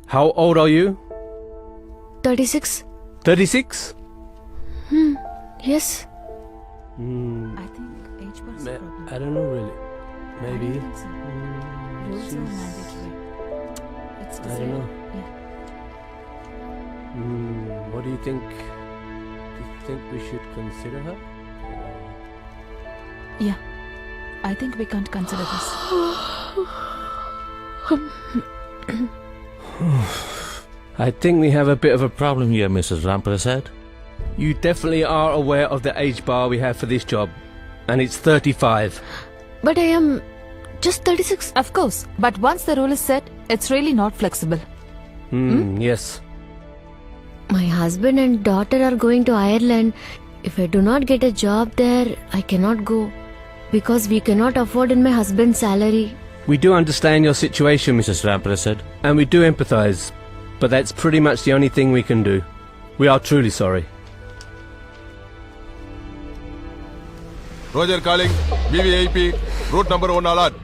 How old are you? 36. 36? Yes. I think age was a problem. I don't know really. Maybe. I don't think so. Rules are mandatory. It's I don't decided. know. Yeah. What do you think? Do you think we should consider her? Yeah. I think we can't consider this. I think we have a bit of a Problem here, Mrs. Ramprasad. You definitely are aware of the age bar we have for this job, and it's 35. But I am just 36. Of course. But once the rule is set, it's really not flexible. Yes. My husband and daughter are going to Ireland. If I do not get a job there, I cannot go. Because we cannot afford in my husband's salary. We do understand your situation, Mrs. Ramprasad. And we do empathize, but that's pretty much the only thing we can do. We are truly sorry. Roger calling. VVIP. Route number 1 alert.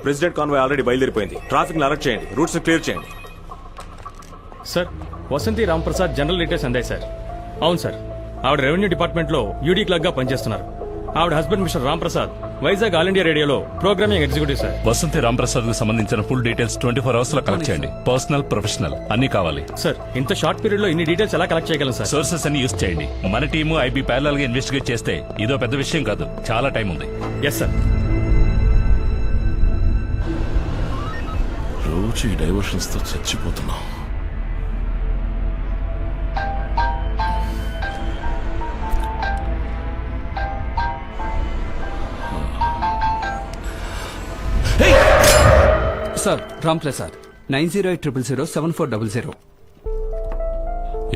President convoy already బయలుదేరిపోయింది. Traffic alert చేయండి, routes clear చేయండి. Sir Vasanthi Ramprasad general details అందాయి sir. అవును sir, ఆవిడ revenue డిపార్ట్మెంట్లో UD clerk గా పనిచేస్తున్నారు. ఆవిడ husband mister Ramprasad Vizag all India రేడియోలో programming executive sir. Vasanthi Ramprasad కు సంబంధించిన ఫుల్ డీటెయిల్స్ 24 hours లో కలెక్ట్ చేయండి. పర్సనల్, ప్రొఫెషనల్ అన్ని కావాలి. సార్ ఇంత షార్ట్ పీరియడ్ లో ఇన్ని డీటెయిల్స్ ఎలా కలెక్ట్ చేయగలం సార్? సోర్సెస్ అన్ని యూస్ చేయండి. మన టీము ఐబీ ప్యారలల్ గా ఇన్వెస్టిగేట్ చేస్తే ఇదో పెద్ద విషయం కాదు, చాలా టైం ఉంది. Yes sir. రోజు ఈ డైవర్షన్స్ తో చచ్చిపోతున్నాం. సార్ రామ్ ప్రసాద్ 9080007400.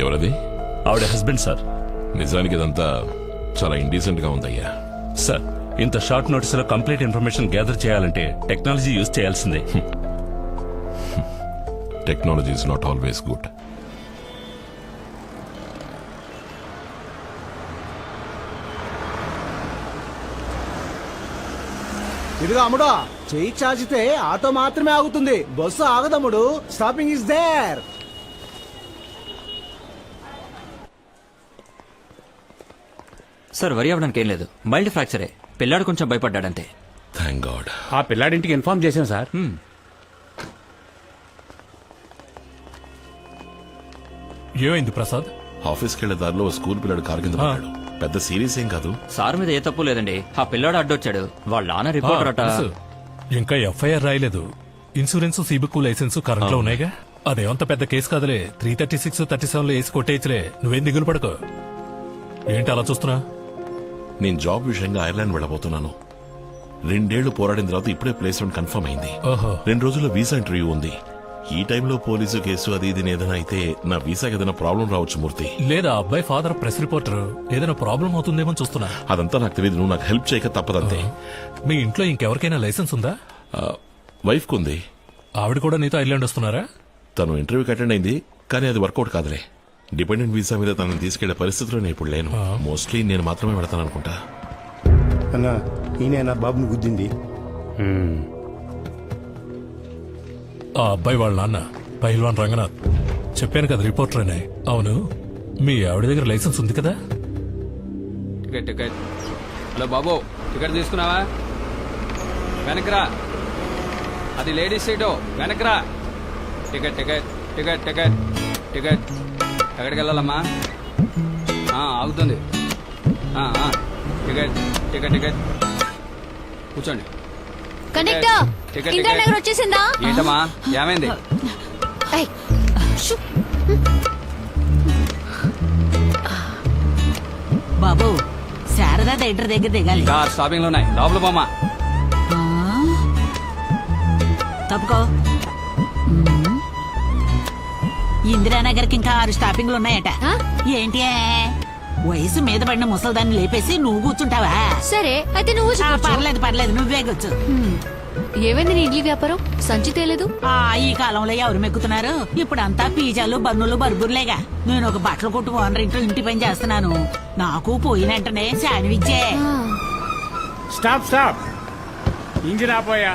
ఎవరది? ఆవిడ హస్బెండ్ సార్. నిజానికి ఇదంతా చాలా ఇండీసెంట్ గా ఉందయ్యా. సార్ ఇంత షార్ట్ నోటీస్ లో కంప్లీట్ ఇన్ఫర్మేషన్ గ్యాదర్ చేయాలంటే టెక్నాలజీ యూజ్ చేయాల్సిందే. Technology is not always good. ఇదిగో అమ్ముడు, చెయ్యి చాచితే ఆటో మాత్రమే ఆగుతుంది, బస్సు ఆగదమ్ముడు. Stopping is there. సార్ వరి అవ్వడానికి ఏం లేదు, మైల్డ్ ఫ్రాక్చరే. పిల్లాడు కొంచెం భయపడ్డాడంతే. Thank God. ఆ పిల్లాడింటికి ఇన్ఫార్మ్ చేశాం సార్. ఏమైంది ప్రసాద్? ఆఫీస్కి వెళ్లే దారిలో స్కూల్ పిల్లడు కారు కింద పడ్డాడు. పెద్ద సీరియస్ ఏం కాదు. సార్ మీద ఏ తప్పు లేదండి. ఆ పిల్లాడు అడ్డొచ్చాడు. వాళ్ళ నాన్న రిపోర్టర్ అట. ఇంకా ఎఫ్ఐఆర్ రాయలేదు. ఇన్సూరెన్స్, సిబిక్ లైసెన్స్ కరెంట్ లో ఉన్నాయిగా. అదేమంత పెద్ద కేసు కాదులే. 336, 37 వేసి కొట్టేయచ్చులే. నువ్వేం దిగులు పడకు. ఏంటి అలా చూస్తున్నా? నేను జాబ్ విషయంగా ఐర్లాండ్ వెళ్ళబోతున్నాను. 2 ఏళ్లు పోరాడిన తర్వాత ఇప్పుడే ప్లేస్మెంట్ కన్ఫర్మ్ అయింది. 2 రోజుల్లో వీసా ఇంటర్వ్యూ ఉంది. ఈ టైంలో పోలీసు కేసు అది ఇది ఏదైనా అయితే నా వీసాకి ఏదైనా ప్రాబ్లం రావచ్చు మూర్తి. లేదా అబ్బాయి ఫాదర్ ప్రెస్ రిపోర్టర్, ఏదైనా ప్రాబ్లం అవుతుందేమో చూస్తున్నా. అదంతా నాకు తెలియదు, నువ్వు నాకు హెల్ప్ చేయక తప్పదంతే. మీ ఇంట్లో ఇంకెవరికైనా లైసెన్స్ ఉందా? వైఫ్ కుంది. ఆవిడ కూడా నీతో ఐర్లాండ్ వస్తున్నారా? తను ఇంటర్వ్యూకి అటెండ్ అయింది, కానీ అది వర్కౌట్ కాదులే. డిపెండెంట్ వీసా మీద తనని తీసుకెళ్లే పరిస్థితిలో నేను ఇప్పుడు లేను. మోస్ట్లీ నేను మాత్రమే పెడతాను అనుకుంటా. అన్నా, ఈయన నా బాబుని గుద్దింది. ఆ అబ్బాయి వాళ్ళ నాన్న పైల్వాన్ రంగనాథ్. చెప్పాను కదా రిపోర్టర్ అని. అవును, మీ ఆవిడ దగ్గర లైసెన్స్ ఉంది కదా? టికెట్. హలో బాబు, టికెట్ తీసుకున్నావా? వెనకరా, అది లేడీస్ సీటు, వెనకరా. టికెట్. ఎక్కడికి వెళ్ళాలమ్మా? ఆగుతుంది. టికెట్. కూర్చోండి. కండక్టర్, ఇంద్రా నగర్ వచ్చేసిందా? ఏంటమ్మా, ఏమైంది? బాబు, శారదా థియేటర్ దగ్గర దిగాలి. కార్ స్టాపింగ్ లో ఉన్నాయి, లోపల పోమా. తప్పుకో. ఇందిరానగర్కి ఇంకా 6 స్టాపింగ్లు ఉన్నాయట. ఏంటి వయసు మీద పడిన ముసల్దాన్ని లేపేసి నువ్వు కూర్చుంటావా? సరే అయితే నువ్వు పర్లేదు నువ్వే కూర్చో. ఏమైంది నీ ఇడ్లీ వ్యాపారం? సంచి తేలేదు. ఈ కాలంలో ఎవరు మెక్కుతున్నారు? ఇప్పుడు అంతా పిజ్జాలు, బన్నులు, బర్గర్లేగా. నేను ఒక బట్టల కొట్టు ఓనర్ ఇంట్లో ఇంటి పని చేస్తున్నాను. నాకు పోయిన వెంటనే శాండ్విచ్చే. స్టాప్. ఇంజిన్ ఆపోయా.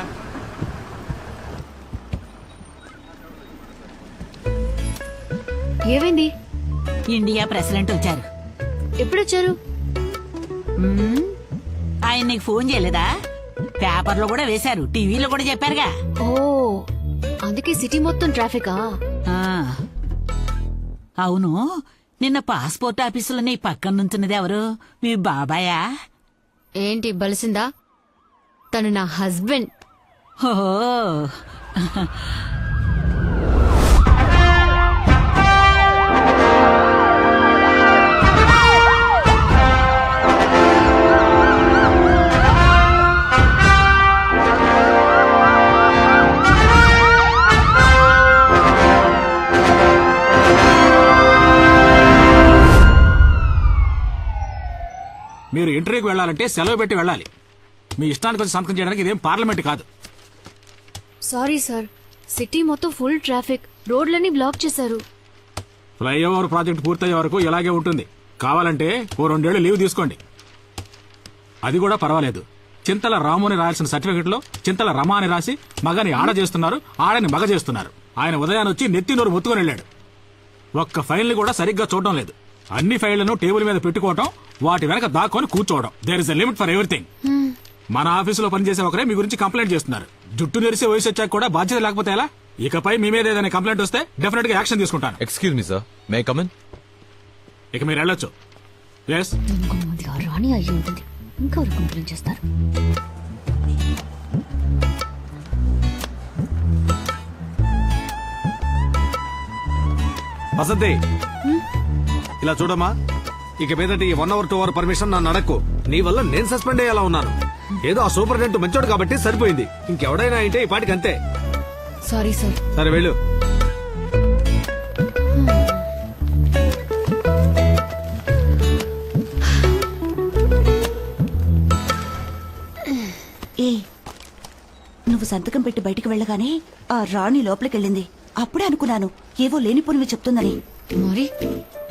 ఏమైంది? ఇండియా ప్రెసిడెంట్ వచ్చారు. ఎప్పుడొచ్చారు? ఆయన నీకు ఫోన్ చేయలేదా? పేపర్లో కూడా వేశారు, టీవీలో కూడా చెప్పారుగా. ఓ, అందుకే సిటీ మొత్తం ట్రాఫికా? ఆ. అవును, నిన్న పాస్పోర్ట్ ఆఫీసులో నీ పక్కన నుంచున్నది ఎవరు? మీ బాబాయా? ఏంటి బలిసిందా? తను నా హస్బెండ్. ఓహో. మీరు ఇంటర్వ్యూకి వెళ్ళాలంటే సెలవు పెట్టి వెళ్ళాలి. మీ ఇష్టానికి వచ్చి సంతకం చేయడానికి ఇదేం పార్లమెంట్ కాదు. సారీ సార్, సిటీ మొత్తం ఫుల్ ట్రాఫిక్, రోడ్లన్నీ బ్లాక్ చేశారు. ఫ్లైఓవర్ ప్రాజెక్ట్ పూర్తయ్యే వరకు ఇలాగే ఉంటుంది. కావాలంటే ఓ 2 ఏళ్లు లీవ్ తీసుకోండి. అది కూడా పర్వాలేదు. చింతల రాము అని రాయాల్సిన సర్టిఫికెట్ లో చింతల రమ అని రాసి మగని ఆడ చేస్తున్నారు, ఆడని మగ చేస్తున్నారు. ఆయన ఉదయాన్ని వచ్చి నెత్తి నోరు ముత్తుకొని వెళ్ళాడు. ఒక్క ఫైల్ ని కూడా సరిగ్గా చూడడం లేదు. అన్ని ఫైళ్లను టేబుల్ మీద పెట్టుకోవడం, వాటి వెనక దాక్కొని కూర్చోవడం. There is a limit for everything. మన ఆఫీసులో పనిచేసే ఒకరే మీ గురించి కంప్లైంట్ చేస్తున్నారు. జుట్టు నెరిసే వయసు వచ్చాక కూడా బాధ్యత లేకపోతే ఎలా? ఇకపై మీ మీద ఏదైనా కంప్లైంట్ వస్తే డెఫినెట్ గా యాక్షన్ తీసుకుంటాను. Excuse me sir, may come in? ఇక మీరు వెళ్ళొచ్చు. ఎస్, రాణి అయ్యి ఉంటుంది, ఇంకా కంప్లైంట్ చేస్తారు. వసంతి, ఇలా చూడమ్మా. ఇక మీదట ఈ 1 hour 2 hour పర్మిషన్ నన్ను అడక్కు. నీ వల్ల నేను సస్పెండ్ అయ్యేలా ఉన్నాను. ఏదో ఆ సూపరింటెండెంట్ మంచోడు కాబట్టి సరిపోయింది. ఇంకెవడైనా అయితే ఈ పాటికి అంతే. Sorry sir. సరే వెళ్ళు. ఏ, నువ్వు సంతకం పెట్టి బయటికి వెళ్ళగానే ఆ రాణి లోపలికెళ్ళింది. అప్పుడే అనుకున్నాను ఏవో లేనిపోనివి చెప్తుందని. మరి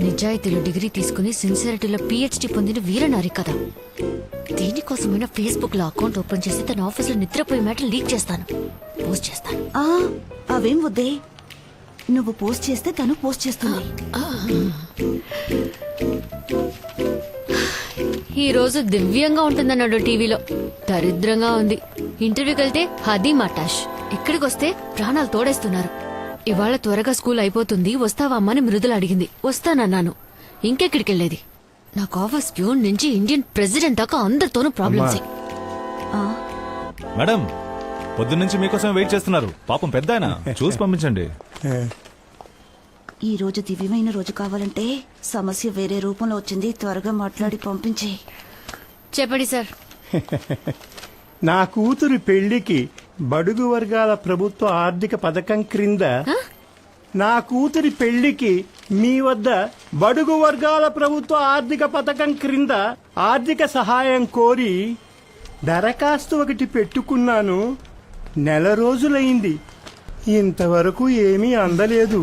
నిజాయితీలో డిగ్రీ తీసుకుని సిన్సియారిటీలో పిహెచ్డి పొందిన వీరనారి కదా. దీనికోసమైనా ఫేస్బుక్ లో అకౌంట్ ఓపెన్ చేసి తన ఆఫీస్ లో నిద్రపోయే మ్యాటర్ లీక్ చేస్తాను, పోస్ట్ చేస్తాను. అవేం వద్దే, నువ్వు పోస్ట్ చేస్తే తను పోస్ట్ చేస్తుంది. ఈ రోజు దివ్యంగా ఉంటుందన్నాడు టీవీలో, దరిద్రంగా ఉంది. ఇంటర్వ్యూకి వెళ్తే హదీ మటాష్, ఇక్కడికి వస్తే ప్రాణాలు తోడేస్తున్నారు. ఇవాళ త్వరగా స్కూల్ అయిపోతుంది, వస్తావా అమ్మని మృదులు అడిగింది. వస్తానన్నాను. ఇంకెక్కడికి వెళ్ళేది? నాకు ఆఫీస్ ప్యూన్ నుంచి ఇండియన్ ప్రెసిడెంట్ దాకా అందరితోనూ ప్రాబ్లమ్స్. మేడం, పొద్దున్నుంచి మీకోసం వెయిట్ చేస్తున్నారు. పాపం పెద్ద ఆయన, చూసి పంపించండి. ఈ రోజు దివ్యమైన రోజు కావాలంటే సమస్య వేరే రూపంలో వచ్చింది. త్వరగా మాట్లాడి పంపించే. చెప్పండి సార్. నా కూతురి పెళ్లికి బడుగు వర్గాల ప్రభుత్వ ఆర్థిక పథకం క్రింద నా కూతురి పెళ్లికి మీ వద్ద బడుగు వర్గాల ప్రభుత్వ ఆర్థిక పథకం క్రింద ఆర్థిక సహాయం కోరి దరఖాస్తు ఒకటి పెట్టుకున్నాను. 1 నెల రోజులైంది, ఇంతవరకు ఏమీ అందలేదు.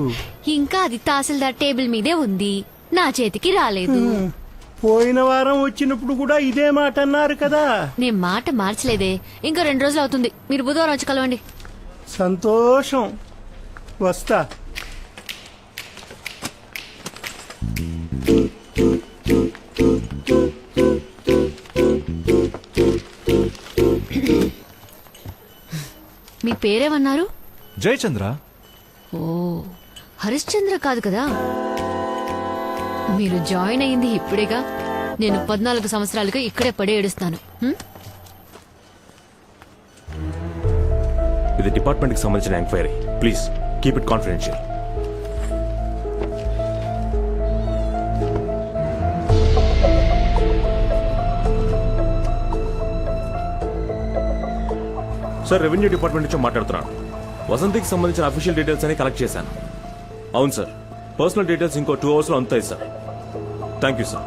ఇంకా అది తహసీల్దార్ టేబుల్ మీదే ఉంది, నా చేతికి రాలేదు. పోయిన వారం వచ్చినప్పుడు కూడా ఇదే మాట అన్నారు కదా. నేను మాట మార్చలేదే. ఇంకా 2 రోజులు అవుతుంది. మీరు బుధవారం వచ్చి కలవండి. సంతోషం, వస్తా. మీ పేరేమన్నారు? జయచంద్ర. ఓ, హరిశ్చంద్ర కాదు కదా. మీరు జాయిన్ అయింది ఇప్పుడేగా. నేను 14 సంవత్సరాలుగా ఇక్కడే పడి ఏడుస్తాను. ఇది డిపార్ట్మెంట్ కి సంబంధించిన enquiry. Please keep it confidential. Sir, revenue department నుంచి మాట్లాడుతున్నాను. వసంతికి సంబంధించిన అఫీషియల్ డీటెయిల్స్ అని కలెక్ట్ చేశాను. అవును సార్, పర్సనల్ డీటెయిల్స్ ఇంకో 2 hours లో అందుతాయి సార్. Thank you sir.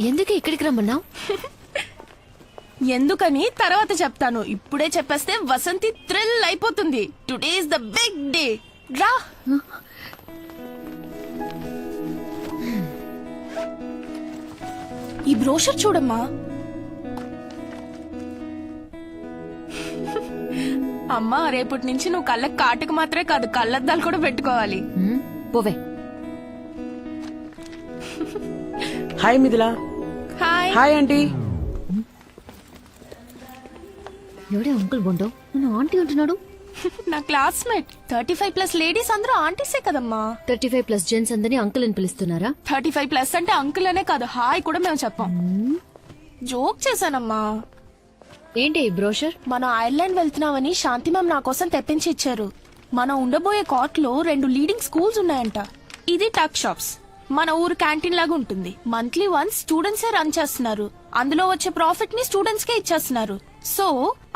ఎందుకు ఇక్కడికి రమ్మన్నావు? ఎందుకని తర్వాత చెప్తాను. ఇప్పుడే చెప్పేస్తే వసంతి థ్రిల్ అయిపోతుంది. Today is the big day. రా. ఈ బ్రోషర్ చూడమ్మా. అమ్మా రేపటి నుంచి నువ్వు కళ్ళకి కాటుకు మాత్రమే కాదు కళ్ళద్దాలు కూడా పెట్టుకోవాలి. పోవే. Hi Mithila. Hi. Hi aunty. ఎవడే అంకుల్ బొండో నన్ను ఆంటీ అంటున్నాడు? నా క్లాస్మేట్. 35+ లేడీస్ అందరూ ఆంటీసే కదమ్మా. 35+ జెంట్స్ అందరినీ అంకుల్ అని పిలుస్తున్నారా? 35+ అంటే అంకుల్ అనే కాదు హాయ్ కూడా మేము చెప్పాం. జోక్ చేశానమ్మా. ఏంటి ఈ బ్రోషర్? మనం ఐర్లాండ్ వెళ్తున్నామని శాంతి మ్యామ్ నా కోసం తెప్పించి ఇచ్చారు. మనం ఉండబోయే కాట్ లో 2 లీడింగ్ స్కూల్స్ ఉన్నాయంట. ఇది టక్ షాప్స్, మన ఊరు క్యాంటీన్ లాగా ఉంటుంది. మంత్లీ వన్స్ స్టూడెంట్సే రన్ చేస్తున్నారు. అందులో వచ్చే ప్రాఫిట్ ని స్టూడెంట్స్ కే ఇచ్చేస్తున్నారు. సో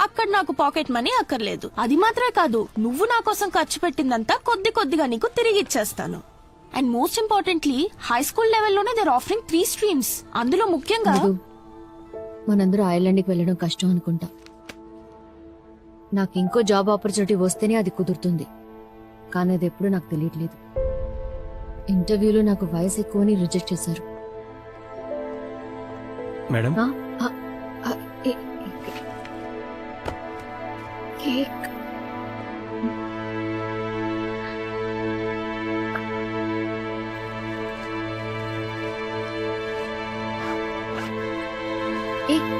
అక్కడ నాకు పాకెట్ మనీ అక్కర్లేదు. అది మాత్రమే కాదు, నువ్వు నా కోసం ఖర్చు పెట్టిందంతా కొద్ది కొద్దిగా నీకు తిరిగి ఇచ్చేస్తాను. And most importantly high school లెవెల్లోనే దేర్ ఆఫరింగ్ 3 స్ట్రీమ్స్. అందులో ముఖ్యంగా మనందరూ ఐర్లాండ్కి వెళ్ళడం కష్టం అనుకుంటా. నాకు ఇంకో జాబ్ ఆపర్చునిటీ వస్తేనే అది కుదురుతుంది. కానీ అది ఎప్పుడు నాకు తెలియట్లేదు. ఇంటర్వ్యూలో నాకు వయసు ఎక్కువని రిజెక్ట్ చేశారు. Madam cake.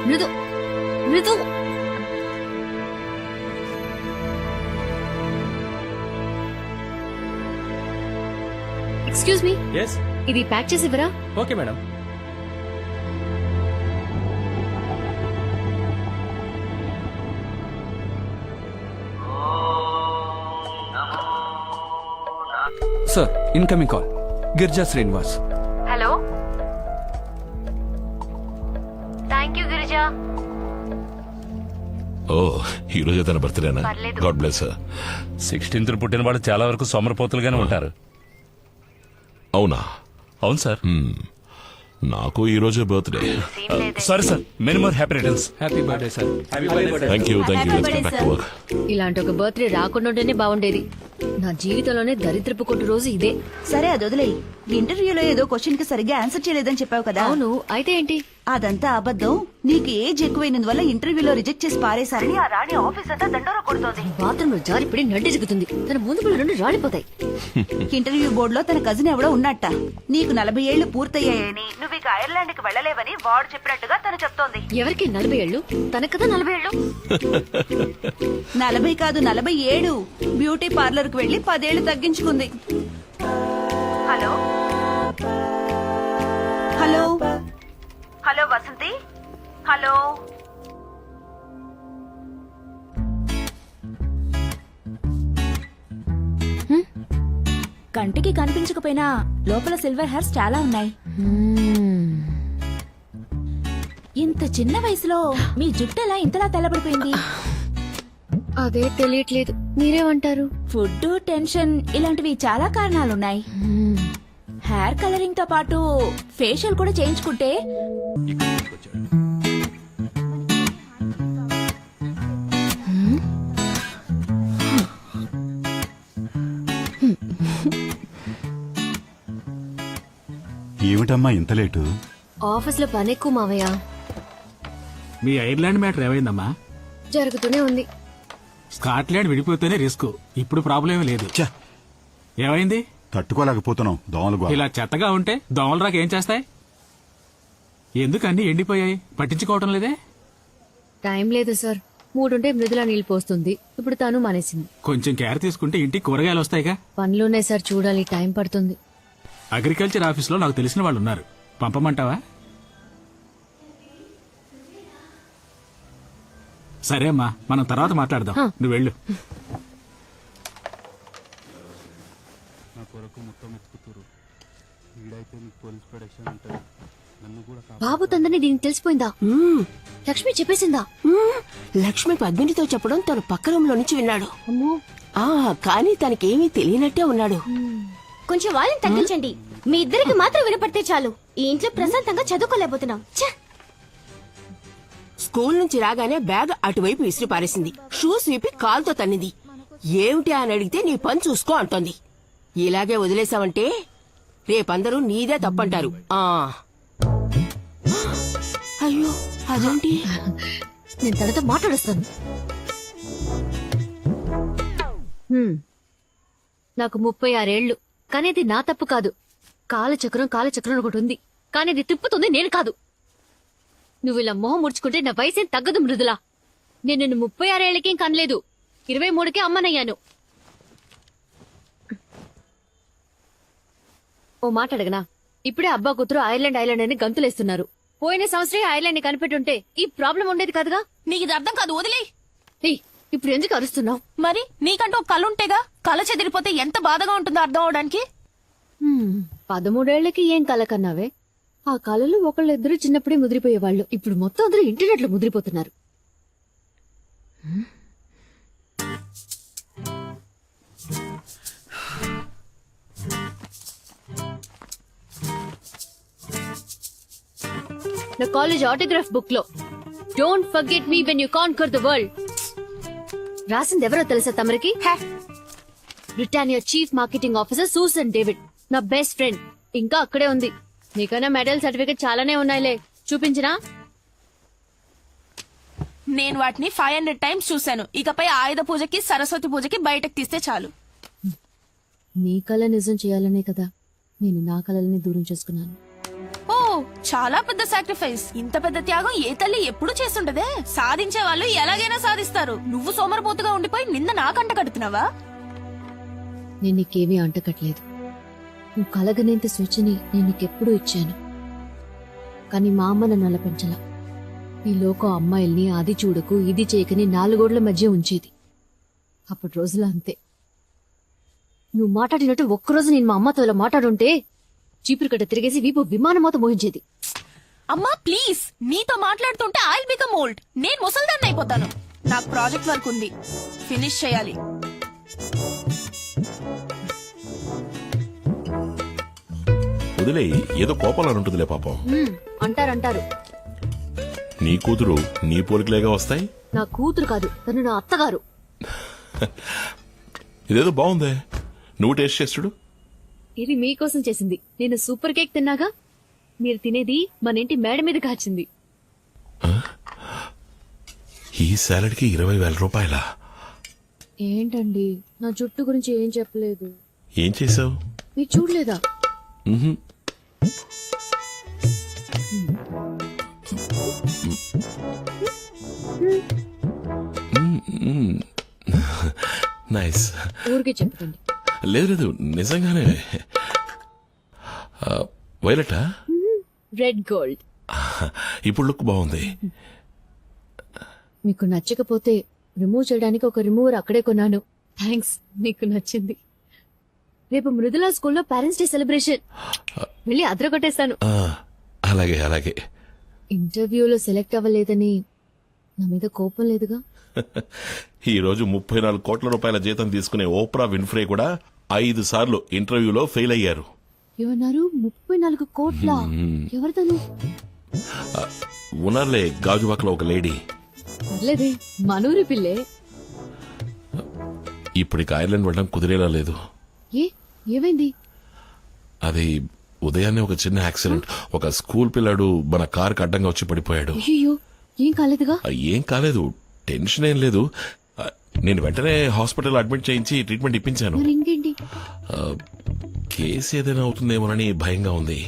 Mridu Mridu excuse me, yes. ఇది ప్యాక్ చేసి ఇవ్వరా? Okay madam. Sir incoming call. Girija Srinivas. Hello. Thank you Girija. ఓ ఈ రోజు తన బర్త్డేనా? God bless. 16th పుట్టిన వాళ్ళు చాలా వరకు సోమరపోతులుగానే ఉంటారు. అవునా? అవును సార్. నాకు ఈ రోజే birthday. Sorry sir, many more happy returns. Happy birthday sir. Thank you. Let's get back to work. ఇలాంటి ఒక బర్త్డే రాకుండా ఉంటేనే బాగుండేది. నా జీవితంలోనే దరిద్రపు కొట్టు రోజు ఇదే. సరే అది వదిలేయి. ఇంటర్వ్యూలో ఏదో క్వశ్చన్ కి సరిగ్గా ఆన్సర్ చేయలేదని చెప్పావు కదా. అవును, అయితే ఏంటి? అదంతా అబద్ధం. నీకు ఏజ్ ఎక్కువైనందువల్ల ఇంటర్వ్యూలో రిజెక్ట్ చేసి పారేశారని ఆ రాణి ఆఫీస్ అంతా దండోరా కొడుతోంది. బాత్రూమ్ లో జారిపడి నడ్డెరుగుతుంది. తన ముందు పళ్ళు 2 రాలిపోతాయి. ఇంటర్వ్యూ బోర్డులో తన కజిన్ ఎవడో ఉన్నట్ట. నీకు 40 ఏళ్లు పూర్తయ్యాయని, నువ్వు ఇక ఐర్లాండ్ కి వెళ్లలేవని వాడు చెప్పినట్టుగా తను చెప్తోంది. ఎవరికి 40 ఏళ్ళు? తనకు కదా 40 ఏళ్ళు. 40 కాదు 47. బ్యూటీ పార్లర్ కు వెళ్లి 10 ఏళ్లు తగ్గించుకుంది. Hello hello hello Vasanthi. Hello. కంటికి కనిపించకపోయినా లోపల సిల్వర్ హెయిర్స్ చాలా ఉన్నాయి. ఇంత చిన్న వయసులో మీ జుట్టు ఎలా ఇంతలా తెల్లబడిపోయింది? అదే తెలియట్లేదు. మీరేమంటారు? ఫుడ్, టెన్షన్ ఇలాంటివి చాలా కారణాలున్నాయి. హెయిర్ కలరింగ్ తో పాటు ఫేషియల్ కూడా చేయించుకుంటే ఏమిటమ్మా ఇంత లేటు? ఆఫీస్ లో పని ఎక్కువ మావయ్య. మీ ఐర్లాండ్ మ్యాటర్ ఏమైందమ్మా? జరుగుతూనే ఉంది. స్కాట్లాండ్ విడిపోతేనే రిస్క్. ఇప్పుడు ప్రాబ్లం లేదు. ఏమైంది? తట్టుకోలేకపోతున్నాం. దోమలు ఇలా చెత్తగా ఉంటే దోమలు రాక ఏం చేస్తాయి? ఎందుకు అన్ని ఎండిపోయాయి? పట్టించుకోవడం లేదే? టైం లేదు సార్. మూడుంటే మృదులా నీళ్ళు పోస్తుంది. ఇప్పుడు తను మానేసింది. కొంచెం కేర్ తీసుకుంటే ఇంటికి కూరగాయలు వస్తాయిగా. పనులున్నాయి సార్, చూడాలి. టైం పడుతుంది. అగ్రికల్చర్ ఆఫీస్ లో నాకు తెలిసిన వాళ్ళు ఉన్నారు. పంపమంటావా? సరే అమ్మా, మనం తర్వాత మాట్లాడదాం. నువ్వు వెళ్ళు. బాబు తందని దీనికి తెలిసిపోయిందా? లక్ష్మి చెప్పేసిందా? లక్ష్మి పద్మినితో చెప్పడం తను పక్క రూమ్ లో నుంచి విన్నాడు. కానీ తనకేమీ తెలియనట్టే ఉన్నాడు. కొంచెం వాళ్ళని తగ్గించండి. మీ ఇద్దరికి మాత్రం వినపడితే చాలు. ఈ ఇంట్లో ప్రశాంతంగా చదువుకోలేకపోతున్నాం. స్కూల్ నుంచి రాగానే బ్యాగ్ అటువైపు విసిరి పారేసింది. షూస్ విప్పి కాలుతో తన్నింది. ఏమిటి అని అడిగితే నీ పని చూసుకో అంటోంది. ఇలాగే వదిలేసావంటే రేపందరూ నీదే తప్పంటారు. అయ్యో అదేంటి? నేను తనతో మాట్లాడుస్తాను. నాకు 36 ఏళ్లు, కానీ అది నా తప్పు కాదు. కాలచక్రం ఒకటి ఉంది, కానీ అది తిప్పుతుంది నేను కాదు. నువ్వు ఇలా మొహం ముడుచుకుంటే నా వయసేం తగ్గదు మృదులా. నేను నిన్ను 36 ఏళ్లకేం కనలేదు, 23కే అమ్మనయ్యాను. ఓ మాట అడగనా? ఇప్పుడే అబ్బా కూతురు ఐర్లాండ్ అని గంతులేస్తున్నారు. పోయిన సంవత్సరం ఐర్లాండ్ ని కనిపెట్టుంటే ఈ ప్రాబ్లం ఉండేది కాదుగా. నీకు ఇది అర్థం కాదు, వదిలే. ఇప్పుడు ఎందుకు అరుస్తున్నావు? మరి నీకంటూ ఒక కళ ఉంటేగా, కళ చెదిరిపోతే ఎంత బాధగా ఉంటుందో అర్థం అవడానికి. 13 ఏళ్లకి ఏం కళ కన్నావే? ఆ కళలు ఒకళ్ళిద్దరు చిన్నప్పుడే ముదిరిపోయేవాళ్ళు. ఇప్పుడు మొత్తం అందరూ ఇంటర్నెట్ లో ముదిరిపోతున్నారు. నా కాలేజ్ ఆటోగ్రాఫ్ బుక్ లో don't forget me when you conquer the world రాసింది ఎవరో తెలుసా తమరికి? Britannia chief marketing officer Susan David, నా బెస్ట్ ఫ్రెండ్. ఇంకా అక్కడే ఉంది. నీకైనా మెడల్ సర్టిఫికేట్ చాలానే ఉన్నాయిలే, చూపించినా? నేను వాటిని 500 టైమ్స్ చూశాను. ఇకపై ఆయుధ పూజకి, సరస్వతి పూజకి బయటకు తీస్తే చాలు. నీ కళ నిజం చేయాలనే కదా నేను నా కళలని దూరం చేసుకున్నాను. ఓ, చాలా పెద్ద సాక్రిఫైస్. ఇంత పెద్ద త్యాగం ఏ తల్లి ఎప్పుడు చేస్తుంటదే? సాధించే వాళ్ళు ఎలాగైనా సాధిస్తారు. నువ్వు సోమరపోతుగా ఉండిపోయి నింద నాకంట కడుతున్నావా? నేను నీకేమీ అంటకట్లేదు. నువ్వు కలగనేంత స్వేచ్ఛని నేను నీకెప్పుడూ ఇచ్చాను. కానీ మా అమ్మ నన్ను అలా పెంచలా. ఈ లోకం అమ్మాయిల్ని అది చూడకు ఇది చేయకని 4 గోడల మధ్య ఉంచేది. అప్పటి రోజులు అంతే. నువ్వు మాట్లాడినట్టు ఒక్కరోజు నేను మా అమ్మతో ఇలా మాట్లాడుంటే చీపురు కట్ట తిరిగేసి వీపు విమానమోత మోహించేది. అమ్మా ప్లీజ్, నీతో మాట్లాడుతుంటే ఐల్ బికమ్ ఓల్డ్. నేను ముసల్దాన్ని అయిపోతాను. నాకు ప్రాజెక్ట్ వర్క్ ఉంది, ఫినిష్ చేయాలి. వదిలే, ఏదో కోపంలో ఉంటుందిలే పాపం. అంటారు. నీ కూతురు నీ పోలికలేగా వస్తాయి. నా కూతురు కాదు, తను నా అత్తగారు. ఇదేదో బాగుందే, నువ్వు టేస్ట్ చేస్తుడు. ఇది మీకోసం చేసింది. నేను సూపర్ కేక్ తిన్నాగా, మీరు తినేది మన ఇంటి మేడ మీద కాచింది. ఈ సాలడ్ కి 20,000 రూపాయల? ఏంటండి, నా జుట్టు గురించి ఏం చెప్పలేదు. ఏం చేసావు? మీరు చూడలేదా? నైస్. ఊరికే చెప్పండి. లేదు నిజంగానే. వైలెటా? Red gold. ఇప్పుడు లుక్ బాగుంది. మీకు నచ్చకపోతే రిమూవ్ చేయడానికి ఒక రిమూవర్ అక్కడే కొన్నాను. థ్యాంక్స్, మీకు నచ్చింది. రేపు మృదులా స్కూల్లో పేరెంట్స్ డే సెలబ్రేషన్, వెళ్ళి అదరగొట్టేస్తాను. అలాగే అలాగే. ఇంటర్వ్యూలో సెలెక్ట్ అవ్వలేదని నా మీద కోపం లేదుగా? ఈ రోజు 34 కోట్ల రూపాయల జీతం తీసుకునే ఓప్రా విన్ఫ్రే కూడా 5 సార్లు ఇంటర్వ్యూలో ఫెయిల్ అయ్యారు. ఏమన్నారు? 34 కోట్ల? ఎవరితను? ఉన్నారులే, గాజువాకలో ఒక లేడీ. పర్లేదే, మనూరి పిల్లే. ఇప్పటికి ఐర్లాండ్ వెళ్ళడం కుదిరేలా లేదు. ఏమైంది? అది ఉదయాన్నే ఒక చిన్న యాక్సిడెంట్. ఒక స్కూల్ పిల్లాడు మన కారుకి అడ్డంగా వచ్చి పడిపోయాడు. అయ్యో, ఏం కాలేదుగా? ఏం కాలేదు, టెన్షన్ ఏం లేదు. నేను వెంటనే హాస్పిటల్ అడ్మిట్ చేయించి ట్రీట్మెంట్ ఇప్పించాను. ఇంకేంటి? కేసు ఏదైనా అవుతుందేమోనని భయంగా ఉంది.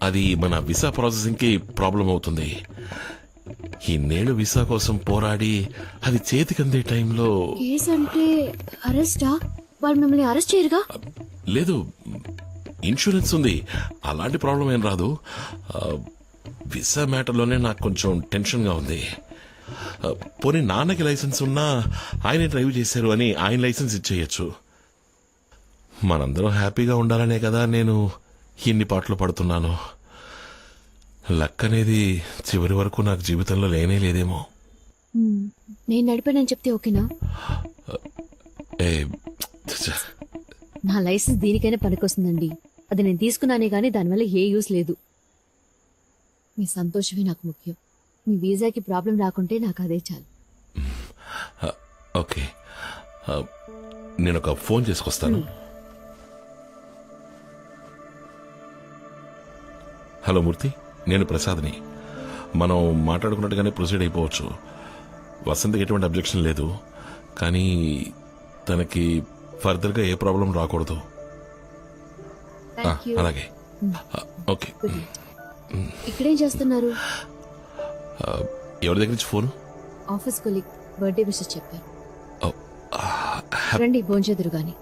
అది మన వీసా ప్రాసెసింగ్ కి ప్రాబ్లం అవుతుంది. ఇన్నేళ్లు వీసా కోసం పోరాడి అది చేతికందే టైంలో. కేసు అంటే అరెస్టా? వాళ్ళు మిమ్మల్ని అరెస్ట్ చేయరుగా? లేదు, ఇన్సూరెన్స్ ఉంది, అలాంటి ప్రాబ్లం ఏం రాదు. వీసా మ్యాటర్లోనే నాకు కొంచెం టెన్షన్గా ఉంది. పోనీ నాన్నకి లైసెన్స్ ఉన్నా ఆయనే డ్రైవ్ చేశారు అని ఆయన లైసెన్స్ ఇచ్చేయచ్చు. మనందరం హ్యాపీగా ఉండాలనే కదా నేను ఇన్ని పాటలు పడుతున్నాను. లక్ అనేది చివరి వరకు నాకు జీవితంలో లేనే లేదేమో. నేను నడిపానని చెప్తే ఓకేనా? నా లైసెన్స్ దీనికైనా పనికొస్తుందండి. అది నేను తీసుకున్నానే గానీ దానివల్ల ఏ యూస్ లేదు. మీ సంతోషమే నాకు ముఖ్యం. మీ వీసాకి ప్రాబ్లం రాకుంటే నాకు అదే చాలు. ఓకే, నేను ఒక ఫోన్ చేసుకొస్తాను. హలో మూర్తి, నేను ప్రసాద్ని. మనం మాట్లాడుకున్నట్టుగానే ప్రొసీడ్ అయిపోవచ్చు. వసంతకి ఎటువంటి అబ్జెక్షన్ లేదు, కానీ తనకి ఫర్దర్ గా ఏ ప్రాబ్లం రాకూడదు. అలాగే ఓకే. ఇక్కడేం చేస్తున్నారు? ఎవరి దగ్గర నుంచి phone? Office colleague birthday wishes చెప్పారు. రండి భోంచేదురు గాని.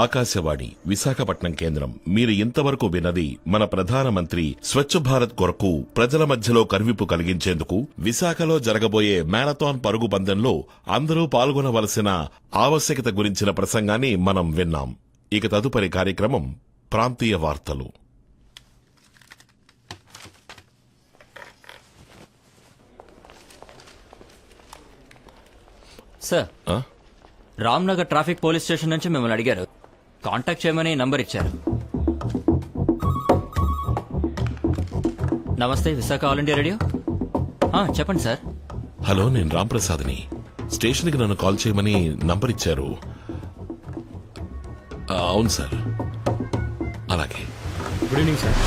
ఆకాశవాణి విశాఖపట్నం కేంద్రం. మీరు ఇంతవరకు విన్నది మన ప్రధానమంత్రి స్వచ్ఛ భారత్ కొరకు ప్రజల మధ్యలో కనువిప్పు కలిగించేందుకు విశాఖలో జరగబోయే మ్యారథాన్ పరుగు పందెంలో అందరూ పాల్గొనవలసిన ఆవశ్యకత గురించిన ప్రసంగాన్ని మనం విన్నాం. ఇక తదుపరి కార్యక్రమం ప్రాంతీయ వార్తలు. Sir, Ramnagar traffic police station నుంచి మిమ్మల్ని అడిగారు. కాంటాక్ట్ చేయమని నంబర్ ఇచ్చారు. నమస్తే, విశాఖ ఆల్ ఇండియా రేడియో. చెప్పండి సార్. హలో, నేను రాంప్రసాద్ని. స్టేషన్కి నన్ను కాల్ చేయమని నంబర్ ఇచ్చారు. అవును సార్. అలాగే. Good evening sir.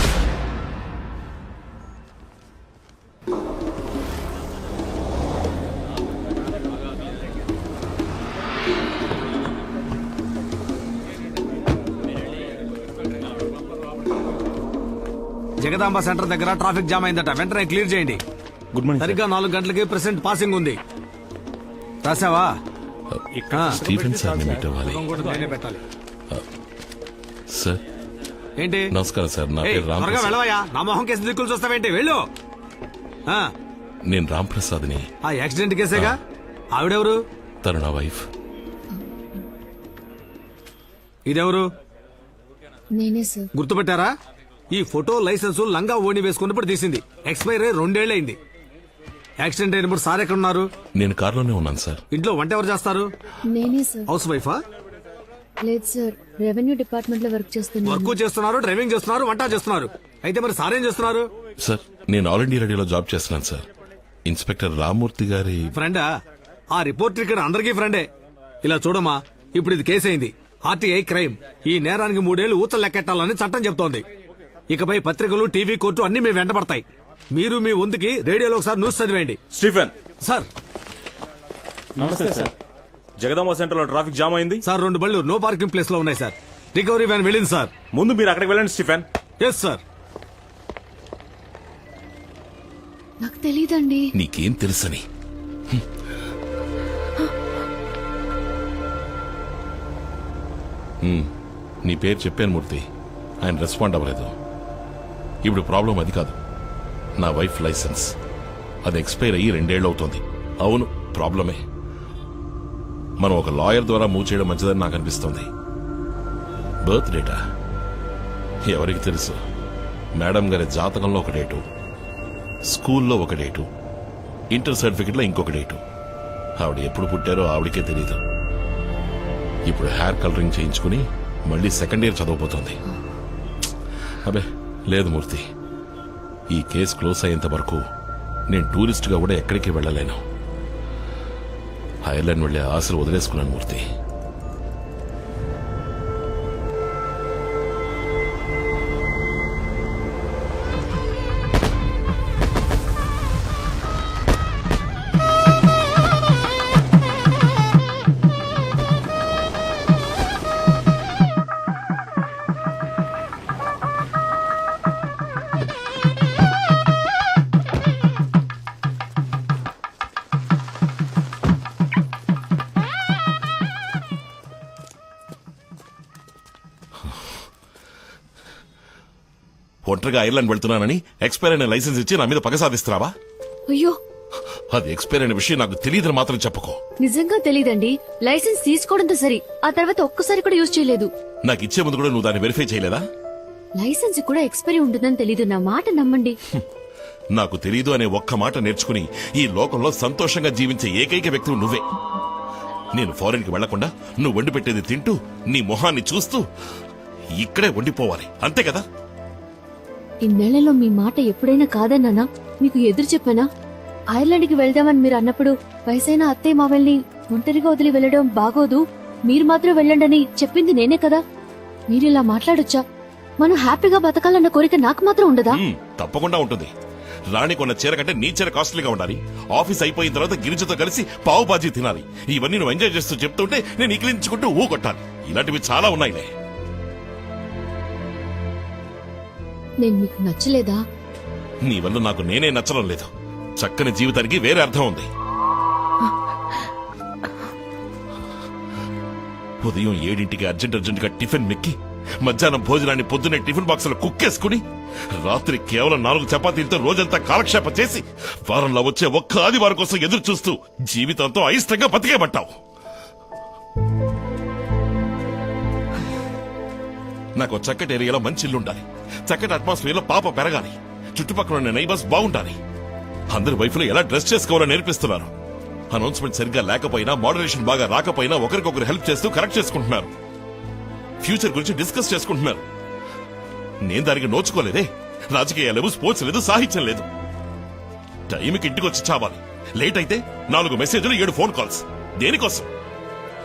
Jagadamba centre దగ్గర ట్రాఫిక్ జామ్ అయిందట, వెంటనే క్లియర్ చేయండి. Good morning. సరిగ్గా 4 గంటలకి ప్రెసెంట్ పాసింగ్ ఉంది. రాసావా? స్టీఫెన్ సార్ని మీట్ అవ్వాలి. నేనే పెట్టాలి. సార్ ఏంటి? నమస్కారం సార్, నా ఏయ్, పేరు త్వరగా రాంప్రసాద్. వెళ్ళవయ్యా, నా మొహం కేసు దిక్కులు చూస్తావేంటి? వెళ్ళు. నేను రాంప్రసాద్ని. ఆ యాక్సిడెంట్ కేసేగా. ఆవిడెవరు? తను నా వైఫ్. ఇదెవరు? నేనే సార్. గుర్తుపెట్టారా? ఈ ఫోటో లైసెన్స్ లంగా ఓణి వేసుకున్నప్పుడు తీసింది. ఎక్స్పైర్ అయ్యి 2 ఏళ్లైంది. యాక్సిడెంట్ అయినప్పుడు సార్ ఎక్కడున్నారు? నేను కారులోనే ఉన్నాను సార్. ఇంట్లో వంట ఎవరు చేస్తారు? నేనే సార్. హౌస్ వైఫా? లేదు సార్, రెవెన్యూ డిపార్ట్మెంట్ లో వర్క్ చేస్తున్నాను. వర్క్ చేస్తున్నారు, డ్రైవింగ్ చేస్తున్నారు, వంట చేస్తున్నారు. అయితే మరి సార్ ఏం చేస్తున్నారు? సార్, నేను ఆల్ ఇండియా రేడియోలో జాబ్ చేస్తున్నాను సార్. ఇన్స్పెక్టర్ రామ్మూర్తి గారి ఫ్రెండా? ఆ రిపోర్టర్ ఇక్కడ అందరికీ ఫ్రెండే. ఇలా చూడమ్మా, ఇప్పుడు ఇది కేసు అయింది. RTI crime. ఈ నేరానికి 3 ఏళ్లు ఊచలు లెక్కెట్టాలని చట్టం చెప్తోంది. ఇకపై పత్రికలు, టీవీ, కోర్టు అన్ని మీ వెంట పడతాయి. మీరు మీ వంతుకి రేడియోలో ఒకసారి న్యూస్ చదివేయండి. Stephen sir. నమస్తే సార్. జగదాంబ సెంటర్ లో ట్రాఫిక్ జామ్ అయింది సార్. 2 బళ్ళు నో పార్కింగ్ ప్లేస్ లో ఉన్నాయి సార్. రికవరీ వ్యాన్ వెళ్ళింది సార్. ముందు మీరు అక్కడికి వెళ్ళండి స్టీఫెన్. Yes sir. నాకు తెలీదండి. నీకేం తెలుసని? నీ పేరు చెప్పాను మూర్తి. ఆయన రెస్పాండ్ అవ్వలేదు. ఇప్పుడు ప్రాబ్లం అది కాదు, నా వైఫ్ లైసెన్స్. అది ఎక్స్పైర్ అయ్యి 2 ఏళ్ళు అవుతోంది. అవును, ప్రాబ్లమే. మనం ఒక లాయర్ ద్వారా మూవ్ చేయడం మంచిదని నాకు అనిపిస్తోంది. బర్త్ డేటా ఎవరికి తెలుసు? మేడం గారి జాతకంలో ఒక డేటు, స్కూల్లో ఒక డేటు, ఇంటర్ సర్టిఫికెట్లో ఇంకొక డేటు. ఆవిడ ఎప్పుడు పుట్టారో ఆవిడకే తెలీదు. ఇప్పుడు హెయిర్ కలరింగ్ చేయించుకుని మళ్ళీ 2nd ఇయర్ చదవబోతోంది. అబే లేదు మూర్తి, ఈ కేసు క్లోజ్ అయ్యేంత వరకు నేను టూరిస్ట్గా కూడా ఎక్కడికి వెళ్ళలేను. ఐర్లాండ్ వెళ్లే ఆశలు వదిలేసుకున్నాను మూర్తి. ఒంటరిగా ఐర్లాండ్ వెళ్తున్నానని ఎక్స్పైర్ అయిన లైసెన్స్ ఇచ్చి నా మీద పగ సాధిస్తున్నావా? అయ్యో, అది ఎక్స్పైర్ అయిన విషయం నాకు తెలియదని మాత్రం చెప్పుకో. నిజంగా తెలీదండి. లైసెన్స్ తీసుకోవడంతో సరి, ఆ తర్వాత ఒక్కసారి కూడా యూజ్ చేయలేదు. నాకు ఇచ్చే ముందు కూడా నువ్వు దాన్ని వెరిఫై చేయలేదా? లైసెన్స్ కూడా ఎక్స్పైరీ ఉంటుందని తెలీదు. నా మాట నమ్మండి. నాకు తెలీదు అనే ఒక్క మాట నేర్చుకుని ఈ లోకంలో సంతోషంగా జీవించే ఏకైక వ్యక్తివి నువ్వే. నేను ఫారెన్ కి వెళ్లకుండా నువ్వు వండి పెట్టేది తింటూ నీ మొహాన్ని చూస్తూ ఇక్కడే వండిపోవాలి, అంతే కదా? ఇన్నేళ్లలో మీ మాట ఎప్పుడైనా కాదన్నానా? మీకు ఎదురు చెప్పానా? ఐర్లాండ్ కి వెళ్దామని మీరు అన్నప్పుడు వయసైన అత్తయ్య మావల్ని ఒంటరిగా వదిలి వెళ్లడం బాగోదు, మీరు మాత్రం వెళ్ళండని చెప్పింది నేనే కదా. మీరిలా మాట్లాడొచ్చా? మనం హ్యాపీగా బతకాలన్న కోరిక నాకు మాత్రం ఉండదా? తప్పకుండా ఉంటుంది. రాణి కొన్న చీర కంటే నీ చీర కాస్ట్లీగా ఉండాలి, ఆఫీస్ అయిపోయిన తర్వాత గిరిజతో కలిసి పావు బాజీ తినాలి, ఇవన్నీ నువ్వు ఎంజాయ్ చేస్తూ చెప్తుంటే నేను ఇకిలించుకుంటూ ఊ కొట్టాలి. ఇలాంటివి చాలా ఉన్నాయిలే. నేను మీకు నచ్చలేదా? నీ వల్ల నాకు నేనే నచ్చడం లేదు. చక్కని జీవితానికి వేరే అర్థం ఉంది. ఉదయం 7 అర్జెంటుగా టిఫిన్ మెక్కి, మధ్యాహ్నం భోజనాన్ని పొద్దున్నే టిఫిన్ బాక్స్ లో కుక్కేసుకుని, రాత్రి కేవలం 4 చపాతీలతో రోజంతా కాలక్షేపం చేసి, వారంలో వచ్చే ఒక్క ఆదివారం కోసం ఎదురు చూస్తూ జీవితంతో అయిష్టంగా బతికేబట్టావు. నాకు చక్కటి ఏరియాలో మంచి ఇల్లు ఉండాలి, చక్కటి అట్మాస్ఫియర్ లో పాప పెరగాలి, చుట్టుపక్కల ఉన్న నైబర్స్ బాగుండాలి. అందరి వైఫ్లో ఎలా డ్రెస్ చేసుకోవాలో నేర్పిస్తున్నారు. అనౌన్స్మెంట్ సరిగ్గా లేకపోయినా, మోడరేషన్ బాగా రాకపోయినా ఒకరికొకరు హెల్ప్ చేస్తూ కరెక్ట్ చేసుకుంటున్నారు. ఫ్యూచర్ గురించి డిస్కస్ చేసుకుంటున్నారు. నేను దానికి నోచుకోలేదే. రాజకీయాలు లేవు, స్పోర్ట్స్ లేదు, సాహిత్యం లేదు. టైంకి ఇంటికి వచ్చి చావాలి. లేట్ అయితే 4 మెసేజ్లు, 7 ఫోన్ కాల్స్. దేనికోసం?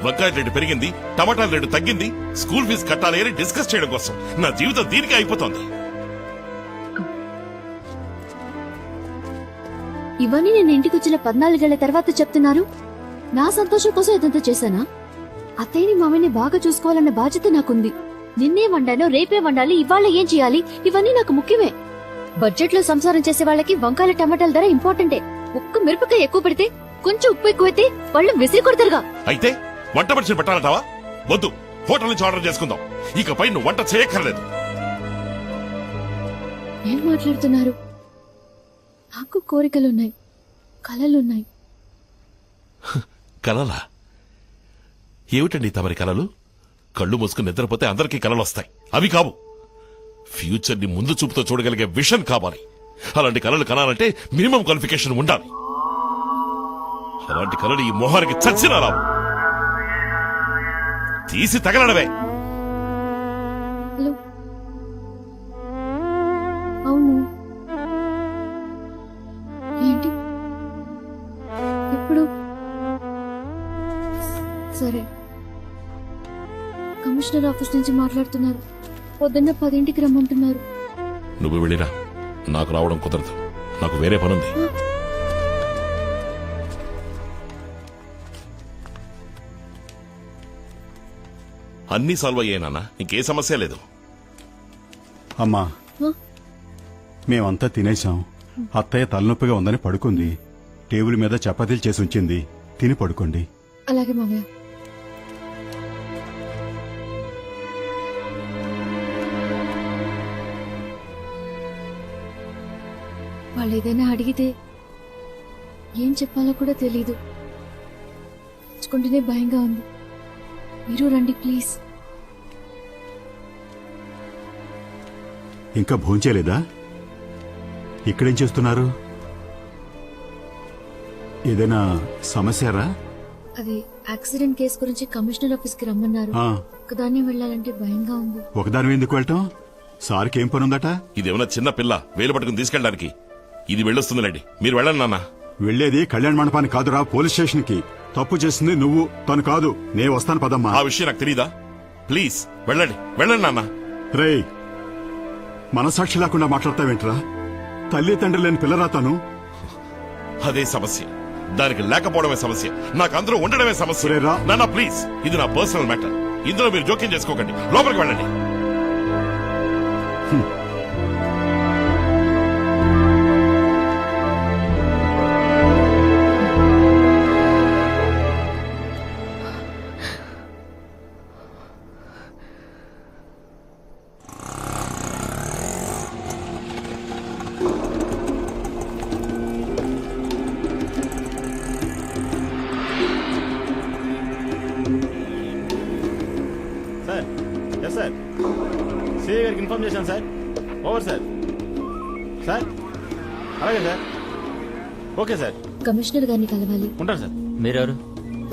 వంకాయ రేటు పెరిగింది, టమాటాల రేటు తగ్గింది, స్కూల్ ఫీజు కట్టాలి అని డిస్కస్ చేయడం కోసం. నా జీవితం దీనికి అయిపోతుంది. ఇవన్నీ నేను ఇంటికి వచ్చిన 14 ఏళ్ల తర్వాత చెప్తున్నారు. నా సంతోషం కోసం ఇదంతా చేశానా? అత్తయ్యని మామయ్యని బాగా చూసుకోవాలన్న బాధ్యత నాకుంది. నిన్నే వండానో, రేపే వండాలి, ఇవాళ ఏం చేయాలి, ఇవన్నీ నాకు ముఖ్యమే. బడ్జెట్ లో సంసారం చేసే వాళ్ళకి వంకాయల టమాటాల ధర ఇంపార్టెంటే. ఒక్క మిరపకాయ ఎక్కువ పెడితే, కొంచెం ఉప్పు ఎక్కువైతే వాళ్ళు విసిరి కొడతారుగా. అయితే వంట మనిషిని పెట్టాలంటావా? వద్దు, హోటల్ నుంచి ఆర్డర్ చేసుకుందాం. ఇకపై నువ్వు వంట చేయక్కర్లేదు. ఏం మాట్లాడుతున్నారు? నాకు కోరికలున్నాయి, కలలున్నాయి. కలలా? ఏమిటండి తమరి కలలు? కళ్ళు మూసుకుని నిద్రపోతే అందరికీ కలలు వస్తాయి. అవి కావు. ఫ్యూచర్ ని ముందు చూపుతో చూడగలిగే విషన్ కావాలి. అలాంటి కలలు కనాలంటే మినిమం క్వాలిఫికేషన్ ఉండాలి. అలాంటి కలలు ఈ మొహానికి చచ్చినా రావు. తీసి తగలడవే. హలో, అవును, ఏంటి ఇప్పుడు? సరే, కమిషనర్ ఆఫీస్ నుంచి మాట్లాడుతున్నారు. పొద్దున్న 10ంటికి రమ్మంటున్నారు. నువ్వు వెళ్ళినా నాకు రావడం కుదరదు. నాకు వేరే పనుంది. అన్నీ సాల్వ్ అయ్యానా? ఇంకే సమస్య లేదు. అమ్మా, మేమంతా తినేశాం. అత్తయ్య తలనొప్పిగా ఉందని పడుకుంది. టేబుల్ మీద చపాతీలు చేసి ఉంచింది. తిని పడుకోండి. అలాగే మామయ్య. వాళ్ళు ఏదైనా అడిగితే ఏం చెప్పాలో కూడా తెలీదు. తెచ్చుకుంటేనే భయంగా ఉంది. మీరు రండి ప్లీజ్. ఇంకా భోంచేలేదా? ఇక్కడేం చేస్తున్నారు? ఏదైనా సమస్యరా? అది యాక్సిడెంట్ కేసు గురించి కమిషనర్ ఆఫీస్ కి రమ్మన్నారు. ఆ. ఒకదాన్ని వెళ్ళాలంటే భయంగా ఉంది. ఒకదాని ఎందుకు వెళ్ళటం? సార్కి ఏం పనుందట? ఇదేమన్నా చిన్న పిల్ల వేలు పట్టుకుని తీసుకెళ్ళడానికి? ఇది వెళ్ళొస్తుందిలేండి, మీరు వెళ్ళండి నాన్న. వెళ్లేది కళ్యాణ మండపానికి కాదురా, పోలీస్ స్టేషన్ కి. తప్పు చేసింది నువ్వు, తను కాదు. నే వస్తాను పదమ్మా. ఆ విషయం నాకు తెలీదా? ప్లీజ్ వెళ్ళండి, వెళ్ళండి నాన్న. రేయ్, మనసాక్షి లేకుండా మాట్లాడతావేంట్రా? తల్లి తండ్రి లేని పిల్లరా తను. అదే సమస్య. దానికి లేకపోవడమే సమస్య. నాకు అందరూ ఉండడమే సమస్య. నాన్న ప్లీజ్, ఇది నా పర్సనల్ మ్యాటర్. ఇందులో మీరు జోక్యం చేసుకోకండి. లోపలికి వెళ్ళండి. సార్, సిఐ గారికి ఇన్ఫార్మ్ చేశాను సార్. Over sir. సార్, అలాగే సార్. Okay sir. కమిషనర్ గారిని కలవాలి. ఉంటాను సార్. మీరెవరు?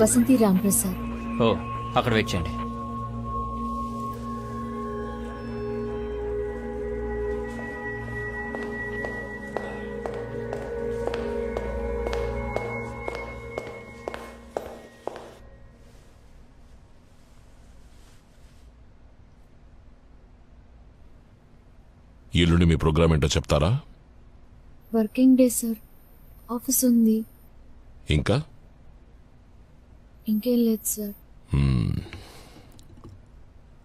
వసంతి రాంప్రసాద్. ఓ, అక్కడ వెయిట్ చేయండి. ఎల్లుండి మీ ప్రోగ్రామ్ ఏంటో చెప్తారా? వర్కింగ్ డే సార్, ఆఫీస్ ఉంది. ఇంకా ఇంకేం లేదు సార్.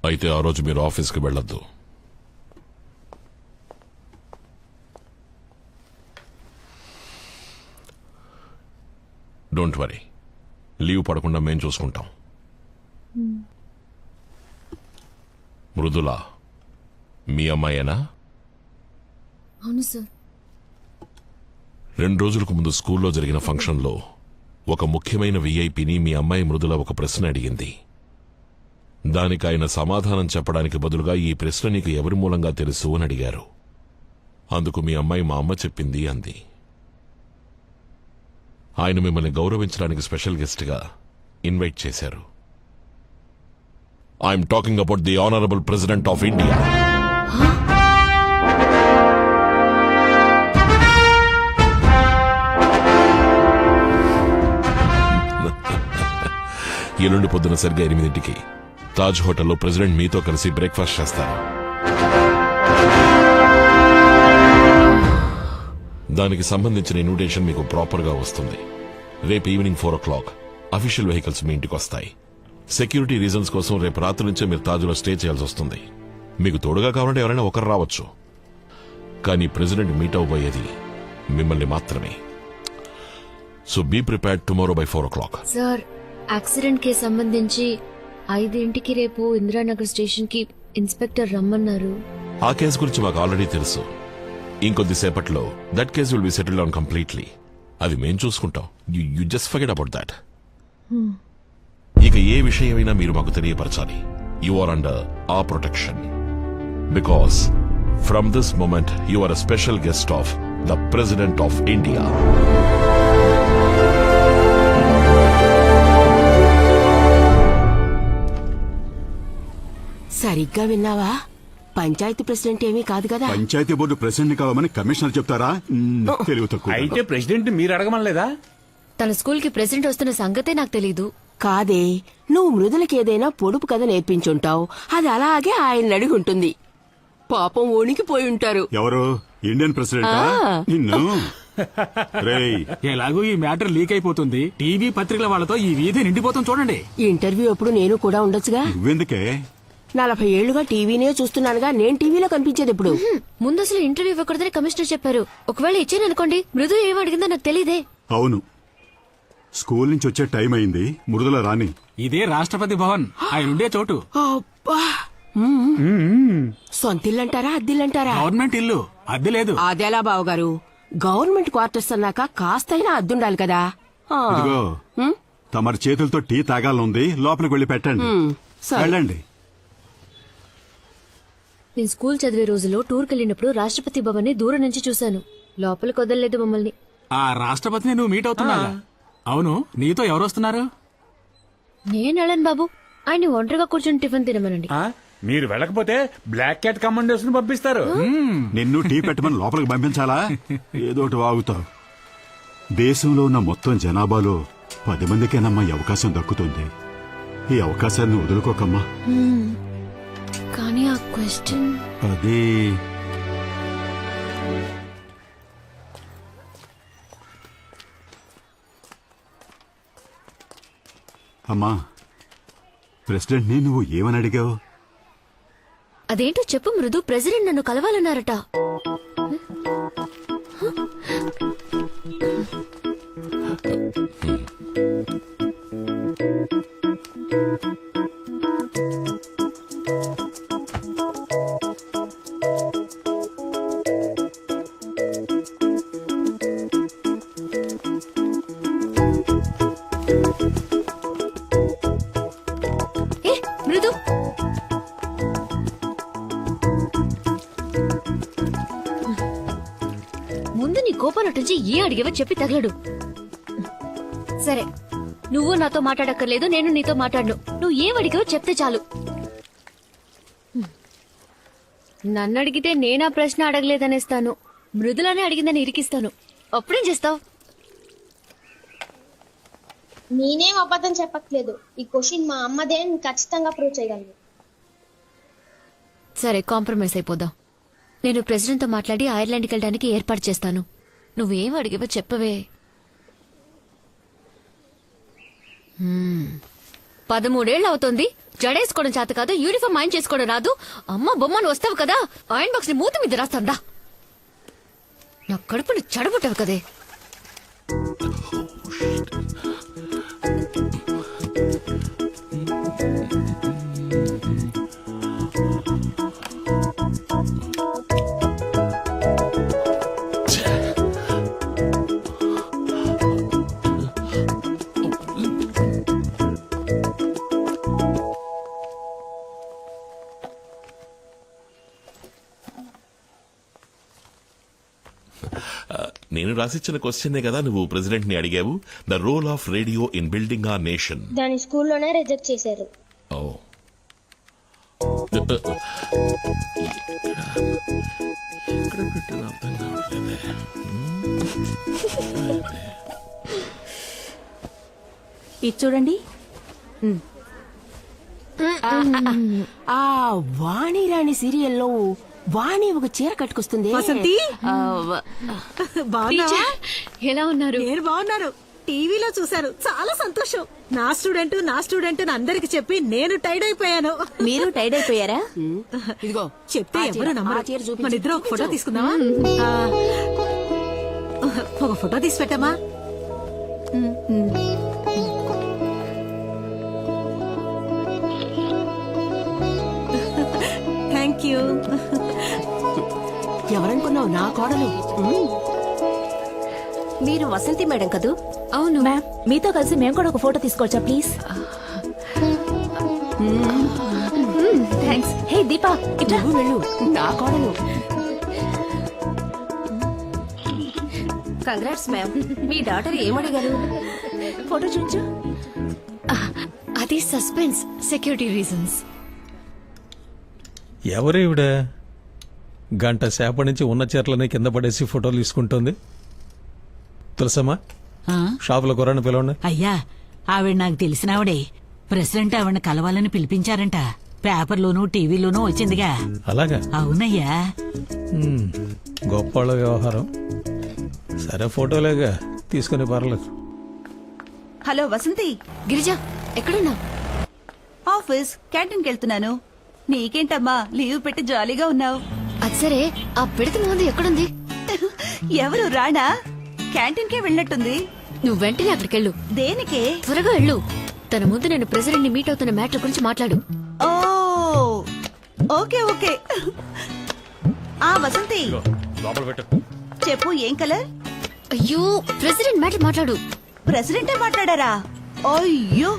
అయితే ఆ రోజు మీరు ఆఫీస్కి వెళ్ళొద్దు. డోంట్ వరీ, లీవ్ పడకుండా మేం చూసుకుంటాం. మృదుల మీ అమ్మాయేనా? అవును సార్. 2 రోజులకు ముందు స్కూల్లో జరిగిన ఫంక్షన్లో ఒక ముఖ్యమైన విఐపిని మీ అమ్మాయి మృదుల ఒక ప్రశ్న అడిగింది. దానికి ఆయన సమాధానం చెప్పడానికి బదులుగా ఈ ప్రశ్న నీకు ఎవరి మూలంగా తెలుసు అని అడిగారు. అందుకు మీ అమ్మాయి మా అమ్మ చెప్పింది అంది. ఆయన మిమ్మల్ని గౌరవించడానికి స్పెషల్ గెస్ట్గా ఇన్వైట్ చేశారు. I'm talking about the honourable president of India. ఎల్లుండి పొద్దున సరిగ్గా 8ంటికి తాజ్ హోటల్లో ప్రెసిడెంట్ మీతో కలిసి బ్రేక్ఫాస్ట్ చేస్తారు. దానికి సంబంధించిన ఇన్విటేషన్ మీకు ప్రాపర్గా వస్తుంది. రేపు ఈవినింగ్ 4 o'clock అఫీషియల్ వెహికల్స్ మీ ఇంటికి వస్తాయి. సెక్యూరిటీ రీజన్స్ కోసం రేపు రాత్రి నుంచే మీరు తాజ్లో స్టే చేయాల్సి వస్తుంది. మీకు తోడుగా కావాలంటే ఎవరైనా ఒకరు రావచ్చు, కానీ ప్రెసిడెంట్ మీట్ అవబోయేది మిమ్మల్ని మాత్రమే. So be prepared tomorrow by 4 o'clock. Sir, accident కి సంబంధించి 5ంటికి రేపు ఇందిరానగర్ స్టేషన్ కి ఇన్స్పెక్టర్ రమ్మన్నారు. ఆ కేసు గురించి మాకు ఆల్రెడీ తెలుసు. ఇంకొద్దిసేపట్లో that case will be settled down completely. అది మేం చూసుకుంటాం. You just forget about that. ఇక ఏ విషయమైనా మీరు మాకు తెలియపరచాలి. You are under our protection, because from this moment you are a special guest of the President of India. సరిగ్గా విన్నావా? పంచాయతీ ప్రెసిడెంట్ ఏమీ కాదు కదా. పంచాయతీ బోర్డు ప్రెసిడెంట్ కావాలని కమిషనర్ చెప్తారా? తెలివి తక్కువ. అయితే ప్రెసిడెంట్ మీరు అడగమనలేదా? తన స్కూల్ కి ప్రెసిడెంట్ వస్తున్న సంగతే నాకు తెలీదు. కాదే, నువ్వు మృదులకి ఏదైనా పొడుపు కథ నేర్పించుంటావు. అది అలాగే ఆయన అడిగి ఉంటుంది. పాపం వణికిపోయి ఉంటారు. ఎవరు? Indian president? నిన్ను రేయ్, ఎలాగూ ఈ మ్యాటర్ లీక్ అయిపోతుంది. టీవీ పత్రికల వాళ్ళతో ఈ వీధి నిండిపోతాం చూడండి. ఇంటర్వ్యూ అప్పుడు నేను కూడా ఉండొచ్చుగా. నువ్వెందుకే? 40 ఏళ్లుగా టీవీనే చూస్తున్నానుగా, నేను టీవీలో కనిపించేది ఇప్పుడు. ముందు అసలు ఇంటర్వ్యూ ఇవ్వకూడదని కమిషనర్ చెప్పారు. ఒకవేళ ఇచ్చాను అనుకోండి, మృదు ఏం అడిగిందో నాకు తెలీదే. అవును, స్కూల్ నుంచి వచ్చే టైం అయింది. మృదుల రాని. ఇదే రాష్ట్రపతి భవన్, ఆయన ఉండే చోటు. అబ్బా, సొంతిల్లంటారా అద్దిల్లంటారా? గవర్నమెంట్ ఇల్లు, అద్దె లేదు. అదేలా బావగారు, గవర్నమెంట్ క్వార్టర్స్ అన్నాక కాస్తైనా అద్దుండాలి కదా. ఇదిగో, తమరి చేతులతో టీ తాగాలనుంది. లోపలికి వెళ్ళి పెట్టండి. వెళ్ళండి. నేను స్కూల్ చదివే రోజుల్లో టూర్కి వెళ్ళినప్పుడు రాష్ట్రపతి భవన్ ని దూరం నుంచి చూశాను. లోపలికి వదలలేదు మమ్మల్ని. ఆ రాష్ట్రపతిని నువ్వు మీట్ అవుతున్నా? అవును, నీతో ఎవరు వస్తున్నారు? నేను వెళ్ళను బాబు, ఆయన్ని ఒంటరిగా కూర్చొని టిఫిన్ తినమనండి. మీరు వెళ్ళకపోతే బ్లాక్ క్యాట్ కమాండర్స్ ను పంపిస్తారు. నిన్ను టీ పెట్టమని లోపలికి పంపించాలా? ఏదోటి వాగుతావు. దేశంలో ఉన్న మొత్తం జనాభాలో 10 మందికేనమ్మా ఈ అవకాశం దక్కుతుంది. ఈ అవకాశాన్ని వదులుకోకమ్మా. కానీ ఆ క్వశ్చన్ అది అమ్మా, ప్రెసిడెంట్ని నువ్వు ఏమని అడిగావు? అదేంటో చెప్పు మృదు. ప్రెసిడెంట్ నన్ను కలవాలన్నారట. మృదు, ముందు నీ కోపం నటించి ఏ అడిగేవో చెప్పి తగలడు. సరే, నువ్వు నాతో మాట్లాడక్కర్లేదు, నేను నీతో మాట్లాడను. నువ్వు ఏం అడిగావో చెప్తే చాలు. నన్ను అడిగితే నేనా ప్రశ్న అడగలేదనేస్తాను. మృదులానే అడిగిందని ఇరికిస్తాను. అప్పుడేం చేస్తావు? నేనేం అబద్ధం చెప్పట్లేదు. ఈ క్వశ్చన్ మా అమ్మదే అని ఖచ్చితంగా ప్రూవ్ చేయగలను. సరే, కాంప్రమైజ్ అయిపోదాం. నేను ప్రెసిడెంట్ తో మాట్లాడి ఐర్లాండ్కి వెళ్ళడానికి ఏర్పాటు చేస్తాను. నువ్వేం అడిగావో చెప్పవే. 13 అవుతోంది, జడేసుకోవడం చేత కాదు, యూనిఫామ్ ఆయన చేసుకోవడం రాదు. అమ్మ బొమ్మను వస్తావు కదా, ఆయన బాక్స్ ని మూత మీద రాస్తాందా. నా కడుపుని చెడబుట్టావు కదే. నేను రాసిచ్చిన క్వశ్చనే కదా నువ్వు ప్రెసిడెంట్ ని అడిగావు. The role of radio in building a nation. దాని స్కూల్లోనే రిజెక్ట్ చేశారు. ఓ ఎక్కడ పెట్టాను అర్థం కావట్లేదే. ఇది చూడండి. ఆ వాణిరాణి సీరియల్లో వాణి ఒక చీర కట్టుకొస్తుంది. వసంతి? బాగున్నావా? ఎలా ఉన్నారు? నేను బాగున్నాను. టీవీలో చూశాను, చాలా సంతోషం. నా స్టూడెంట్ అని అందరికి చెప్పి నేను టైడ్ అయిపోయాను. మీరు టైడ్ అయిపోయారా? ఇదిగో చెప్తే ఆ చీర, ఎవరు నమ్మరు. ఆ చీర చూపించు. మన ఇద్దరు ఒక ఫోటో తీసుకుందామా? ఒక ఫోటో తీసి పెట్టామా? Thank you. ఎవరనుకున్నావు? నా కోడలు. మీరు వసంతి మేడం కదూ? అవును మ్యామ్, మీతో కలిసి మేము కూడా ఒక ఫోటో తీసుకోవచ్చా ప్లీజ్? థ్యాంక్స్. హే దీపా, ఇట్లా వెళ్ళు, నా కోడలు. Congrats ma'am. మీ డాటర్ ఏమడిగారు? ఫోటో చూపించు. అది సస్పెన్స్, సెక్యూరిటీ రీజన్స్. ఎవరు ఈవిడ? గంట సేపటి నుంచి ఉన్న చీరలని కింద పడేసి ఫోటోలు తీసుకుంటుంది. తెలుసమ్మా, షాపులో కుర్రాన్ని పిలవండి. అయ్యా, ఆవిడ నాకు తెలిసినావిడే. ప్రెసిడెంట్ ఆవిడని కలవాలని పిలిపించారంట. పేపర్లోనూ టీవీలోనూ వచ్చిందిగా. అలాగా? అవునయ్యా. గొప్ప వ్యవహారం. సరే, ఫోటోలేగా తీసుకుని పర్లేదు. హలో వసంతి. గిరిజా, ఎక్కడున్నా? ఆఫీస్ క్యాంటీన్కి వెళ్తున్నాను. నీకేంటమ్మా లీవ్ పెట్టి జాలీగా ఉన్నావు? అది సరే, ఆ పిడత ముందు ఎక్కడుంది? ఎవరు రాణా? క్యాంటీన్కే వెళ్ళినట్టుంది. నువ్వు వెంటనే అక్కడికెళ్ళు. దేనికే? త్వరగా వెళ్ళు. తన ముందు నేను ప్రెసిడెంట్ ని మీట్ అవుతున్న మ్యాటర్ గురించి మాట్లాడు. ఓ ఓకే ఓకే. ఆ వసంతి, లోపల పెట్టు. చెప్పు, ఏం కలర్? అయ్యో, ప్రెసిడెంట్ మ్యాటర్ మాట్లాడు. ప్రెసిడెంటే మాట్లాడారా? అయ్యో,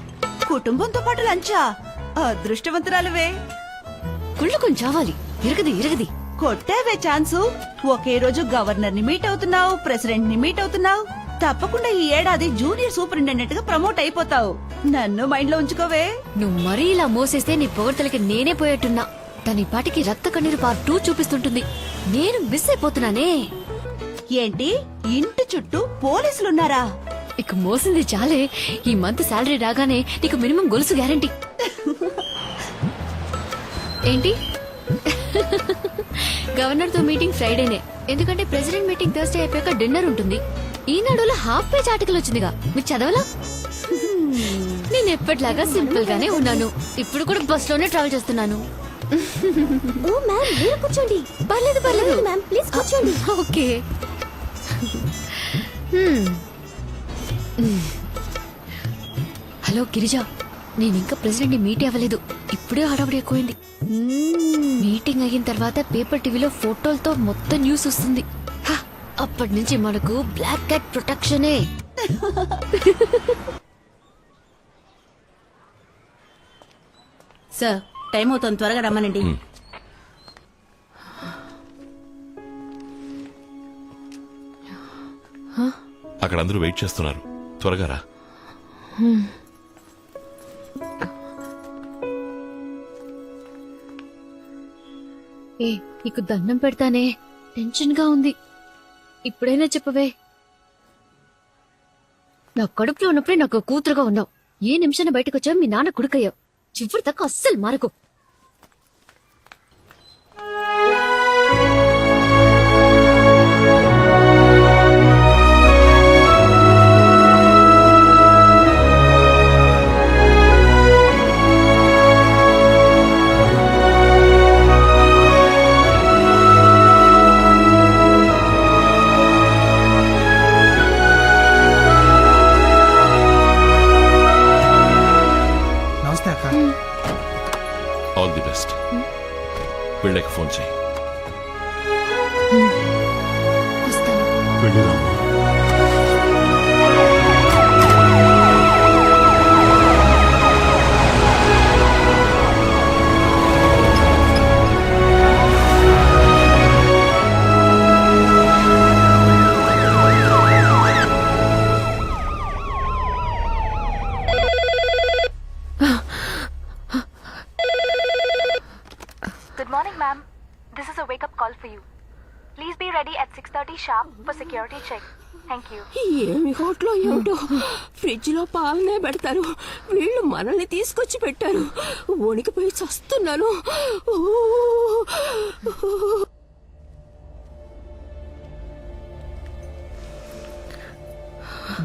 కుటుంబంతో పాటు లంచా? అదృష్టవంతురాలువే. కుళ్ళుకొని చావాలి. ఇరగది. కొట్టావే ఛాన్సు. ఒకే రోజు గవర్నర్ ని మీట్ అవుతున్నావు, ప్రెసిడెంట్ ని మీట్ అవుతున్నావు. తప్పకుండా ఈ ఏడాది జూనియర్ సూపరింటెండెంట్ గా ప్రమోట్ అయిపోతావు. నన్ను మైండ్ లో ఉంచుకోవే. నువ్వు మరీ ఇలా మోసేస్తే నీ పొగడ్తలకి నేనే పోయేట్టున్నా. దాని పాటికి రక్త కన్నీరు పార్ట్ 2 చూపిస్తుంటుంది. నేను మిస్ అయిపోతున్నానే. ఏంటి, ఇంటి చుట్టూ పోలీసులున్నారా? ఇక మోసింది చాలే. ఈ మంత్ శాలరీ రాగానే నీకు మినిమం గొలుసు గ్యారంటీ. ఏంటి? గవర్నర్ తో మీటింగ్ ఫ్రైడేనే, ఎందుకంటే ప్రెసిడెంట్ మీటింగ్ థర్స్డే అయిపోయాక డిన్నర్ ఉంటుంది. ఈనాడులో హాఫ్ పేజ్ ఆర్టికల్ వచ్చిందిగా, మీరు చదవలా? నేను ఎప్పటిలాగా సింపుల్ గానే ఉన్నాను. ఇప్పుడు కూడా బస్ లోనే ట్రావెల్ చేస్తున్నాను. ఓ మ్యామ్, మీరు కూర్చోండి. పర్లేదు మ్యామ్, ప్లీజ్ కూర్చోండి. ఓకే. హలో గిరిజా, నేను ఇంకా ప్రెసిడెంట్ ని మీట్ అవ్వలేదు. ఇప్పుడే హడావుడి ఎక్కువైంది. మీటింగ్ అయిన తర్వాత పేపర్ టీవీలో ఫోటోలతో మొత్తం న్యూస్ వస్తుంది. అప్పటి నుంచి మనకు బ్లాక్ క్యాట్ ప్రొటెక్షనే. సార్, టైం అవుతుంది, త్వరగా రమ్మనండి. అక్కడ అందరూ వెయిట్ చేస్తున్నారు, త్వరగా రా. నీకు దండం పెడతానే, టెన్షన్ గా ఉంది. ఇప్పుడైనా చెప్పవే. నా కడుపులో ఉన్నప్పుడే నాకు కూతురుగా ఉన్నావు. ఏ నిమిషాన్ని బయటకు వచ్చావు మీ నాన్న కొడుకయ్యావు. చివరి దాకా అస్సలు మారకు. వీళ్ళకి ఫోన్ చేయి. వెళ్ళిరామ్మా. Good morning, ma'am. This is a wake-up call for you. Please be ready at 6:30 sharp for security check. Thank you. ఏమి హోటలో ఏమిటో ఫ్రిడ్జ్ లో పాలనే పెడతారు, వీళ్ళు మనల్ని తీసుకొచ్చి పెట్టారు. వణికిపోయి చస్తున్నాను.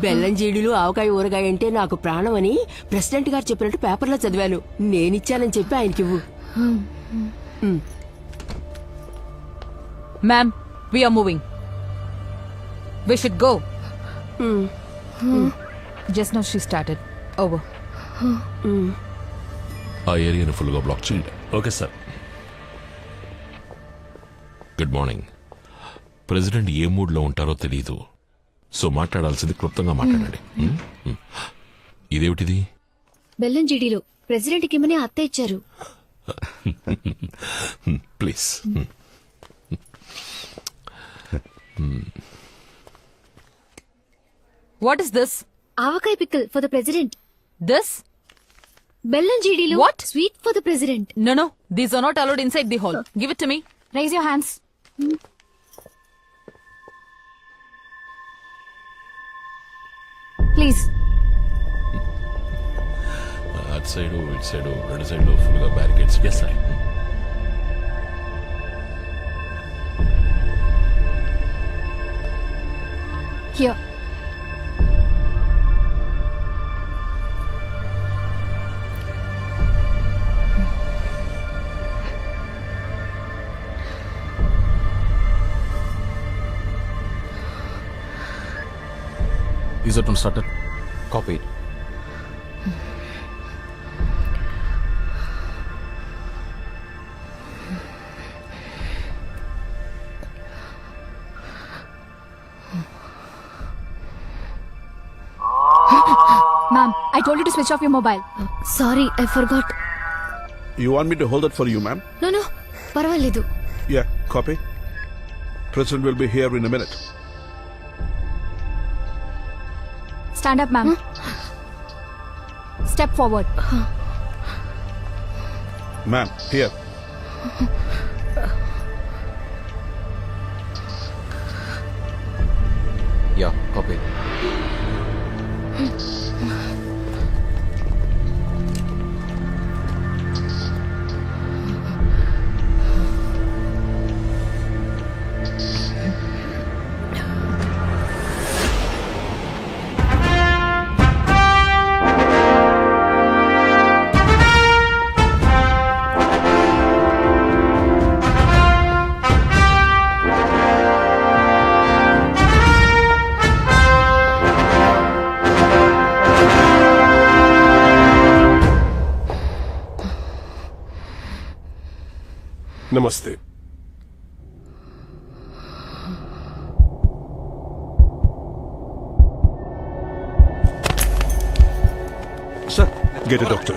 బెల్లం జీడీలు ఆవకాయ ఊరగాయ అంటే నాకు ప్రాణం అని ప్రెసిడెంట్ గారు చెప్పినట్టు పేపర్లో చదివాను. నేనిచ్చానని చెప్పి ఆయనకివ్వు. Ma'am, we are moving. We should go. Just now she started. Over. ఆ ఏరియాను ఫుల్గా బ్లాక్ చేయండి. Okay sir. Good morning. President ఏ మూడ్లో ఉంటారో తెలియదు, సో మాట్లాడాల్సింది క్లుప్తంగా మాట్లాడండి. ఇదేమిటిది? బెల్లం జీడీలో ప్రెసిడెంట్కి ఇమ్మని అత్త ఇచ్చారు. Please. What is this? Avakaya pickle for the president. This? బెల్లం జీడీలో What? Sweet for the president. No. These are not allowed inside the hall. Give it to me. Raise your hands. Please. అటు side ఇటు side రెండు సైడ్లో ఫుల్గా barricades. Yes sir. Here. Is it on started? Copied. Ma'am, I told you to switch off your mobile. Sorry, I forgot. You want me to hold that for you, ma'am? No పర్వాలేదు. Yeah, copy. President will be here in a minute. Stand up, ma'am. Step forward. Ma'am, here. Yeah, copied. Namaste. Sir, get a doctor.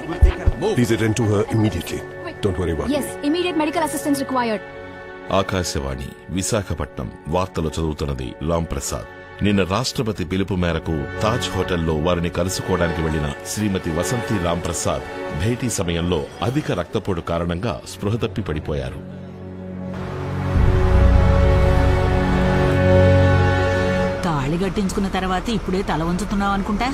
Please attend to her immediately. Don't worry about Yes, immediate medical assistance required. Akashvani Visakhapatnam వార్తలు చదువుతున్నది రామ్ ప్రసాద్. నిన్న రాష్ట్రపతి పిలుపు మేరకు తాజ్ హోటల్లో వారిని కలుసుకోవడానికి వెళ్లిన శ్రీమతి వసంతి రామ్ ప్రసాద్ భేటీ సమయంలో అధిక రక్తపోటు కారణంగా స్పృహ తప్పి పడిపోయారు. తాళి కట్టించుకున్న తర్వాత ఇప్పుడే తల వంచుతున్నావు అనుకుంటా.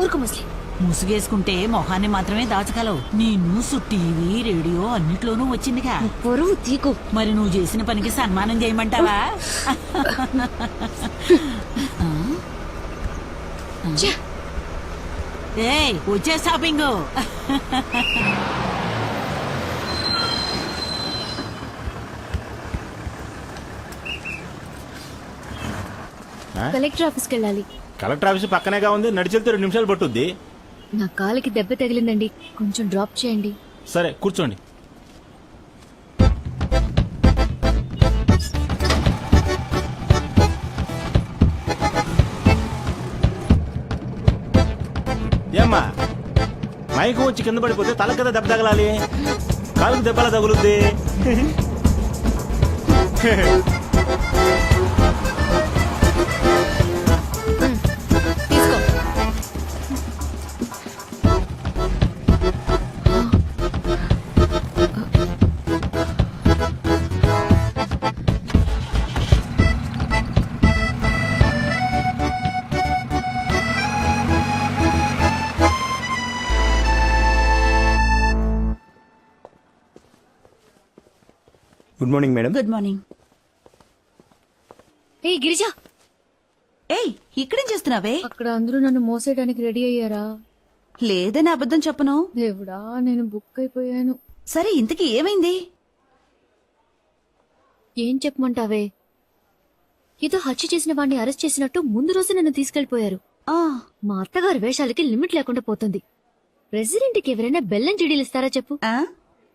ఊరుకు ముస్లిం. ముసుగేసుకుంటే మొహాన్ని మాత్రమే దాచగలవు. నీ న్యూస్, టీవీ, రేడియో అన్నిట్లోనూ వచ్చిందిగా. పొరుగు తీకు. మరి నువ్వు చేసిన పనికి సన్మానం చేయమంటావా? ఏయ్, వచ్చే షాపింగ్. కలెక్టర్ ఆఫీస్కి వెళ్ళాలి. కలెక్టర్ ఆఫీస్ పక్కనేగా ఉంది, నడిచెళ్తే 2 నిమిషాలు పట్టుద్ది. నా కాలికి దెబ్బ తగిలిందండి, కొంచెం డ్రాప్ చేయండి. సరే కూర్చోండి. ఏమ్మా మైకు వచ్చి కింద పడిపోతే తల కదా దెబ్బ తగలాలి, కాలుకు దెబ్బలా తగులుద్ది. Good morning madam. Good morning. ఏ గిరిజా, ఏయ్ ఇక్కడేం చేస్తున్నావే? అక్కడ అందరూ నన్ను మోసేయడానికి రెడీ అయ్యారా? లేదని అబద్ధం చెప్పను. దేవుడా, నేను బుక్ అయిపోయాను. సరే ఇంతకీ ఏమైంది? ఏం చెప్పమంటావే? ఏదో హత్య చేసిన వాడిని అరెస్ట్ చేసినట్టు ముందు రోజు నన్ను తీసుకెళ్లిపోయారు. మా అత్తగారి వేషాలకి లిమిట్ లేకుండా పోతుంది. ప్రెసిడెంట్కి ఎవరైనా బెల్లం చెడీలు ఇస్తారా చెప్పు?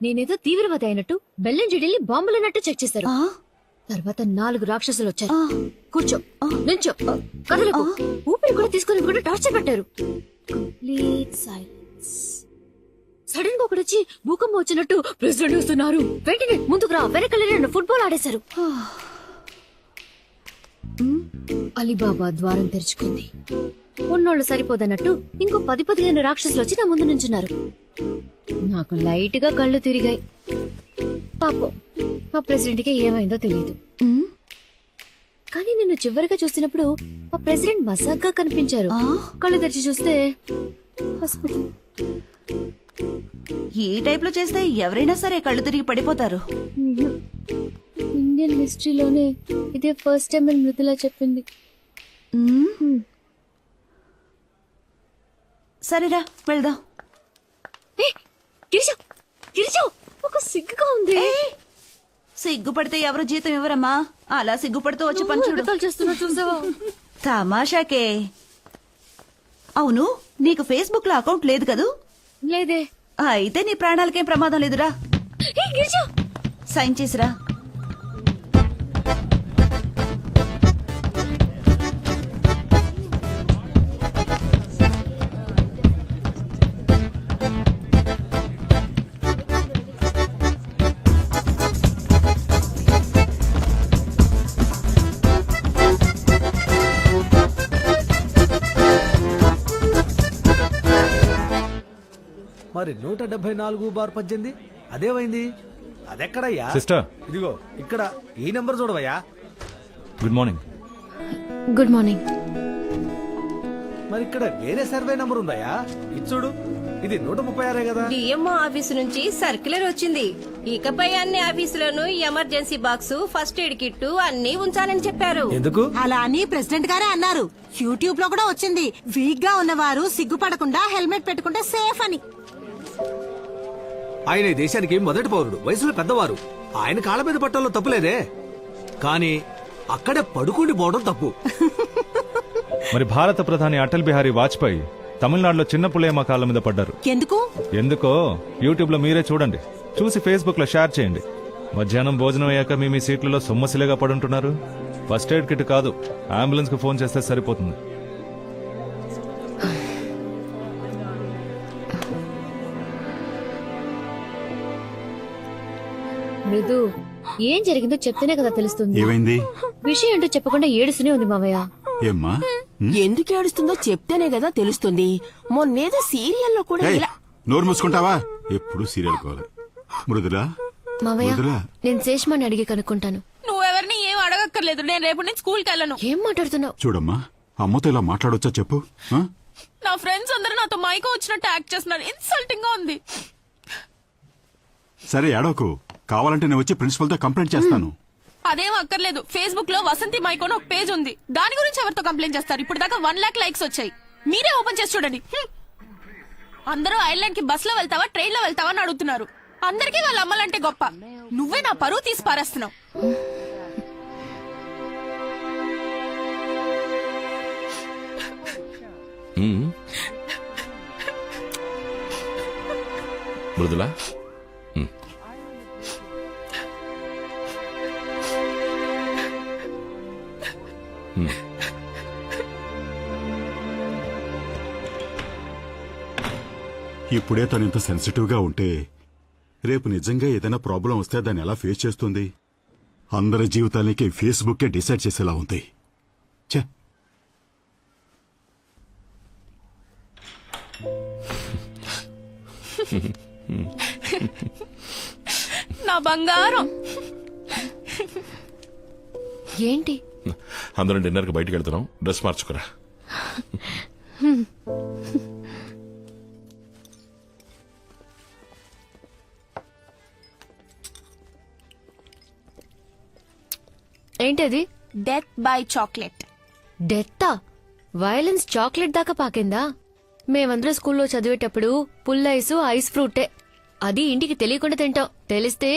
నేనేదో తీవ్రవాది అయినట్టు బెల్లం చెడీల్ని బాంబులున్నట్టు చెక్ చేశారు. తర్వాత 4 రాక్షసులు వచ్చారు. కూర్చో, నుంచో, కదలకు, ఊపిరి కూడా తీసుకుని కూడా టార్చర్ పెట్టారు. Complete silence. సడన్ గా ఒకడొచ్చి భూకంపం వచ్చినట్టు ప్రెసిడెంట్ వస్తున్నారు, వెంటనే ముందుకు రా, వెనకలే నన్ను ఫుట్బాల్ ఆడేశారు. అలీబాబా ద్వారం తెరుచుకుంది. ఉన్నోళ్ళు సరిపోదన్నట్టు ఇంకో 10-15 రాక్షసులు వచ్చి నా ముందు నుంచున్నారు. నాకు లైట్ గా కళ్ళు తిరిగాయి. పాపం మా ప్రెసిడెంట్ కి ఏమైందో తెలియదు. కానీ నిన్ను చివరిగా చూసినప్పుడు మా ప్రెసిడెంట్ మసాగ్గా కనిపించారు. కళ్ళు తెరిచి చూస్తే హాస్పిటల్. ఈ టైప్ లో చేస్తే ఎవరైనా సరే కళ్ళు తిరిగి పడిపోతారు. ఇండియన్ హిస్టరీలోనే ఇదే ఫస్ట్ టైం అని మృదులా చెప్పింది. సరేరా వెళ్దాం. ఒక సిగ్గుగా ఉంది. సిగ్గుపడితే ఎవరు జీతం ఇవ్వరమ్మా. అలా సిగ్గుపడుతూ వచ్చి పని చేస్తున్నా చూసావా? తమాషాకే. అవును, నీకు ఫేస్బుక్ లో అకౌంట్ లేదు కదూ? లేదే. అయితే నీ ప్రాణాలకేం ప్రమాదం లేదురా. సైన్ చేసిరా. మరి 174/18 అదేమైంది? అదెక్కడయ్యా? సిస్టర్, ఇదిగో ఇక్కడ ఈ నెంబర్ చూడవయ్యా. Good morning. Good morning. మరి ఇక్కడ వేరే సర్వే నంబర్ ఉందయ్యా. ఇది చూడు, ఇది 136 కదా. డిఎంఓ ఆఫీసు నుంచి సర్క్యులర్ వచ్చింది. ఇకపై అన్ని ఆఫీసులను emergency box, first aid kit అన్ని ఉంచాలని చెప్పారు. ఎందుకు అలా అని ప్రెసిడెంట్ గారే అన్నారు. యూట్యూబ్ లో కూడా వచ్చింది. వీక్ గా ఉన్నవారు సిగ్గుపడకుండా హెల్మెట్ పెట్టుకుంటే సేఫ్ అని. ఆయన ఈ దేశానికి మొదటి పౌరుడు, వయసులో పెద్దవారు. ఆయన కాళ్ళ మీద పట్టడంలో తప్పులేదే, కానీ అక్కడే పడుకుండి పోవడం తప్పు. మరి భారత ప్రధాని అటల్ బిహారీ వాజ్పేయి తమిళనాడులో చిన్న పులేమ కాళ్ళ మీద పడ్డారు. ఎందుకో యూట్యూబ్ లో మీరే చూడండి. చూసి ఫేస్బుక్ లో షేర్ చేయండి. మధ్యాహ్నం భోజనం అయ్యాక మీ సీట్లలో సొమ్మసిలేగా పడుంటున్నారు. ఫస్ట్ ఎయిడ్ కిట్ కాదు, అంబులెన్స్ కు ఫోన్ చేస్తే సరిపోతుంది. మృదు, ఏం జరిగిందో చెప్తేనే కదా తెలుస్తుంది. ఏమైంది? విషయం ఏంటో చెప్పకుండా ఏడుస్తూనే ఉంది మావయ్య. ఏమ్మా? ఎందుకు ఏడుస్తుందో చెప్తేనే కదా తెలుస్తుంది. మొన్నేదో సీరియల్లో కూడా ఏయ్, ఇలా. నోరు మూసుకుంటావా? ఎప్పుడు సీరియల్ కావాలి. మృదులా, మావయ్య, మృదులా. నేను శేష్మాని అడిగి కనుక్కుంటాను. నువ్వెవరిని ఏం అడగక్కర్లేదు. నేను రేపు నుంచి స్కూల్కి వెళ్ళను. ఏం మాట్లాడుతున్నావు? చూడమ్మా, అమ్మతో ఇలా మాట్లాడొచ్చా చెప్పు. ఆ? నా ఫ్రెండ్స్ అందరూ నాతో మైకో వచ్చినట్టు యాక్ట్ చేస్తున్నారు. ఇన్సల్టింగ్ గా ఉంది. సరే ఏడోకు, కావాలంటే నేను వచ్చి ప్రిన్సిపల్ తో కంప్లైంట్ చేస్తాను. అదేం అక్కర్లేదు. ఫేస్బుక్ లో వసంతి మైకోన్ ఒక పేజ్ ఉంది. దాని గురించి ఎవరితో కంప్లైంట్ చేస్తారు? ఇప్పుడు దాకా 1 lakh లైక్స్ వచ్చాయి. మీరే ఓపెన్ చేసి చూడండి. అందరూ ఐర్లాండ్ కి బస్ లో వెళ్తావా, ట్రైన్ లో వెళ్తావా అని అడుగుతున్నారు. అందరికీ వాళ్ళ అమ్మలంటే గొప్ప. నువ్వే నా పరువు తీసి పారేస్తున్నావు. మృదులా, ఇప్పుడే తను ఇంత సెన్సిటివ్గా ఉంటే రేపు నిజంగా ఏదైనా ప్రాబ్లం వస్తే దాన్ని ఎలా ఫేస్ చేస్తుంది? అందరి జీవితానికి ఫేస్బుక్కే డిసైడ్ చేసేలా ఉంది. ఛే, నా బంగారం. ఏంటి? అందరం డిన్నర్కి బయటికి వెళ్తున్నాం, డ్రెస్ మార్చుకురా. ఏంటది? Death by chocolate. డెత్తా? వైలెన్స్ చాక్లెట్ దాకా పాకిందా? మేమందరం స్కూల్లో చదివేటప్పుడు పుల్ల ఐస్ ఫ్రూటే. అది ఇంటికి తెలియకుండా తింటాం, తెలిస్తే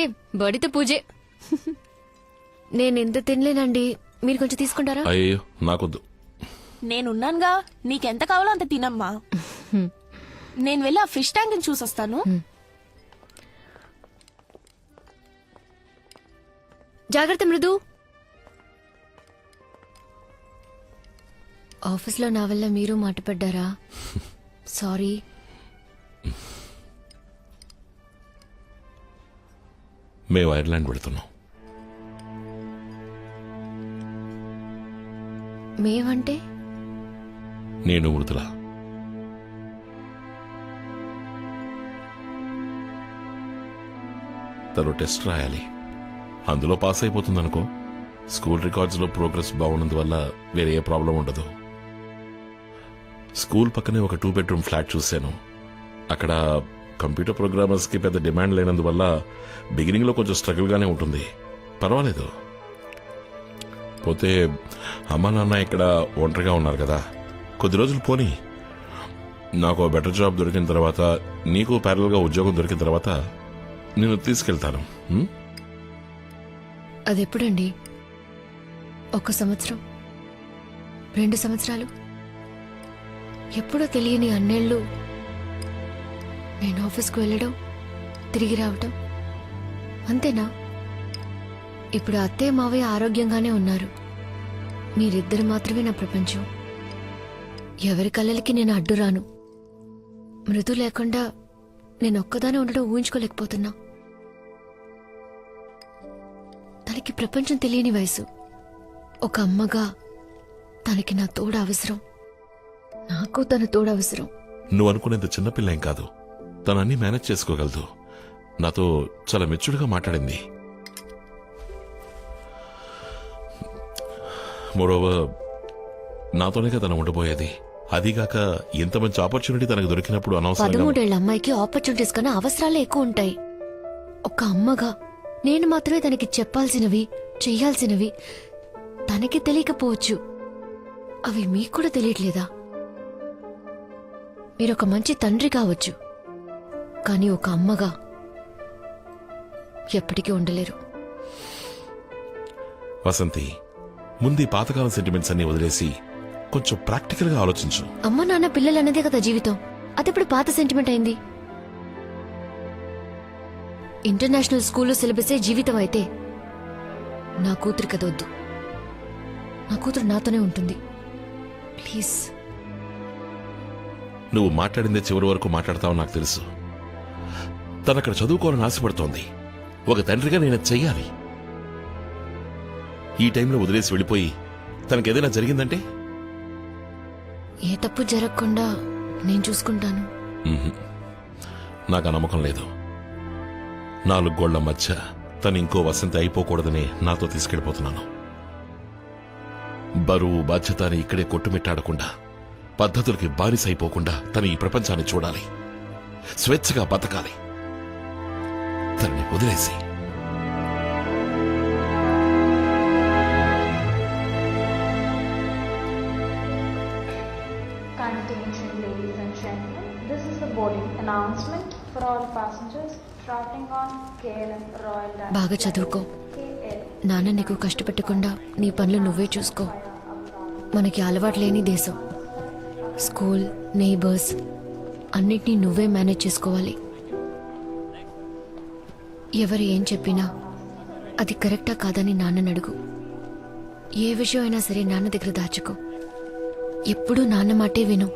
బడిత పూజే. నేనెంత తినలేనండి, మీరు కొంచెం తీసుకుంటారా? అయ్యో నాకొద్దు. నేనున్నానుగా, నీకెంత కావాలో అంత తినమ్మా. నేను వెళ్ళి ఆ ఫిష్ ట్యాంక్ చూసొస్తాను. జాగ్రత్త మృదు. ఆఫీస్లో నా వల్ల మీరు మాటపడ్డారా? సారీ. మేము ఐర్లాండ్ వెళుతున్నాం. మేమంటే? నేను మృదుల. తను టెస్ట్ రాయాలి, అందులో పాస్ అయిపోతుందనుకో. స్కూల్ రికార్డ్స్ లో ప్రోగ్రెస్ బాగున్నందువల్ల వేరే ఏ ప్రాబ్లం ఉండదు. స్కూల్ పక్కనే ఒక 2 bedroom ఫ్లాట్ చూశాను. అక్కడ కంప్యూటర్ ప్రోగ్రామర్స్ కి పెద్ద డిమాండ్ లేనందువల్ల బిగినింగ్ లో కొంచెం స్ట్రగుల్ గానే ఉంటుంది. పర్వాలేదు. పోతే అమ్మా నాన్న ఇక్కడ ఒంటరిగా ఉన్నారు కదా, కొద్ది రోజులు పోని. నాకు బెటర్ జాబ్ దొరికిన తర్వాత, నీకు ప్యారల్ గా ఉద్యోగం దొరికిన తర్వాత నేను తీసుకెళ్తాను. అదెప్పుడండి? 1 సంవత్సరం, 2 సంవత్సరాలు, ఎప్పుడో తెలియని అన్నేళ్ళు నేను ఆఫీస్కు వెళ్ళడం, తిరిగి రావటం, అంతేనా? ఇప్పుడు అత్తయ్య మావయ్య ఆరోగ్యంగానే ఉన్నారు. మీరిద్దరు మాత్రమే నా ప్రపంచం. ఎవరి కళ్ళకి నేను అడ్డురాను. మృదు లేకుండా నేను ఒక్కదానే ఉండడం ఊహించుకోలేకపోతున్నా. తనకి ప్రపంచం తెలియని వయసు. ఒక అమ్మగా తనకి నా తోడు అవసరం, నాకు తన తోడు అవసరం. నువ్వు అనుకునేంత చిన్నపిల్ల ఏం కాదు. తను అన్ని మేనేజ్ చేసుకోగలదు. నాతో చాలా మెచ్యూర్డ్గా మాట్లాడింది. మోరోవర్, నాతోనే తను ఉండబోయేది. అదిగాక ఇంత మంచి ఆపర్చునిటీ తనకు దొరికినప్పుడు అనవసరంగా 13 ఏళ్ల అమ్మాయికి ఆపర్చునిటీస్ కన్నా అవసరాలే ఎక్కువ ఉంటాయి. ఒక అమ్మగా నేను మాత్రమే తనకి చెప్పాల్సినవి, చెయ్యాల్సినవి తనకి తెలియకపోవచ్చు. అవి మీకు కూడా తెలియట్లేదా? మీరొక మంచి తండ్రి కావచ్చు, కానీ ఒక అమ్మగా ఎప్పటికీ ఉండలేరు. వసంతి, ముందు ఈ పాతకాలం సెంటిమెంట్స్ అన్ని వదిలేసి కొంచెం ప్రాక్టికల్ గా ఆలోచించు. అమ్మ నాన్న పిల్లలు అన్నదే కదా జీవితం. అదెప్పుడు పాత సెంటిమెంట్ అయింది? ఇంటర్నేషనల్ స్కూల్లో సిలబసే జీవితం అయితే నా కూతురు కదొద్దు. నా కూతురు నాతోనే ఉంటుంది. ప్లీజ్. నువ్వు మాట్లాడిందే చివరి వరకు మాట్లాడతావు నాకు తెలుసు. తనక్కడ చదువుకోవాలని ఆశపడుతోంది. ఒక తండ్రిగా నేను చెయ్యాలి. ఈ టైంలో వదిలేసి వెళ్ళిపోయి తనకేదైనా జరిగిందంటే? ఏ తప్పు జరగకుండా నేను చూసుకుంటాను. నాకు ఆ నమ్మకం లేదు. 4 గోళ్ల మధ్య తను ఇంకో వసంతి అయిపోకూడదని నాతో తీసుకెళ్లిపోతున్నాను. బరువు బాధ్యత అని ఇక్కడే కొట్టుమిట్టాడకుండా, పద్ధతులకి బానిస అయిపోకుండా తను ఈ ప్రపంచాన్ని చూడాలి, స్వేచ్ఛగా బతకాలి. తనని వదిలేసి Attention ladies and gentlemen, this is the boarding announcement for all passengers traveling on KLM Royal Dutch బాగా చదువుకో. నాన్న నీకు కష్టపెట్టకుండా నీ పనులు నువ్వే చూసుకో. మనకి అలవాటు లేని దేశం. స్కూల్, నేబర్స్ అన్నిటినీ నువ్వే మేనేజ్ చేసుకోవాలి. ఎవరు ఏం చెప్పినా అది కరెక్టా కాదని నాన్నని అడుగు. ఏ విషయం అయినా సరే నాన్న దగ్గర దాచుకో. ఎప్పుడూ నాన్న మాటే విను.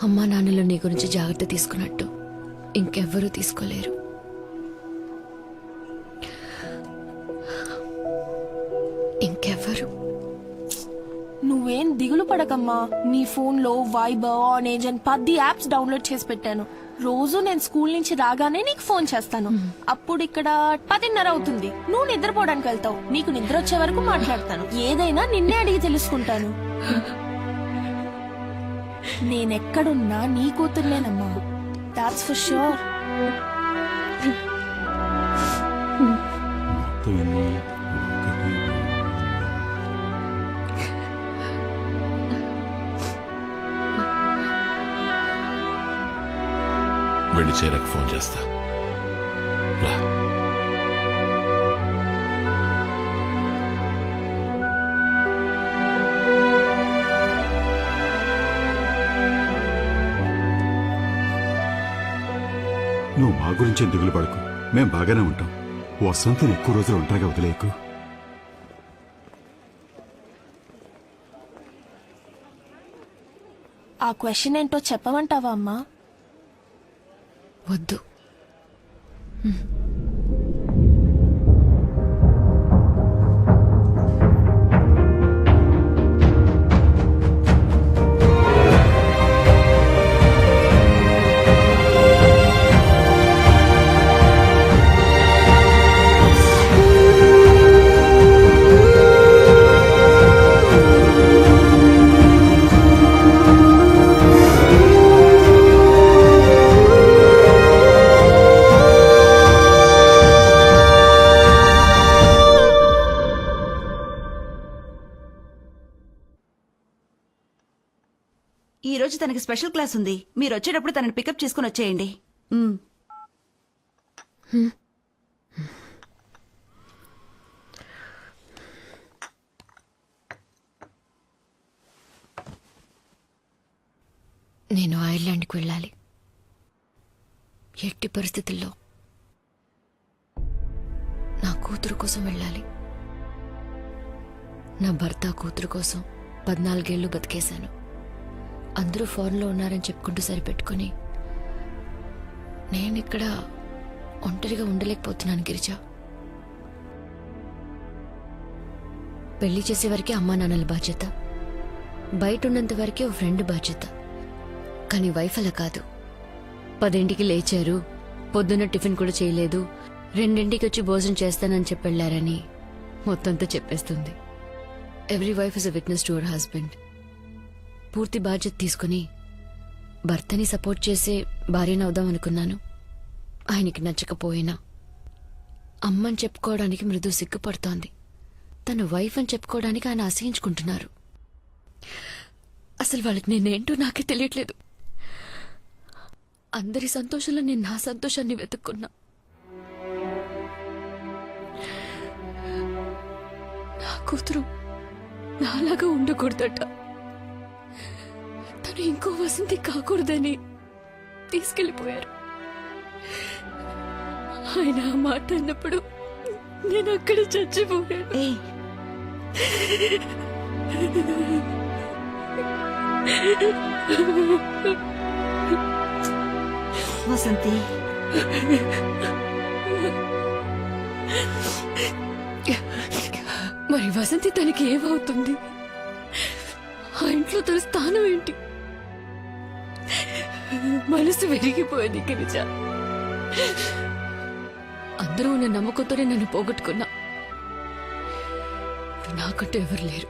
అమ్మా నాన్నలు నీ గురించి జాగ్రత్త తీసుకున్నట్టు ఇంకెవ్వరూ తీసుకోలేరు. ఇంకెవ్వరు. నువ్వేం దిగులు పడకమ్మా. నీ ఫోన్ లో వైబర్, ఆనేజ్ అని 10 యాప్స్ డౌన్లోడ్ చేసి పెట్టాను. రోజు నేను స్కూల్ నుంచి రాగానే నీకు ఫోన్ చేస్తాను. అప్పుడు ఇక్కడ 10:30 అవుతుంది. నువ్వు నిద్రపోవడానికి వెళ్తావు. నీకు నిద్ర వచ్చే వరకు మాట్లాడతాను. ఏదైనా నిన్నే అడిగి తెలుసుకుంటాను. నేనెక్కడున్నా నీ కూతుర్లేనమ్మా. That's for sure. వెళ్ళి చేరకు ఫోన్ చేస్తా. నువ్వు మా గురించి దిగులు పడకు, మేం బాగానే ఉంటాం. వసంతని ఎక్కువ రోజులు ఒంటరిగా వదిలేయకు. ఆ క్వశ్చన్ ఏంటో చెప్పమంటావా అమ్మా? వద్దు. ఈ రోజు తనకి స్పెషల్ క్లాస్ ఉంది. మీరు వచ్చేటప్పుడు తనని పికప్ చేసుకుని వచ్చేయండి. నేను ఐర్లాండ్కి వెళ్ళాలి. ఎట్టి పరిస్థితుల్లో నా కూతురు కోసం వెళ్ళాలి. నా భర్త కూతురు కోసం 14 ఏళ్ళు బతికేశాను. అందరూ ఫారెన్లో ఉన్నారని చెప్పుకుంటూ సరిపెట్టుకుని నేనిక్కడ ఒంటరిగా ఉండలేకపోతున్నాను గిరిజా. పెళ్లి చేసే వరకే అమ్మా నాన్నల బాధ్యత, బయట ఉన్నంత వరకే ఓ ఫ్రెండ్ బాధ్యత. కానీ వైఫ్ అలా కాదు. 10ంటికి లేచారు, పొద్దున్న టిఫిన్ కూడా చేయలేదు, 2ంటికి వచ్చి భోజనం చేస్తానని చెప్పెళ్లారని మొత్తంతో చెప్పేస్తుంది. Every wife is a witness to our husband. పూర్తి బాధ్యత తీసుకుని భర్తని సపోర్ట్ చేసే భార్యనవుదాం అనుకున్నాను. ఆయనకి నచ్చకపోయినా అమ్మని చెప్పుకోవడానికి మృదు సిగ్గుపడుతోంది. తన వైఫ్ అని చెప్పుకోవడానికి ఆయన అసహించుకుంటున్నారు. అసలు వాళ్ళకి నేనేంటో నాకే తెలియట్లేదు. అందరి సంతోషంలో నేను నా సంతోషాన్ని వెతుక్కున్నా. నా కూతురు నాలాగా ఉండకూడదట. తను ఇంకో వసంతి కాకూడదని తీసుకెళ్లిపోయారు. ఆయన ఆ మాట అన్నప్పుడు నేను అక్కడ చచ్చిపోయాను. వసంతి, మరి వసంతి తనకి ఏమవుతుంది? ఆ ఇంట్లో తన స్థానం ఏంటి? మనసు విరిగిపోయింది గిరిజ. అందరూ ఉన్న నమ్మకంతోనే నన్ను పోగొట్టుకున్నా. నాకంటూ ఎవరు లేరు.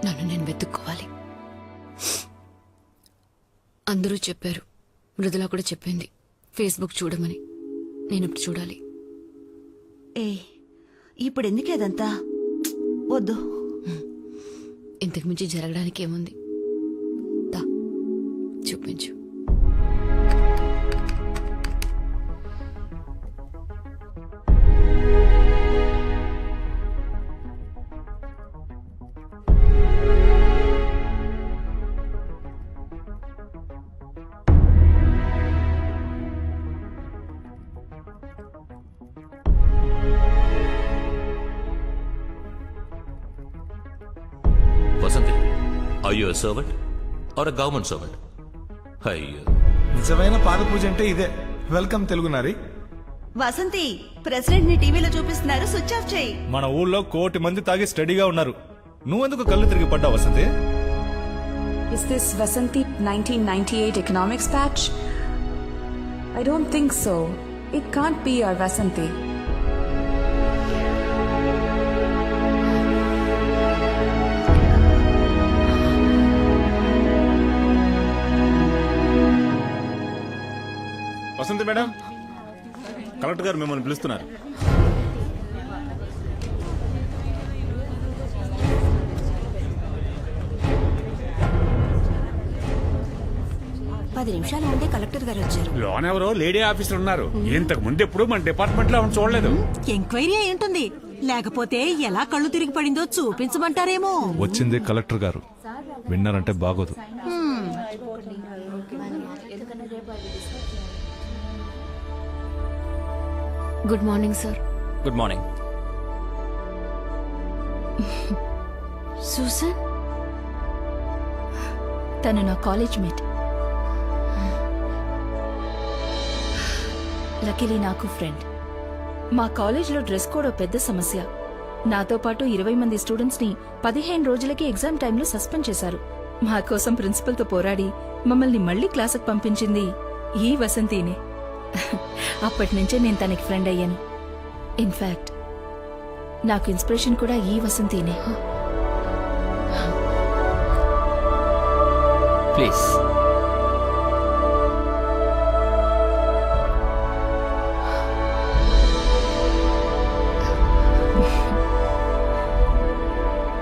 నన్ను నేను వెతుక్కోవాలి. అందరూ చెప్పారు, మృదుల కూడా చెప్పింది ఫేస్బుక్ చూడమని. నేను ఇప్పుడు చూడాలి. ఇప్పుడు ఎందుకేదంతా? వద్దు. ఇంతకు మించి జరగడానికి ఏముంది? దా చూపించు. Are you a servant or a government servant? అయ్యో, నిజమైన పాద పూజ అంటే ఇదే. వెల్కమ్ తెలుగు నారి. వసంతి, ప్రెసిడెంట్ ని టీవీలో చూపిస్తున్నారు, స్విచ్ ఆఫ్ చేయి. మన ఊళ్ళో 1 కోటి మంది తాగి స్టడీగా ఉన్నారు. నువ్వెందుకు కళ్ళు తిరిగి పడ్డావు Vasanthi? Is this Vasanti 1998 economics patch? I don't think so. It can't be our Vasanti. Vasanthi madam, collector గారు మిమ్మల్ని పిలుస్తున్నారు. పది నిమిషాల ముందే కలెక్టర్ గారు వచ్చారు. లోన్ ఎవరో లేడీ ఆఫీసర్ ఉన్నారు. ఇంతకు ముందు ఎప్పుడు మన డిపార్ట్మెంట్ లో ఆవిడ చూడలేదు. ఎంక్వైరీ అయి ఉంటుంది, లేకపోతే ఎలా కళ్ళు తిరిగి పడిందో చూపించమంటారేమో. వచ్చింది కలెక్టర్ గారు, విన్నారంటే బాగోదు. Good morning sir. Good morning. Susan తను నా కాలేజ్ మేట్. లక్కీలీ నాకు ఫ్రెండ్. మా కాలేజ్లో డ్రెస్ కోడ్ ఓ పెద్ద సమస్య. నాతో పాటు 20 మంది స్టూడెంట్స్ ని 15 రోజులకి ఎగ్జామ్ టైంలో సస్పెండ్ చేశారు. మా కోసం ప్రిన్సిపల్తో పోరాడి మమ్మల్ని మళ్లీ క్లాసుకు పంపించింది ఈ వసంతినే. అప్పటి నుంచే నేను తనకి ఫ్రెండ్ అయ్యాను. ఇన్ఫాక్ట్ నాకు ఇన్స్పిరేషన్ కూడా ఈ వసంతినే. ప్లీజ్.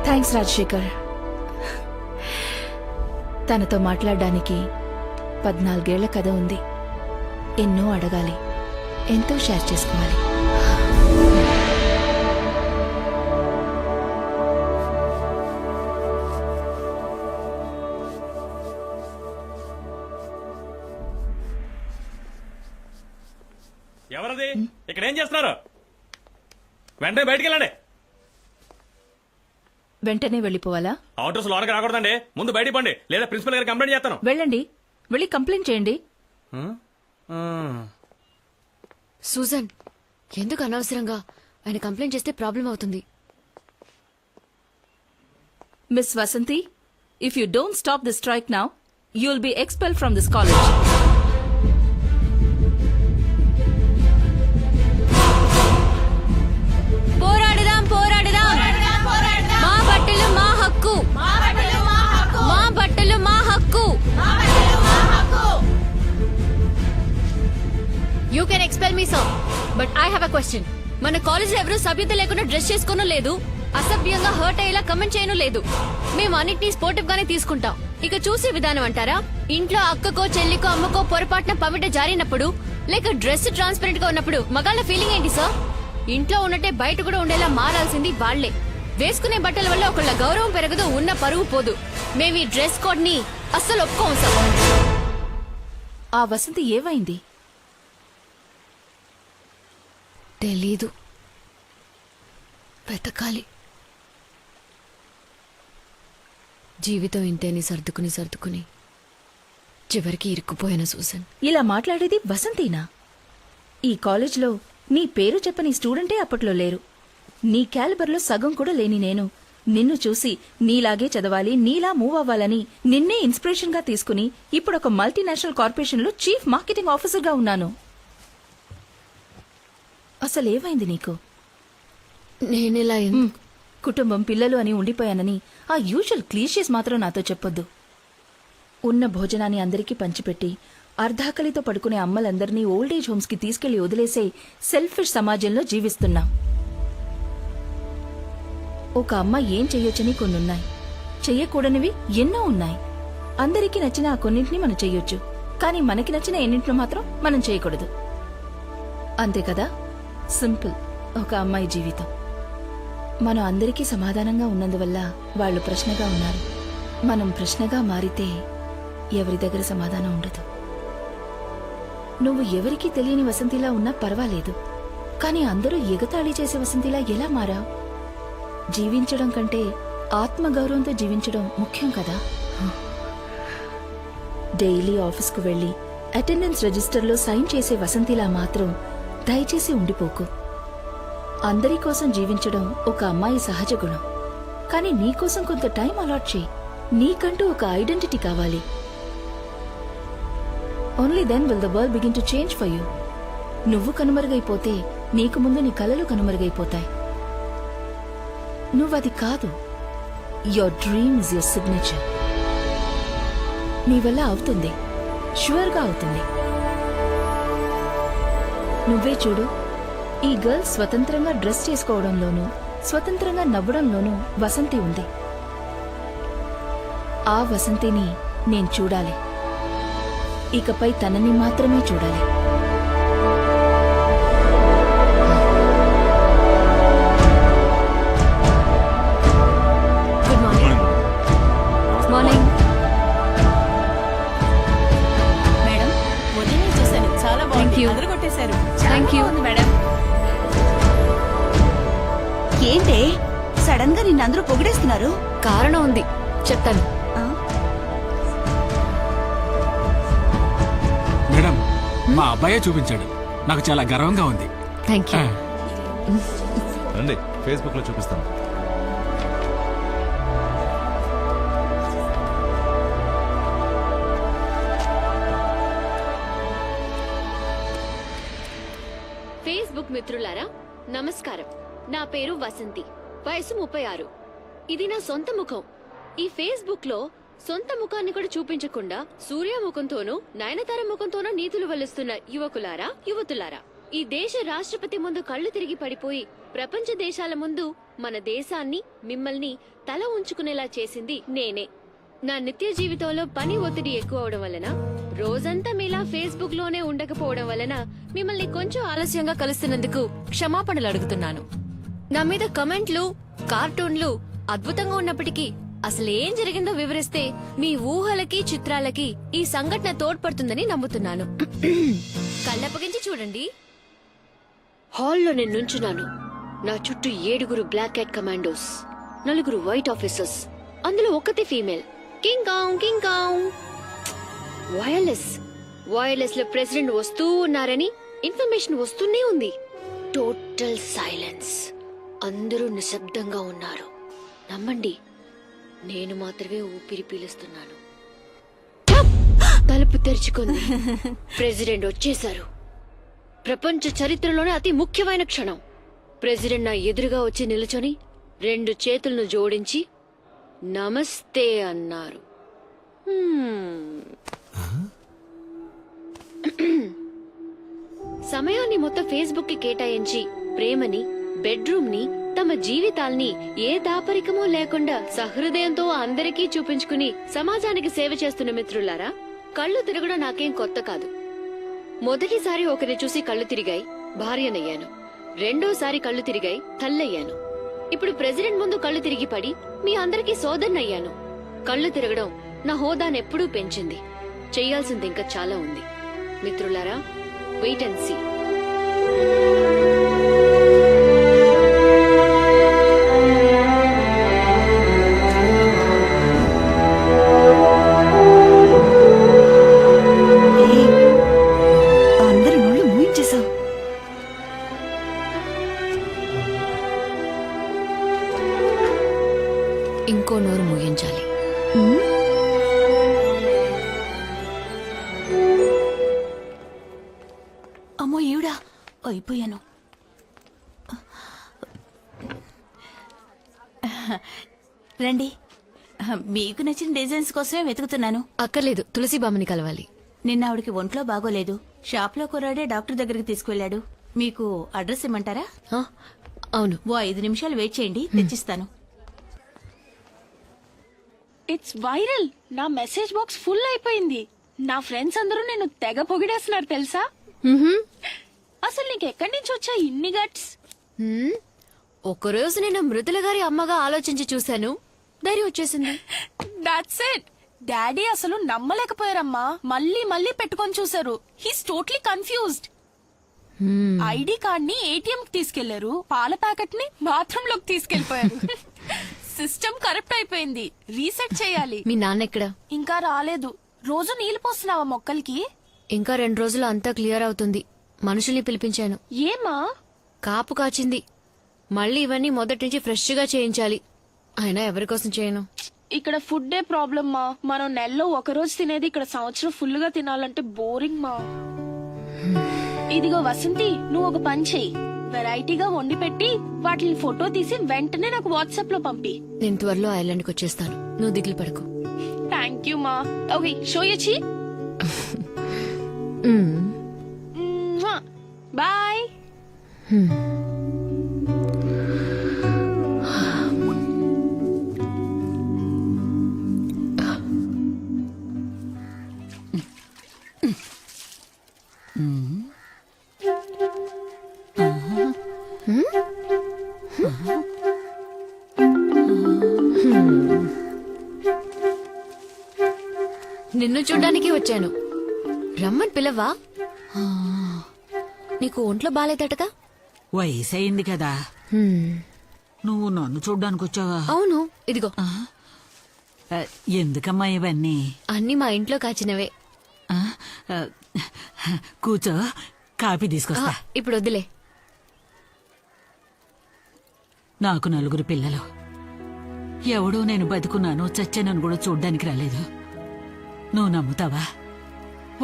థ్యాంక్స్ రాజశేఖర్. తనతో మాట్లాడడానికి 14 ఏళ్ల కథ ఉంది. ఎన్నో అడగాలి, ఎంతో షేర్ చేసుకోవాలి. ఎవరది? ఇక్కడ ఏం చేస్తున్నారు? వెంటనే బయటికి వెళ్ళండి. వెంటనే వెళ్ళిపోవాలా? అవుటర్స్ లోనకి రాకూడదండి. ముందు బయటికి పండి, లేదా ప్రిన్సిపల్ గారికి కంప్లైంట్ చేస్తాను. వెళ్ళండి, వెళ్ళి కంప్లైంట్ చేయండి. సూజన్, ఎందుకు అనవసరంగా ఆయన కంప్లైంట్ చేస్తే ప్రాబ్లం అవుతుంది. Miss Vasanthi, if you don't stop the strike now, you will be expel from this college. పోరాడదాం, పోరాడదాం. మా బట్టలు మా హక్కు, మా బట్టలు మా హక్కు. You can expel me sir, but I have a question. మన కాలేజ్ లో ఎవరు సభ్యత లేకుండా డ్రెస్ చేసుకోను లేదు, అసభ్యంగా హర్ట్ అయ్యేలా కమెంట్ చేయను లేదు. మేము అన్నిటినీ స్పోర్టివ్ గానే తీసుకుంటాం. ఇక చూసే విధానం అంటారా? ఇంట్లో అక్కకో చెల్లికో అమ్మకో పొరపాటున పవిట జారినప్పుడు, లేక డ్రెస్ ట్రాన్స్పరెంట్ గా ఉన్నప్పుడు మగాళ్ళ ఫీలింగ్ ఏంటి సార్? ఇంట్లో ఉన్నట్టే బయట కూడా ఉండేలా మారాల్సింది వాళ్లే. వేసుకునే బట్టల వల్ల ఒకళ్ళ గౌరవం పెరగదు, ఉన్న పరువు పోదు. మేము ఈ డ్రెస్ కోడ్ ని అస్సలు ఒప్పుకోం సార్. ఆ వసంతి ఏమైంది? తెలీదు, వెతకాలి. జీవితం ఇంతేని సర్దుకుని సర్దుకుని చివరికి ఇరుక్కుపోయాను సూసన్. ఇలా మాట్లాడేది వసంతినా? ఈ కాలేజ్లో నీ పేరు చెప్పని స్టూడెంటే అప్పట్లో లేరు. నీ క్యాలిబర్లో సగం కూడా లేని నేను నిన్ను చూసి నీలాగే చదవాలి, నీలా మూవ్ అవ్వాలని నిన్నే ఇన్స్పిరేషన్ గా తీసుకుని ఇప్పుడు ఒక మల్టీనేషనల్ కార్పొరేషన్ లో చీఫ్ మార్కెటింగ్ ఆఫీసర్ గా ఉన్నాను. అసలేమైంది నీకు? నేనెలా కుటుంబం పిల్లలు అని ఉండిపోయానని ఆ యూజువల్ క్లీషేస్ మాత్రం నాతో చెప్పొద్దు. ఉన్న భోజనాన్ని అందరికీ పంచిపెట్టి అర్ధాకలితో పడుకునే అమ్మలందరినీ ఓల్డేజ్ హోమ్స్ కి తీసుకెళ్లి వదిలేసే సెల్ఫిష్ సమాజంలో జీవిస్తున్నాం. ఒక అమ్మ ఏం చెయ్యొచ్చని కొన్నున్నాయి, చెయ్యకూడనివి ఎన్నో ఉన్నాయి. అందరికీ నచ్చిన ఆ కొన్నింటిని మనం చెయ్యొచ్చు, కానీ మనకి నచ్చిన ఎన్నింటిని మాత్రం మనం చేయకూడదు. అంతే కదా? సింపుల్ ఒక అమ్మాయి జీవితం. మనం అందరికీ సమాధానంగా ఉన్నందువల్ల వాళ్ళు ప్రశ్నగా ఉన్నారు. మనం ప్రశ్నగా మారితే ఎవరి దగ్గర సమాధానం ఉండదు. నువ్వు ఎవరికీ తెలియని వసంతిలా ఉన్నా పర్వాలేదు, కానీ అందరూ ఎగతాళి చేసే వసంతిలా ఎలా మారావు? జీవించడం కంటే ఆత్మగౌరవంతో జీవించడం ముఖ్యం కదా. డైలీ ఆఫీస్కు వెళ్ళి అటెండెన్స్ రిజిస్టర్లో సైన్ చేసే వసంతిలా మాత్రం దయచేసి ఉండిపోకు. అందరి కోసం జీవించడం ఒక అమ్మాయి సహజ గుణం. కానీ నీకోసం కొంత టైం అలాట్ చేయి. నీకంటూ ఒక ఐడెంటిటీ కావాలి. Only then will the world begin to change for you. నువ్వు కనుమరుగైపోతే నీకు ముందు నీ కలలు కనుమరుగైపోతాయి. నువ్వది కాదు. Your dream is your signature. నీ వల్ల అవుతుంది, ష్యూర్గా అవుతుంది. నువ్వే చూడు, ఈ గర్ల్స్ స్వతంత్రంగా డ్రెస్ చేసుకోవడంలోనూ స్వతంత్రంగా నవ్వడంలోనూ వసంతి ఉంది. ఆ వసంతిని నేను చూడాలి. ఇకపై తనని మాత్రమే చూడాలి. Good morning. మార్నింగ్ మేడం, ఉదయం చూశాను, చాలా Thank బాగుంది. you. అదరగొట్టేశారు. Thank you. మేడం. ఏంటే సడన్ గా నిన్నందరూ పొగిడేస్తున్నారు? కారణం ఉంది, చెప్తాను. మేడం, మా అబ్బాయే చూపించాడు. నాకు చాలా గర్వంగా ఉంది. Thank you. రండి, ఫేస్బుక్ లో చూపిస్తాను. ఫేస్బుక్ మిత్రులారా నమస్కారం. నా పేరు వసంతి, వయసు 36. ఇది నా సొంత ముఖం. ఈ ఫేస్బుక్ లో సొంత ముఖాన్ని కూడా చూపించకుండా సూర్య ముఖంతోనూ నయనతార ముఖంతోనూ నీతులు వల్లిస్తున్న యువకులారా, యువతులారా, ఈ దేశ రాష్ట్రపతి ముందు కళ్ళు తిరిగి పడిపోయి ప్రపంచ దేశాల ముందు మన దేశాన్ని, మిమ్మల్ని తల ఉంచుకునేలా చేసింది నేనే. నా నిత్య జీవితంలో పని ఒత్తిడి ఎక్కువ అవడం వలన, రోజంతా మీలా ఫేస్బుక్ లోనే ఉండకపోవడం వలన మిమ్మల్ని కొంచెం ఆలస్యంగా కలుస్తున్నందుకు క్షమాపణలు అడుగుతున్నాను. నా మీద కమెంట్లు, కార్టూన్లు అద్భుతంగా ఉన్నప్పటికీ అసలేం జరిగిందో వివరిస్తే మీ ఊహలకి, చిత్రాలకి ఈ సంఘటన తోడ్పడుతుందని నమ్ముతున్నాను. కళ్ళప్పగించి చూడండి. హాల్లో నేను నుంచున్నాను. నా చుట్టూ 7 black cat commandos, 4 white officers, అందులో ఒకటి female. King Kong King Kong. Wireless లో ప్రెసిడెంట్ వస్తూ ఉన్నారని ఇన్ఫర్మేషన్ వస్తూనే ఉంది. Total silence. అందరూ నిశ్శబ్దంగా ఉన్నారు. నమ్మండి, నేను మాత్రమే ఊపిరి పీలుస్తున్నాను. తలుపు తెరుచుకుంది. ప్రెసిడెంట్ వచ్చేశారు. ప్రపంచ చరిత్రలోనే అతి ముఖ్యమైన క్షణం. ప్రెసిడెంట్ నా ఎదురుగా వచ్చి నిల్చొని 2 చేతులను జోడించి నమస్తే అన్నారు. సమయాన్ని మొత్తం ఫేస్బుక్ కి కేటాయించి ప్రేమని, బెడ్రూమ్ ని, తమ జీవితాల్ని ఏ దాపరికమూ లేకుండా సహృదయంతో అందరికీ చూపించుకుని సమాజానికి సేవ చేస్తున్న మిత్రులారా, కళ్ళు తిరగడం నాకేం కొత్త కాదు. మొదటిసారి ఒకరిని చూసి కళ్ళు తిరిగాయి, భార్యనయ్యాను. రెండోసారి కళ్ళు తిరిగాయి, తల్లయ్యాను. ఇప్పుడు ప్రెసిడెంట్ ముందు కళ్ళు తిరిగి పడి మీ అందరికీ సోదరునయ్యాను. కళ్ళు తిరగడం నా హోదానెప్పుడూ పెంచింది. చెయ్యాల్సింది ఇంకా చాలా ఉంది. మిత్రులారా, వెయిట్ అండ్ సీ. అందరి నోళ్ళు మూయించేశావు. ఇంకో నోరు ముగించాలి. అమ్మో ఈవిడా, అయిపోయాను. రండి, మీకు నచ్చిన డిజైన్స్ కోసమే వెతుకుతున్నాను. అక్కర్లేదు, తులసి బామ్మని కలవాలి. నిన్న ఆవిడకి ఒంట్లో బాగోలేదు. షాప్ లో కుర్రాడే డాక్టర్ దగ్గరికి తీసుకువెళ్ళాడు. మీకు అడ్రస్ ఇమ్మంటారా? అవును. ఓ 5 నిమిషాలు వెయిట్ చేయండి, తెచ్చిస్తాను. It's viral. నా మెసేజ్ బాక్స్ ఫుల్ అయిపోయింది. నా ఫ్రెండ్స్ అందరూ నేను తెగ పొగిడేస్తున్నారు తెలుసా? అసలు నీకు ఎక్కడి నుంచి వచ్చా ఇన్ని గట్స్? ఒకరోజు నేను మృదుల గారి అమ్మగా ఆలోచించి చూశాను, ధైర్యం వచ్చేసింది. That's it. డాడీ అసలు నమ్మలేకపోయారమ్మా. మళ్ళీ మళ్ళీ పెట్టుకొని చూసారు. He's totally confused. ID card ని ఏటీఎం కి తీసుకెళ్లారు, పాల ప్యాకెట్ ని బాత్రూమ్ లోకి తీసుకెళ్లిపోయారు. సిస్టమ్ కరెక్ట్ అయిపోయింది, రీసెట్ చేయాలి. మీ నాన్న ఎక్కడ? ఇంకా రాలేదు. రోజు నీళ్లు పోస్తున్నావా మొక్కలకి? ఇంకా 2 రోజులు అంతా క్లియర్ అవుతుంది. మనుషుల్ని పిలిపించాను. ఏమా? కాపు కాచింది. మళ్ళీ ఇవన్నీ మొదటి నుంచి ఫ్రెష్ గా చేయించాలి. అయినా ఎవరి కోసం చేయను? ఇక్కడ ఫుడ్డే ప్రాబ్లం మా. మనం నెలలో ఒక రోజు తినేది ఇక్కడ సంవత్సరం ఫుల్ గా తినాలంటే బోరింగ్ మా. ఇదిగో వసంతి, నువ్వు ఒక పని చెయ్యి. వెరైటీగా వండి పెట్టి వాటిని ఫోటో తీసి వెంటనే నాకు వాట్సాప్ లో పంపి. నేను త్వరలో ఐలాండ్కి వచ్చేస్తాను, నువ్వు దిగులు పడకు. థ్యాంక్ యూ మా. ఓకే, షో యచ్చి. బాయ్. నిన్ను చూడ్డానికి వచ్చాను. రమ్మని పిలవా? నీకు ఒంట్లో బాలేదటగా? వయసు అయింది కదా. నువ్వు నన్ను చూడ్డానికి వచ్చావా? అవును. ఇదిగో. ఎందుకమ్మా ఇవన్నీ? అన్ని మా ఇంట్లో కాచినవే. కూర్చో, కాఫీ తీసుకొస్తా. ఇప్పుడు వద్దులే. నాకు 4 పిల్లలు. ఎవడో నేను బతుకున్నాను చచ్చానని కూడా చూడ్డానికి రాలేదు. నువ్వు నమ్ముతావా?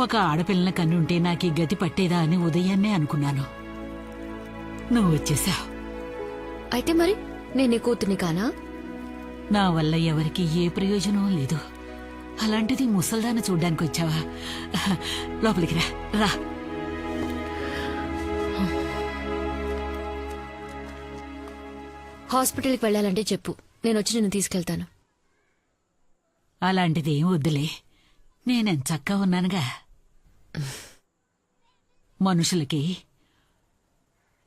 ఒక ఆడపిల్లల కన్నుంటే నాకు ఈ గతి పట్టేదా అని ఉదయాన్నే అనుకున్నాను. నువ్వు వచ్చేసావు. అయితే మరి నేనే కూతుని కానా? నా వల్ల ఎవరికి ఏ ప్రయోజనం లేదు. అలాంటిది ముసల్దాన్ని చూడ్డానికి వచ్చావా? లోపలికి రా. రా. హాస్పిటల్కి వెళ్ళాలంటే చెప్పు, నేను వచ్చి నిన్ను తీసుకెళ్తాను. అలాంటిది ఏం వద్దులే, నేనెంచక్కా ఉన్నానుగా. మనుషులకి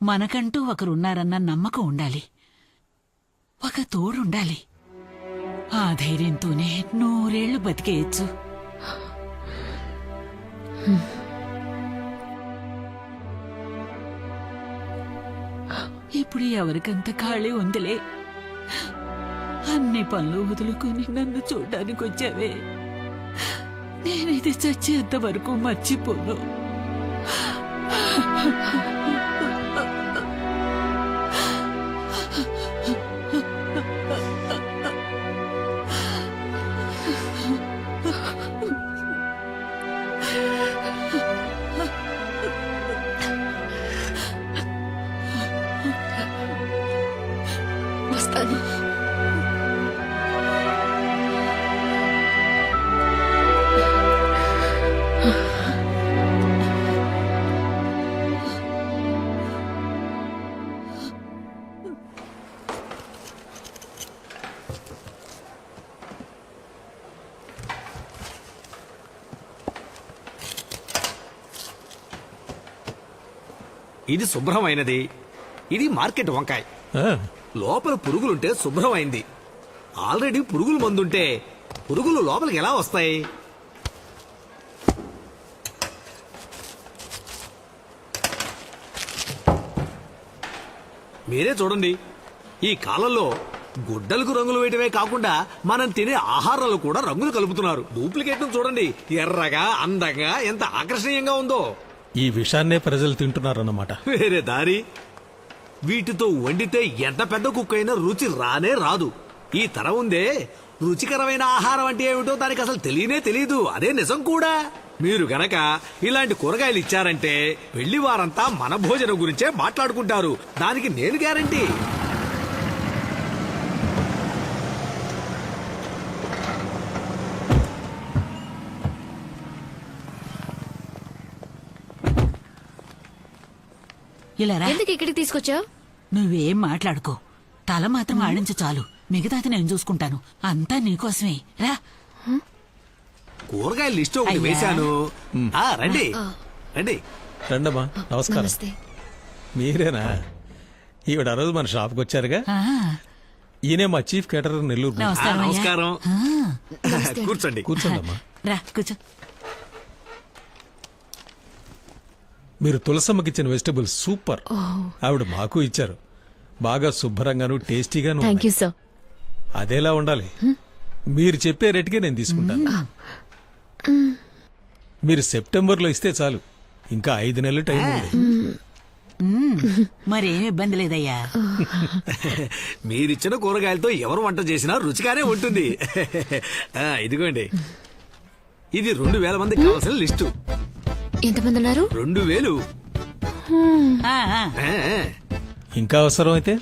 మనకంటూ ఒకరున్నారన్న నమ్మకం ఉండాలి, ఒక తోడుండాలి. ఆ ధైర్యంతోనే 100 ఏళ్లు బతికేయచ్చు. ఇప్పుడు ఎవరికంత ఖాళీ ఉందిలే. అన్ని పనులు వదులుకొని నన్ను చూడ్డానికి వచ్చావే. నేనైతే చచ్చేంత వరకు మర్చిపోను. వస్తాను. ఇది శుభ్రమైనది, ఇది మార్కెట్ వంకాయ. లోపల పురుగులుంటే శుభ్రమైంది. ఆల్రెడీ పురుగుల మందుంటే పురుగులు లోపలికి ఎలా వస్తాయి? మీరే చూడండి, ఈ కాలంలో గుడ్డలకు రంగులు వేయటమే కాకుండా మనం తినే ఆహారాలు కూడా రంగులు కలుపుతున్నారు. డూప్లికేట్ చూడండి, ఎర్రగా అందంగా ఎంత ఆకర్షణీయంగా ఉందో. ఈ విషాన్నే ప్రజలు తింటున్నారన్నమాట. వేరే దారి. వీటితో వండితే ఎంత పెద్ద కుక్క అయినా రుచి రానే రాదు. ఈ తరం ఉందే, రుచికరమైన ఆహారం అంటే ఏమిటో దానికి అసలు తెలియదు. అదే నిజం కూడా. మీరు గనక ఇలాంటి కూరగాయలు ఇచ్చారంటే పెళ్లి వారంతా మన భోజనం గురించే మాట్లాడుకుంటారు. దానికి నేను గ్యారంటీ. ఇలా రా. ఎందుకు ఇక్కడికి తీసుకొచ్చావు? నువ్వేం మాట్లాడుకో, తల మాత్రం ఆడించు చాలు. మిగతాది నేను చూసుకుంటాను. అంతా నీకోసమే. రా. కూరగాయల లిస్ట్ ఒకటి వేశాను. రండి రండి. రండమ్మా. నమస్కారం. మీరేనా? ఈవిడ ఆ రోజు మన షాప్కి వచ్చారుగా. ఈయనే మా చీఫ్ కేటరర్ నెల్లూరు. నమస్కారం. కూర్చోండి. కూర్చోండమ్మా. రా కూర్చో. మీరు తులసమ్మకి ఇచ్చిన వెజిటబుల్స్ సూపర్. ఆవిడ మాకు ఇచ్చారు. బాగా శుభ్రంగాను టేస్టీగాను. Thank you sir. అదేలా ఉండాలి. మీరు చెప్పే రేటుకే నేను తీసుకుంటాను. మీరు సెప్టెంబర్లో ఇస్తే చాలు, ఇంకా 5 నెలలు టైం ఉంది. మరేం ఇబ్బంది లేదయ్యా. మీరిచ్చిన కూరగాయలతో ఎవరు వంట చేసినా రుచిగానే ఉంటుంది. ఇదిగోండి, ఇది 2000 మందికి కావాల్సిన లిస్టు. ఎంతమంది ఉన్నారు? 2000. ఇంకా అవసరం అయితే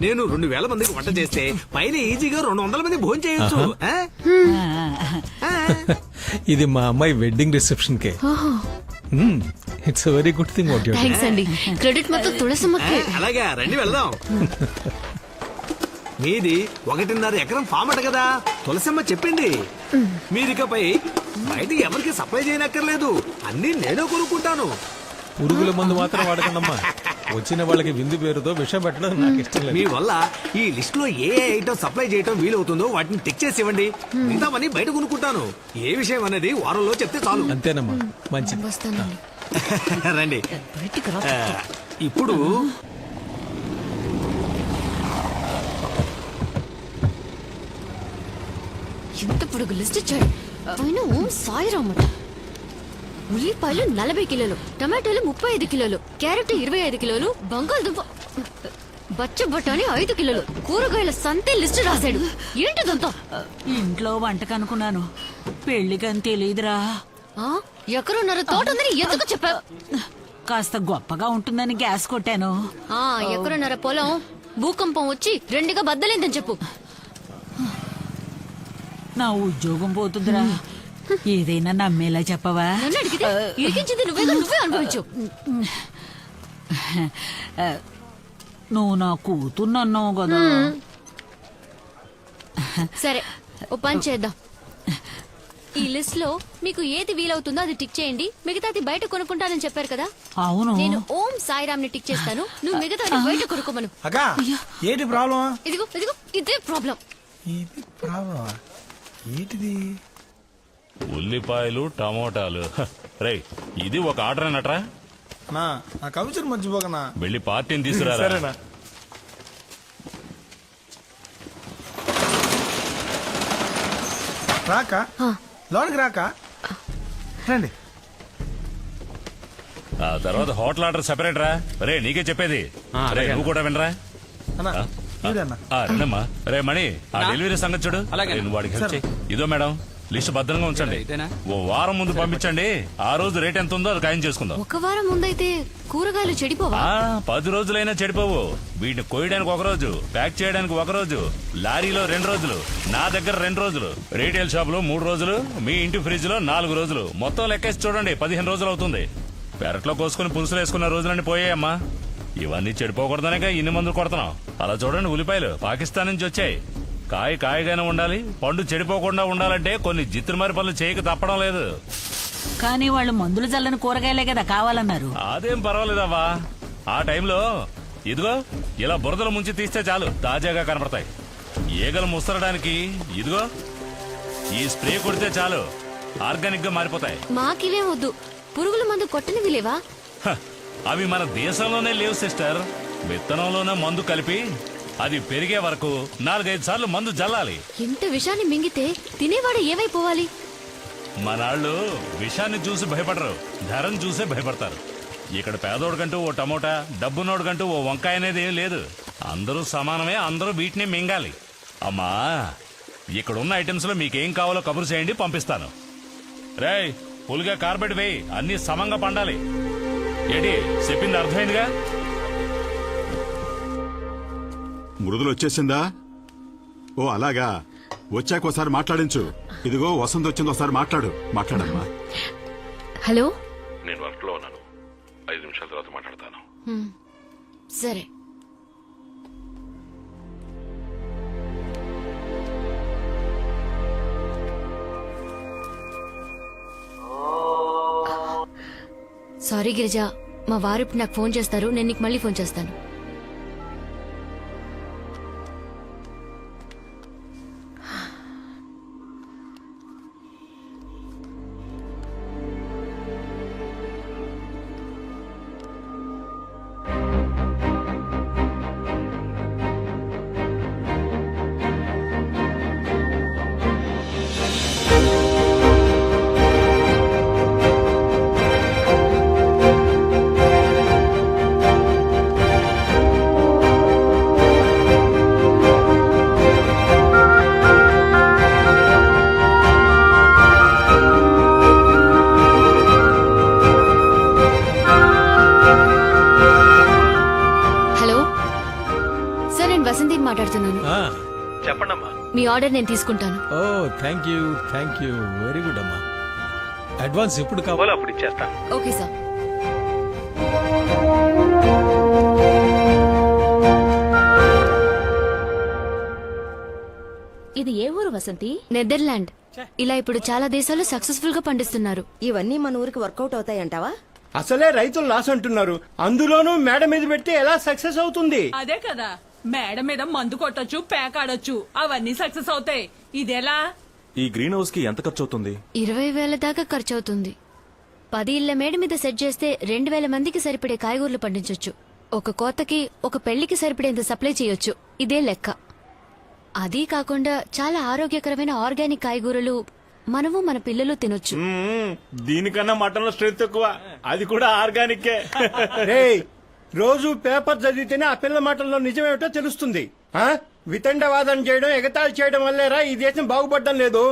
నేను 2000 మందికి వంట చేస్తే పైన ఈజీగా 200 మంది భోజనం చేయొచ్చు. ఇది మా అమ్మాయి wedding reception K. It's very good thing. Thanks అండి. క్రెడిట్ మొత్తం తులసమ్మకే. అలాగే రండి వెళ్దాం. మీది 1.5 ఎకరం ఫామ్ అట కదా, తులసమ్మ చెప్పింది. మీదికపై బయట ఎవరికి సప్లై చేయనక్కర్లేదు, అన్ని నేనే కొనుక్కుంటాను. పురుగుల మందు మాత్రం వాడకండమ్మా. వచ్చిన వాళ్ళకి విందు పేరుతో విషం పెట్టడం నాకు ఇష్టం లేదు. మీ వల్ల ఈ లిస్ట్ లో ఏ ఐటమ్ సప్లై చేయటం వీలవుతుందో వాటిని టిక్ చేసి ఇవ్వండి. మిగతావన్నీ బయట కొనుక్కుంటాను. ఏ విషయం అనేది వారంలో చెప్తే చాలు. అంతేనమ్మా, మంచిది. రండి. ఇప్పుడు ఎంత పొడుగు లిస్ట్ ఇచ్చాడు. పైన ఓం సాయిరామట. ఉల్లిపాయలు 40 కిలోలు, టమాటాలు 35 కిలోలు, క్యారెట్ 25 కిలోలు, బంగాళదుంప బచ్చ బఠానీ 5 కిలోలు, కూరగాయల సంతే లిస్ట్ రాశాడు. ఏంటిదంతా? ఇంట్లో వంటకు అనుకున్నాను, పెళ్లికని తెలియదురా. ఎక్కడున్నారో తోట ఉందని ఎందుకు చెప్పావు? కాస్త గొప్పగా ఉంటుందని గ్యాస్ కొట్టాను. ఎక్కడున్నారో పొలం భూకంపం వచ్చి 2గా బద్దలేందని చెప్పు. నా ఉద్యోగం పోతుందిరా. ఏదైనా నమ్మేలా చెప్పవా? నన్ను అడిగితే ఇరికించింది నువ్వే అనుభవించు. నువ్వు నా కూతున్నన్నావు కదా. సరే, ఓ పని చేద్దాం. ఈ లిస్ట్ లో మీకు ఏది వీలవుతుందో అది టిక్ చేయండి. మిగతాది బయట కొనుక్కుంటానని చెప్పారు కదా. అవును. నేను ఓం సాయిరామ్ ని టిక్ చేస్తాను, నువ్వు మిగతాది బయట కొనుక్కోమను. ఏంటి ప్రాబ్లం? ఇదిగో ఇదే ప్రాబ్లం. ఏంటిది? ఉల్లిపాయలు, టమోటాలు. రేయ్, ఇది ఒక ఆర్డర్ అన్నట్రా. నా కమిషన్ మర్చిపోకనా. వెళ్ళి పార్టీని తీసుకురా. సరేనా? రాక లోనికి రాక రండి. ఆ తర్వాత హోటల్ ఆర్డర్ సెపరేట్ రా. రే, నీకే చెప్పేది. రే, నువ్వు కూడా వినరా. రండమ్మా. రే మణి, ఆ డెలివరీ సంగతి చూడు. నువ్వు వాడికి హెల్ప్ చేయి. ఇదో మేడం, లిస్ట్ భద్రంగా ఉంచండి. ఓ వారం ముందు పంపించండి. ఆ రోజు రేట్ ఎంత ఉందో అది ఖాయం చేసుకుందాం. ఒక వారం ముందైతే కూరగాయలు చెడిపోవా? 10 రోజులైనా చెడిపోవు. వీటిని కోయడానికి 1 రోజు, ప్యాక్ చేయడానికి 1 రోజు, లారీలో 2 రోజులు, నా దగ్గర 2 రోజులు, రీటైల్ షాప్ లో 3 రోజులు, మీ ఇంటి ఫ్రిడ్జ్ లో 4 రోజులు. మొత్తం లెక్కేసి చూడండి, 15 రోజులు అవుతుంది. పెరట్లో కోసుకుని పులుసులు వేసుకున్న రోజులన్నీ పోయాయమ్మా. ఇవన్నీ చెడిపోకూడదనే ఇన్ని మందులు కొడుతున్నాం. అలా చూడండి, ఉల్లిపాయలు పాకిస్తాన్ నుంచి వచ్చాయి. కాయగానే ఉండాలి, పండు చెడిపోకుండా ఉండాలంటే కొన్ని జిత్తుమారి పనులు చేయక తప్పడం లేదు. కానీ వాళ్ళు మందులు చల్లని కూరగాయలే కదా కావాలన్నారు. అదేం పర్వాలేదవ్వా. ఆ టైంలో ఇదిగో ఇలా బురదలు ముంచి తీస్తే చాలు, తాజాగా కనపడతాయి. ఈగలు ముసరడానికి ఇదిగో ఈ స్ప్రే కొడితే చాలు, ఆర్గానిక్ గా మారిపోతాయి. మాకివే వద్దు, పురుగుల మందు కొట్టనివి లేవా? అవి మన దేశంలోనే లేవు సిస్టర్. విత్తనంలోనే మందు కలిపి అది పెరిగే వరకు 4-5 సార్లు మందు జల్లాలి. ఇంత విషాన్ని మింగితే తినేవాడు ఏమైపోవాలి? మనాళ్ళు విషాన్ని చూసి భయపడరు, ధరను చూసే భయపడతారు. ఇక్కడ పేదోడికంటూ ఓ టమోటా, డబ్బునోడికంటూ ఓ వంకాయ అనేది ఏం లేదు. అందరూ సమానమే, అందరూ వీటిని మింగాలి. అమ్మా, ఇక్కడున్న ఐటమ్స్ లో మీకేం కావాలో కబురు చేయండి, పంపిస్తాను. రేయ్, పులిగా కార్బెట్ వేయి, అన్ని సమంగా పండాలి. ఏంటి చెప్పింది అర్థమైందిగా? మృదులు వచ్చేసిందా? ఓ అలాగా, వచ్చాక ఒకసారి మాట్లాడించు. ఇదిగో వసంత్ వచ్చింది, ఒకసారి మాట్లాడమ్మా. హలో, నేను వర్క్ లో ఉన్నాను, 5 నిమిషాల తర్వాత మాట్లాడతాను. సరే. సారీ గిరిజా, మా వారు ఇప్పుడు నాకు ఫోన్ చేస్తారు, నేను నీకు మళ్ళీ ఫోన్ చేస్తాను. చెప్పండమ్మా. మీ ఆర్డర్ నేను తీసుకుంటాను. ఓ థ్యాంక్ యూ వెరీ గుడ్ అమ్మా. అడ్వాన్స్ ఎప్పుడు కావాలో అప్పుడు ఇచ్చేస్తాను. Okay sir. ఇది ఏ ఊరు వసంతి? నెదర్లాండ్. ఇలా ఇప్పుడు చాలా దేశాలు సక్సెస్ఫుల్ గా పండిస్తున్నారు. ఇవన్నీ మన ఊరికి వర్కౌట్ అవుతాయంటావా? అసలే రైతులు లాస్ అంటున్నారు, అందులోనూ మేడ మీద పెట్టి ఎలా సక్సెస్ అవుతుంది? అదే కదా, మేడ మీద మందు కొట్టొచ్చు, పేకాడొచ్చు, అవన్నీ సక్సెస్ అవుతాయి. ఇదెలా? ఈ గ్రీన్ హౌస్ కి ఎంత ఖర్చు అవుతుంది? 20,000 దాకా ఖర్చు అవుతుంది. 10 ఇళ్ల మేడ మీద సెట్ చేస్తే 2,000 మందికి సరిపడే కాయగూరలు పండించొచ్చు. ఒక కోతకి, ఒక పెళ్లికి సరిపడేంత సప్లై చేయొచ్చు. ఇదే లెక్క. అదీ కాకుండా చాలా ఆరోగ్యకరమైన ఆర్గానిక్ కాయగూరలు మనము మన పిల్లలు తినొచ్చు. దీనికన్నా మటన్ లో స్ట్రెంత్ ఎక్కువ, అది కూడా ఆర్గానిక్. రోజు పేపర్ చదివితేనే ఆ పిల్ల మాటల్లో నిజమేమిటో తెలుస్తుంది. వితండవాదం చేయడం, ఎగతాళి చేయడం వల్లేరా ఈ దేశం బాగుపడడం లేదు.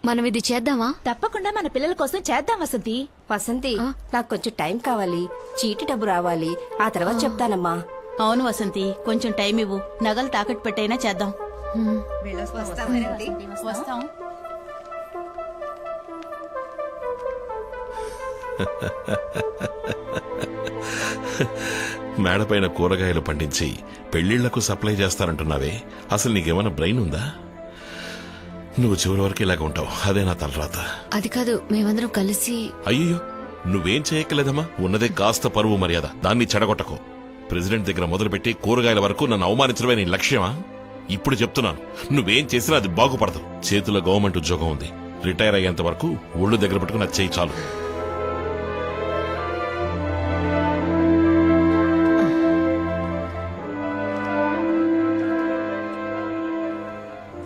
మనం ఇది చేద్దామా? తప్పకుండా మన పిల్లల కోసం చేద్దాం వసంతి. వసంతి, నాకు కొంచెం టైం కావాలి. చీటి డబ్బు రావాలి, ఆ తర్వాత చెప్తానమ్మా. అవును వసంతి, కొంచెం టైం ఇవ్వు. నగలు తాకట్టు పెట్టైనా చేద్దాం. వస్తాం. మేడపైన కూరగాయలు పండించి పెళ్లిళ్లకు సప్లై చేస్తారంటున్నావే, అసలు నీకేమైనా బ్రెయిన్ ఉందా? నువ్వు చివరి వరకు ఇలాగ ఉంటావు, అదే నా తలరాత. అది కాదు, మేమందరం కలిసి. అయ్యో, నువ్వేం చేయక్కలేదమ్మా. ఉన్నదే కాస్త పరువు మర్యాద, దాన్ని చెడగొట్టకు. ప్రెసిడెంట్ దగ్గర మొదలుపెట్టి కూరగాయల వరకు నన్ను అవమానించడమే నీ లక్ష్యమా? ఇప్పుడు చెప్తున్నాను, నువ్వేం చేసినా అది బాగుపడదు. చేతిలో గవర్నమెంట్ ఉద్యోగం ఉంది, రిటైర్ అయ్యేంత వరకు ఒళ్ళు దగ్గర పెట్టుకుని అది చేయి చాలు.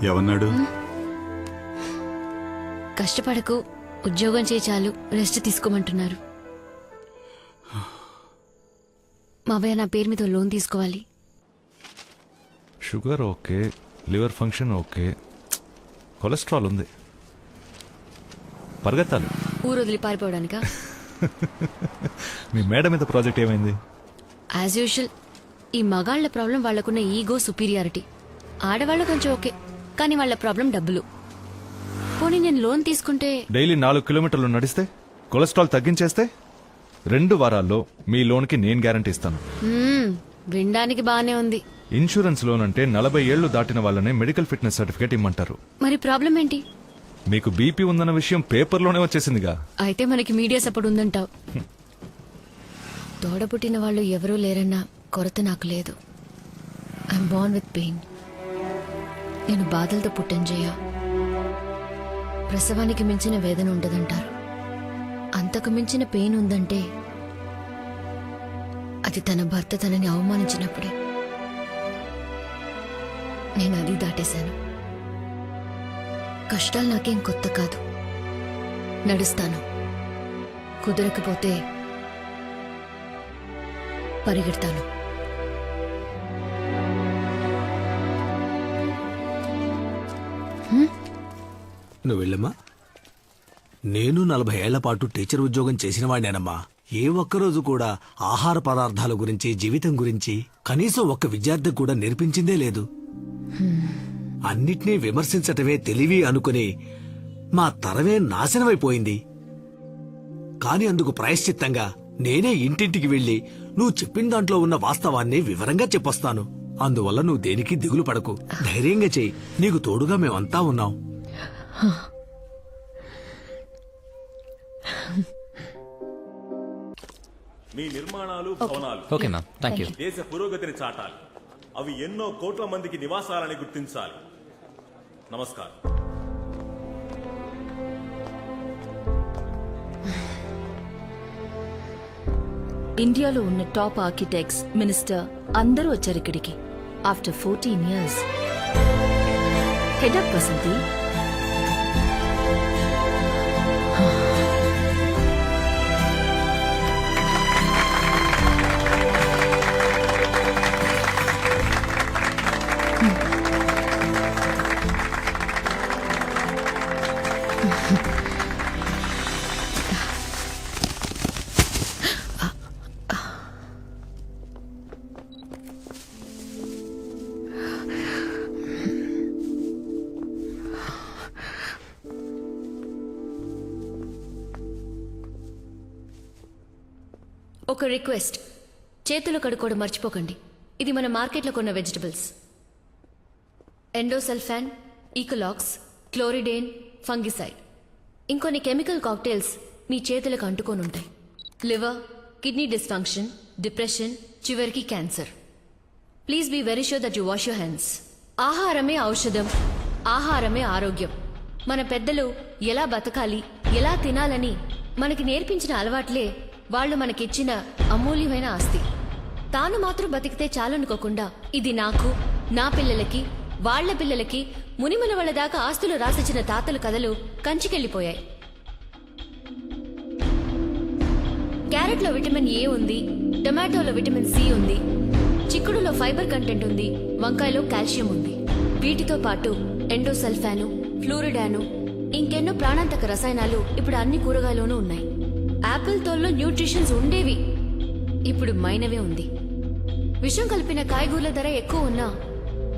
ఏమన్నాడు? కష్టపడకు, ఉద్యోగం చేయి చాలు, రెస్ట్ తీసుకోమంటున్నారు. మావయ్య నా పేరు మీద లోన్ తీసుకోవాలి. Sugar okay, liver function okay, cholesterol ఉంది. పరిగెత్తాలి. ఊరు వదిలి పారిపోవడానికా? మీ మేడ మీద ప్రాజెక్ట్ ఏమైంది? యాజ్ యూజువల్, ఈ మగాళ్ల ప్రాబ్లం వాళ్లకున్న ఈగో, సుపీరియారిటీ. ఆడవాళ్లు కొంచెం ఓకే, కానీ వాళ్ల ప్రాబ్లం డబ్బులు. పోనీ నేను లోన్ తీసుకుంటే డైలీ 4 కిలోమీటర్లు నడిస్తే, కొలెస్ట్రాల్ తగ్గించేస్తే 2 వారాల్లో మీ లోన్కి నేను గ్యారంటీ ఇస్తాను. వినడానికి బానే ఉంది. ఇన్సూరెన్స్ లోన్ అంటే 40 ఏళ్లు దాటిన వాళ్ళనే మెడికల్ ఫిట్నెస్ సర్టిఫికేట్ ఇమ్మంటారు. మరి ప్రాబ్లం ఏంటి? మీకు బీపీ ఉందన్న విషయం పేపర్లోనే వచ్చేసిందిగా. అయితే మనకి మీడియా సపోర్ట్ ఉందంటావు. తోడబుట్టిన వాళ్ళు ఎవరూ లేరన్న కొరత నాకు లేదు. I'm Born with pain. నేను బాధలతో పుట్టంజయ్యా. ప్రసవానికి మించిన వేదన ఉండదంటారు. అంతకు మించిన పెయిన్ ఉందంటే అది తన భర్త తనని అవమానించినప్పుడే. నేను అది దాటేశాను. కష్టాలు నాకేం కొత్త కాదు. నడుస్తాను, కుదరకపోతే పరిగెడతాను. నువ్వు వెళ్ళమ్మా. నేను 40 ఏళ్ల పాటు టీచర్ ఉద్యోగం చేసిన వాడినేనమ్మా. ఏ ఒక్కరోజు కూడా ఆహార పదార్థాల గురించి, జీవితం గురించి కనీసం ఒక్క విద్యార్థి కూడా నేర్పించిందే లేదు. అన్నిటినీ విమర్శించటమే తెలివి అనుకుని మా తరమే నాశనమైపోయింది. కాని అందుకు ప్రాయశ్చిత్తంగా నేనే ఇంటింటికి వెళ్లి నువ్వు చెప్పిన దాంట్లో ఉన్న వాస్తవాన్ని వివరంగా చెప్పొస్తాను. అందువల్ల నువ్వు దేనికి దిగులు పడకు, ధైర్యంగా చెయ్యి. నీకు తోడుగా మేమంతా ఉన్నాం. మీ నిర్మాణాలు, భవనాలు ఓకేనా? థాంక్యూ. దేశ పురోగతిని చాటాలి. అవి ఎన్నో కోట్ల మందికి నివాసాలని గుర్తించాలి. నమస్కారం. ఇండియాలో ఉన్న టాప్ ఆర్కిటెక్ట్స్, మినిస్టర్ అందరూ వచ్చారు ఇక్కడికి. After 14 years. Head up Vasanthi. ఒక రిక్వెస్ట్, చేతులు కడుక్కోవడం మర్చిపోకండి. ఇది మన మార్కెట్లో కొన్న vegetables. Endosulfan, Ekalux, chlordane, fungicide, ఇంకొన్ని కెమికల్ కాక్టైల్స్ మీ చేతులకు అంటుకోనుంటాయి. లివర్, కిడ్నీ డిస్ఫంక్షన్, డిప్రెషన్, చివరికి cancer. Please be very sure that you wash your hands. ఆహారమే ఔషధం, ఆహారమే ఆరోగ్యం. మన పెద్దలు ఎలా బతకాలి, ఎలా తినాలని మనకి నేర్పించిన అలవాట్లే వాళ్ళు మనకిచ్చిన అమూల్యమైన ఆస్తి. తాను మాత్రం బతికితే చాలనుకోకుండా ఇది నాకు, నా పిల్లలకి, వాళ్ల పిల్లలకి, మునిముల వాళ్ళ దాకా ఆస్తులు రాసిచ్చిన తాతల కథలు కంచికెళ్లిపోయాయి. క్యారెట్లో విటమిన్ ఏ ఉంది, టొమాటోలో విటమిన్ సి ఉంది, చిక్కుడులో ఫైబర్ కంటెంట్ ఉంది, వంకాయలో కాల్షియం ఉంది. వీటితో పాటు ఎండోసల్ఫాను, ఫ్లూరిడాను, ఇంకెన్నో ప్రాణాంతక రసాయనాలు ఇప్పుడు అన్ని కూరగాయల్లోనూ ఉన్నాయి. యాపిల్ తోల్లో న్యూట్రిషన్స్ ఉండేవి, ఇప్పుడు మైనవే ఉంది. విషం కలిపిన కాయగూరల ధర ఎక్కువ ఉన్నా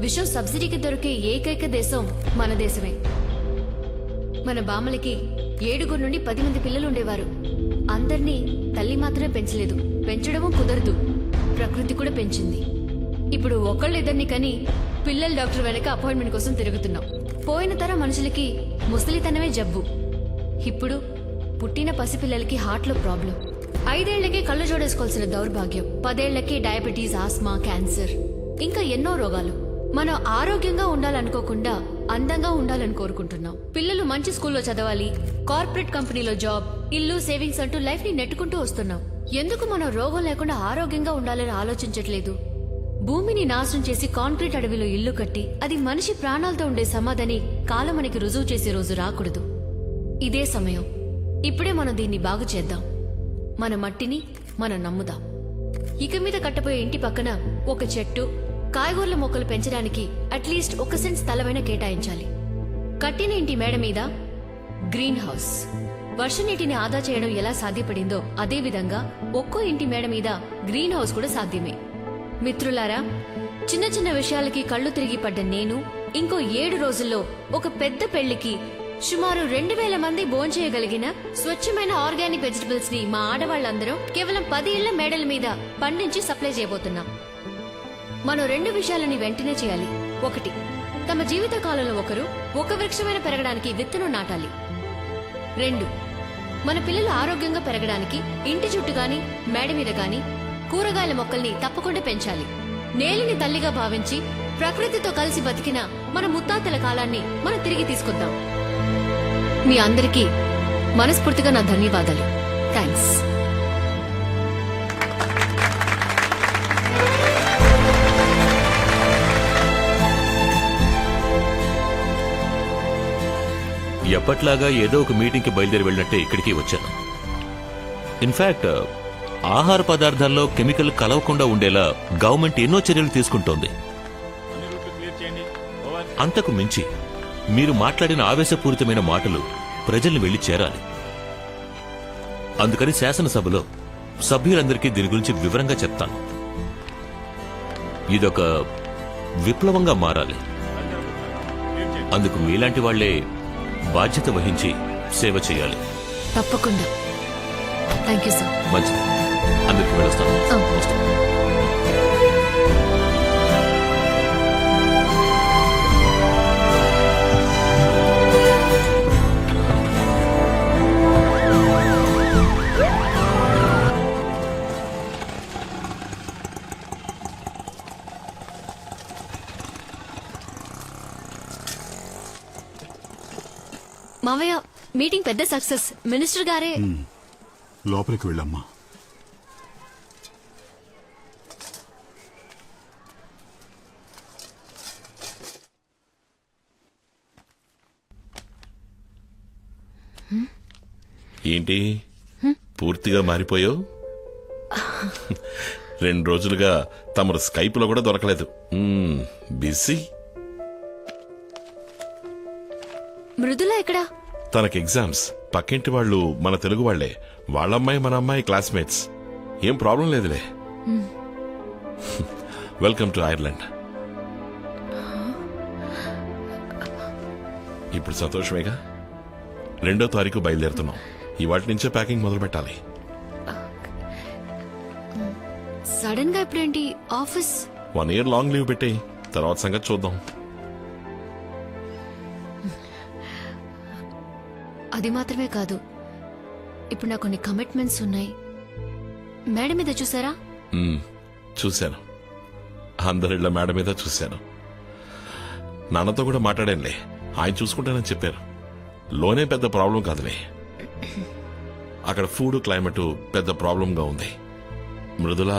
విషం సబ్సిడీకి దొరికే ఏకైక దేశం మన దేశమే. మన బామ్మలకి 7 నుండి 10 మంది పిల్లలు ఉండేవారు. అందర్నీ తల్లి మాత్రమే పెంచలేదు, పెంచడమూ కుదరదు, ప్రకృతి కూడా పెంచింది. ఇప్పుడు ఒకళ్ళిద్దరిని కని పిల్లల డాక్టర్ వెనక అపాయింట్మెంట్ కోసం తిరుగుతున్నాం. పోయిన తరం మనుషులకి ముసలితనమే జబ్బు, ఇప్పుడు పుట్టిన పసిపిల్లలకి హార్ట్లో ప్రాబ్లం. 5 ఏళ్లకే కళ్ళు జోడేసుకోవాల్సిన దౌర్భాగ్యం, 10 ఏళ్లకే డయాబెటీస్, ఆస్మా, క్యాన్సర్, ఇంకా ఎన్నో రోగాలు. మనం ఆరోగ్యంగా ఉండాలనుకోకుండా అందంగా ఉండాలని కోరుకుంటున్నాం. పిల్లలు మంచి స్కూల్లో చదవాలి, కార్పొరేట్ కంపెనీలో జాబ్, ఇల్లు, సేవింగ్స్ అంటూ లైఫ్ ని నెట్టుకుంటూ వస్తున్నాం. ఎందుకు మనం రోగం లేకుండా ఆరోగ్యంగా ఉండాలని ఆలోచించట్లేదు? భూమిని నాశనం చేసి కాంక్రీట్ అడవిలో ఇల్లు కట్టి అది మనిషి ప్రాణాలతో ఉండే సమాధని కాలం మనకి రుజువు చేసే రోజు రాకూడదు. ఇదే సమయం. ఇప్పుడే మనం దీన్ని బాగు చేద్దాం. మన మట్టిని మనం నమ్ముదాం. ఇక మీద కట్టబోయే ఇంటి పక్కన ఒక చెట్టు, కాయగూరల మొక్కలు పెంచడానికి అట్లీస్ట్ 1 సెంట్ స్థలమైనా కేటాయించాలి. కట్టిన ఇంటి మేడ మీద గ్రీన్ హౌస్. వర్షనీటిని ఆదా చేయడం ఎలా సాధ్యపడిందో అదే విధంగా ఒక్కో ఇంటి మేడ మీద గ్రీన్ హౌస్ కూడా సాధ్యమే. మిత్రులారా, చిన్న చిన్న విషయాలకి కళ్ళు తిరిగి పడ్డ నేను ఇంకో 7 రోజుల్లో ఒక పెద్ద పెళ్లికి సుమారు 2000 మంది భోంచేయగలిగిన స్వచ్ఛమైన ఆర్గానిక్ వెజిటబుల్స్ ని మా ఆడవాళ్లందరూ కేవలం 10 ఇళ్ల మేడల మీద పండించి సప్లై చేయబోతున్నాం. మనం 2 విషయాలని వెంటనే చేయాలి. 1, తమ జీవిత కాలంలో ఒకరు ఒక వృక్షమైన పెరగడానికి విత్తనం నాటాలి. 2, మన పిల్లలు ఆరోగ్యంగా పెరగడానికి ఇంటి చుట్టూ గాని మేడ మీద గాని కూరగాయల మొక్కల్ని తప్పకుండా పెంచాలి. నేలని తల్లిగా భావించి ప్రకృతితో కలిసి బతికిన మన ముత్తాతల కాలాన్ని మనం తిరిగి తీసుకొద్దాం. మీ అందరికీ మనస్ఫూర్తిగా నా ధన్యవాదాలు. థ్యాంక్స్. ఎప్పట్లాగా ఏదో ఒక మీటింగ్కి బయలుదేరి వెళ్ళినట్టే ఇక్కడికి వచ్చాను. ఇన్ఫాక్ట్ ఆహార పదార్థాల్లో కెమికల్ కలవకుండా ఉండేలా గవర్నమెంట్ ఎన్నో చర్యలు తీసుకుంటోంది. అంతకు మించి మీరు మాట్లాడిన ఆవేశపూరితమైన మాటలు ప్రజల్ని వెళ్లి చేరాలి. అందుకని శాసనసభలో సభ్యులందరికీ దీని గురించి వివరంగా చెప్తాను. ఇదొక విప్లవంగా మారాలి. అందుకు మీలాంటి వాళ్లే బాధ్యత వహించి సేవ చేయాలి. తప్పకుండా. Thank you sir. మంచిది. అందరికీ వెళ్ళొస్తాను. మావయ్య, మీటింగ్ పెద్ద సక్సెస్. మినిస్టర్ గారే లోపలికి వెళ్ళమ్మా. ఏంటి పూర్తిగా మారిపోయావు? 2 రోజులుగా తమరు స్కైప్ లో కూడా దొరకలేదు. బిజీ. మృదుల ఎక్కడా? తనకి ఎగ్జామ్స్. పక్కింటి వాళ్ళు మన తెలుగు వాళ్లే. వాళ్ళమ్మాయి మన అమ్మాయి క్లాస్మేట్స్. ఏం ప్రాబ్లం లేదులే. Welcome to Ireland. ఇప్పుడు సంతోషమేగా? 2వ తారీఖు బయలుదేరుతున్నాం. ఇవాటి నుంచే ప్యాకింగ్ మొదలు పెట్టాలి. సడన్ గా ఇప్పుడేంటి ఆఫీస్? 1 year లాంగ్ లీవ్ పెట్టేయి, తర్వాత సంగతి చూద్దాం. అది మాత్రమే కాదు, ఇప్పుడు నాకు కొన్ని కమిట్మెంట్స్ ఉన్నాయి. మేడం మీద చూసారా? చూశాను, అందరిళ్ళ మేడ మీద చూశాను. నాన్నతో కూడా మాట్లాడానులే, ఆయన చూసుకుంటానని చెప్పారు. లోనే పెద్ద ప్రాబ్లం కాదులే, అక్కడ ఫుడ్ క్లైమేట్ పెద్ద ప్రాబ్లంగా ఉంది. మృదుల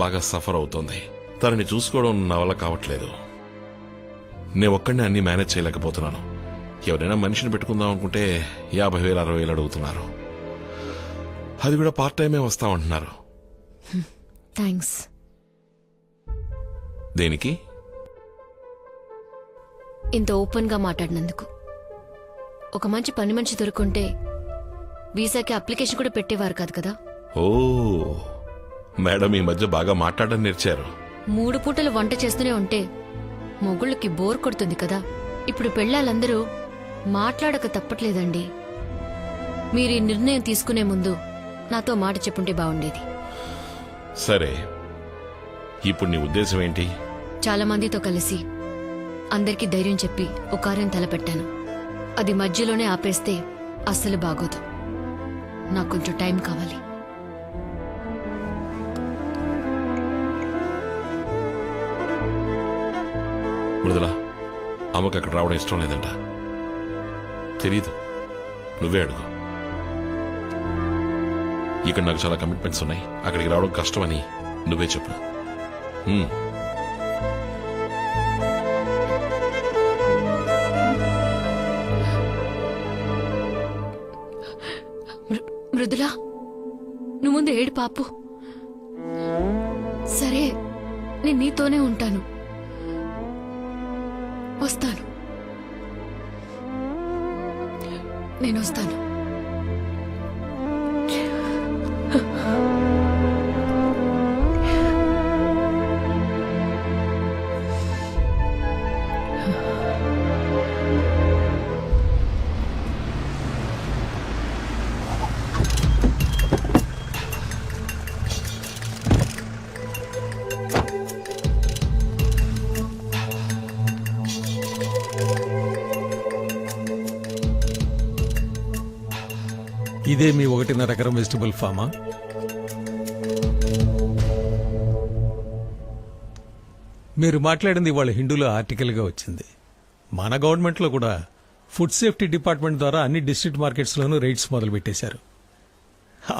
బాగా సఫర్ అవుతోంది, తనని చూసుకోవడం నా వల్ల కావట్లేదు. నేను ఒక్కడిని అన్ని మేనేజ్ చేయలేకపోతున్నాను. ఎవరైనా మనిషిని పెట్టుకుందాం అనుకుంటే 50,000 60,000 అడుగుతున్నారు. అది కూడా పార్ట్ టైమే వస్తామంటున్నారు. థ్యాంక్స్. దేనికి? ఇంత ఓపెన్ గా మాట్లాడినందుకు. ఒక మంచి పని మనిషి దొరుకుంటే వీసాకి అప్లికేషన్ కూడా పెట్టేవారు కాదు కదా. ఓ మేడం ఈ మధ్య బాగా మాట్లాడడం నేర్చారు. 3 పూటలు వంట చేస్తూనే ఉంటే మొగుళ్ళకి బోర్ కొడుతుంది కదా. ఇప్పుడు పెళ్ళాలందరూ మాట్లాడక తప్పట్లేదండి. మీరు ఈ నిర్ణయం తీసుకునే ముందు నాతో మాట చెప్పుంటే బాగుండేది. సరే, ఇప్పుడు నీ ఉద్దేశం ఏంటి? చాలా మందితో కలిసి అందరికీ ధైర్యం చెప్పి ఒక కార్యం తలపెట్టాను. అది మధ్యలోనే ఆపేస్తే అస్సలు బాగోదు. నాకు కొంచెం టైం కావాలి. మృదుల, అమ్మకు అక్కడ రావడం ఇష్టం లేదంట. తెలీదు, నువ్వే అడుగు. ఇక్కడ నాకు చాలా కమిట్మెంట్స్ ఉన్నాయి, అక్కడికి రావడం కష్టమని నువ్వే చెప్పు. మృదుల, నువ్వు ముందు ఏడు పాపు. సరే, నేను నీతోనే ఉంటాను. వస్తాను, నేను వస్తాను. ఇదే మీ 1.5 ఎకరం వెజిటబుల్ ఫామా? మీరు మాట్లాడింది వాళ్ళ హిందూలో ఆర్టికల్గా వచ్చింది. మన గవర్నమెంట్లో కూడా ఫుడ్ సేఫ్టీ డిపార్ట్మెంట్ ద్వారా అన్ని డిస్ట్రిక్ట్ మార్కెట్స్లోనూ రైడ్స్ మొదలు పెట్టేశారు.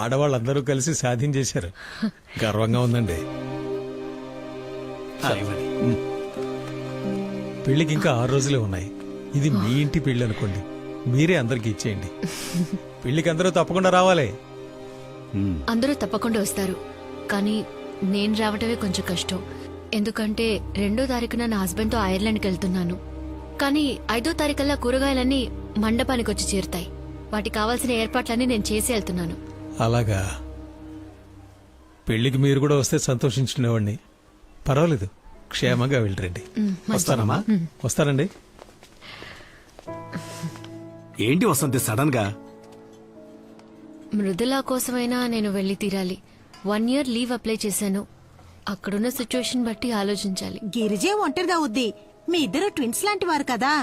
ఆడవాళ్ళందరూ కలిసి సాధించేశారు. గర్వంగా ఉందండి. పెళ్లికి ఇంకా 6 రోజులే ఉన్నాయి. ఇది మీ ఇంటి పెళ్లి అనుకోండి, మీరే అందరికి ఇచ్చేయండి. పెళ్లికి అందరూ తప్పకుండా రావాలి. అందరూ తప్పకుండా వస్తారు, కానీ నేను రావటమే కొంచెం కష్టం. ఎందుకంటే 2వ తారీఖున నా హస్బెండ్ తో ఐర్లాండ్కి వెళ్తున్నాను. కానీ 5వ తారీఖుల్లా కూరగాయలన్నీ మండపానికి వచ్చి చేరుతాయి. వాటికి కావాల్సిన ఏర్పాట్లన్నీ నేను చేసి వెళ్తున్నాను. అలాగా? పెళ్లికి మీరు కూడా వస్తే సంతోషించుకునేవాడిని. పర్వాలేదు, క్షేమంగా వెళ్ళరండి. వస్తానమ్మా. వస్తానండి. ఏంటి వసంతి సడన్ గా? మృదుల కోసమైనా నేను వెళ్లి తీరాలి. 1 year లీవ్ అప్లై చేశాను. అక్కడున్న సిచ్యువేషన్ బట్టి ఆలోచించాలి. గిరిజే ఒంటరిదా వద్ది, మీ ఇద్దరు ట్విన్స్ లాంటి వారు కదా.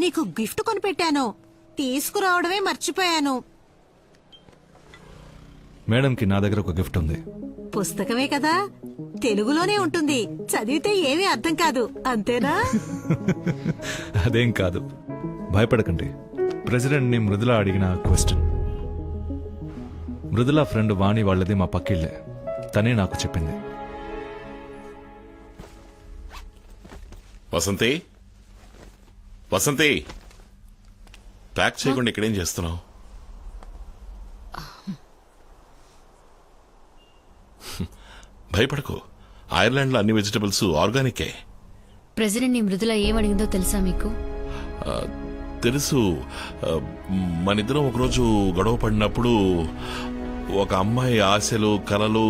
నీకు గిఫ్ట్ కొనిపెట్టాను, తీసుకురావడమే మర్చిపోయాను. మేడంకి నా దగ్గర ఒక గిఫ్ట్ ఉంది. పుస్తకమే కదా, తెలుగులోనే ఉంటుంది. చదివితే ఏమీ అర్థం కాదు, అంతేనా? అదేం కాదు, భయపడకండి. ప్రెసిడెంట్ ని మృదుల అడిగిన క్వశ్చన్. మృదుల ఫ్రెండ్ వాణి వాళ్ళది మా పక్కిళ్ళే. తనే నాకు చెప్పింది. వసంతి, వసంతి, ప్యాక్ చేయకుండా ఇక్కడేం చేస్తున్నావు? భయపడకు, ఐర్లాండ్ లో అన్ని వెజిటబుల్స్ ఆర్గానికే. ప్రెసిడెంట్ ని మృదుల ఏమడిగిందో తెలుసా మీకు? తెలుసు. మనిద్దరం ఒకరోజు గొడవ పడినప్పుడు ఒక అమ్మాయి ఆశలు కలలు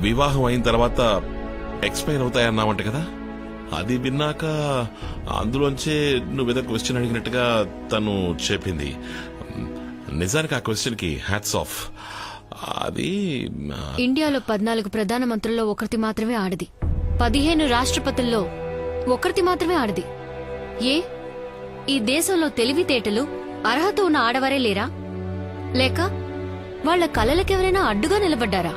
వివాహం అయిన తర్వాత ఎక్స్పైర్ అవుతాయన్నావంట కదా. అది విన్నాక అందులోంచే నువ్వేదో క్వశ్చన్ అడిగినట్టుగా తను చెప్పింది. నిజానికి ఆ క్వశ్చన్ కి హ్యాట్స్ ఆఫ్. అది ఇండియాలో 14 ప్రధానమంత్రుల్లో ఒకరిది మాత్రమే ఆడది, 15 రాష్ట్రపతుల్లో ఒకరిది మాత్రమే ఆడది. ఏ ఈ దేశంలో తెలివితేటలు అర్హత ఉన్న ఆడవారే లేరా? లేక వాళ్ల కలలకెవరైనా అడ్డుగా నిలబడ్డారా?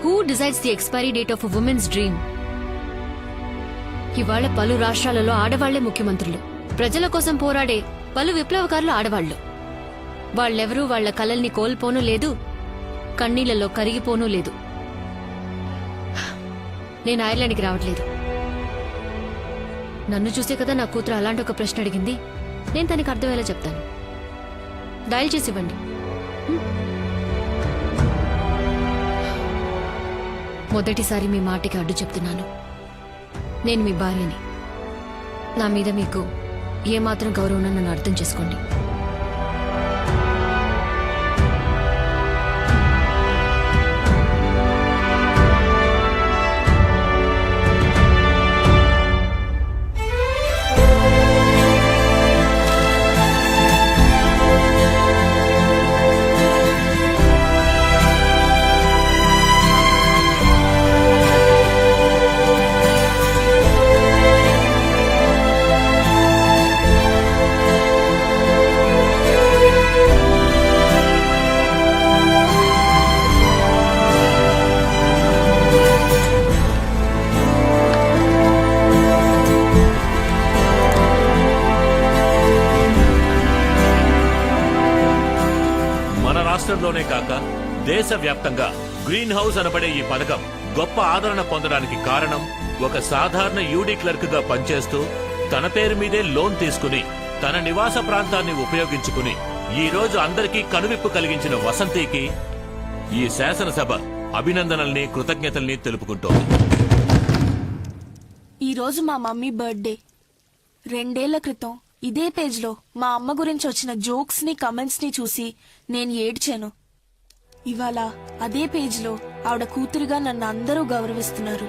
Who decides the expiry date of women's dream? ఇవాళ పలు రాష్ట్రాలలో ఆడవాళ్లే ముఖ్యమంత్రులు, ప్రజల కోసం పోరాడే పలు విప్లవకారులు ఆడవాళ్లు. వాళ్ళెవరూ వాళ్ల కలల్ని కోల్పోనూ లేదు, కన్నీళ్లలో కరిగిపోనూ లేదు. నేను ఐర్లాండ్కి రావట్లేదు. నన్ను చూసే కదా నా కూతురు అలాంటి ఒక ప్రశ్న అడిగింది. నేను తనకి అర్థమయ్యేలా చెప్తాను. డయల్ చేసి ఇవ్వండి. మొదటిసారి మీ మాటకి అడ్డు చెప్తున్నాను. నేను మీ భార్యని. నా మీద మీకు ఏమాత్రం గౌరవం నన్ను అర్థం చేసుకోండి. రాష్ట్రంలోనే కాక దేశవ్యాప్తంగా గ్రీన్ హౌస్ అనబడే ఈ పథకం గొప్ప ఆదరణ పొందడానికి కారణం, ఒక సాధారణ యూడీ క్లర్క్ గా పనిచేస్తూ తన పేరు మీదే లోన్ తీసుకుని తన నివాస ప్రాంతాన్ని ఉపయోగించుకుని ఈ రోజు అందరికీ కనువిప్పు కలిగించిన వసంతికి ఈ శాసనసభ అభినందనల్ని, కృతజ్ఞతల్ని తెలుపుకుంటోంది. ఈ రోజు మా మమ్మీ బర్త్డే. 2 ఏళ్ల క్రితం ఇదే పేజ్లో మా అమ్మ గురించి వచ్చిన జోక్స్ ని, కమెంట్స్ ని చూసి నేను ఏడ్చాను. ఇవాళ అదే పేజ్లో ఆవిడ కూతురుగా నన్ను అందరూ గౌరవిస్తున్నారు.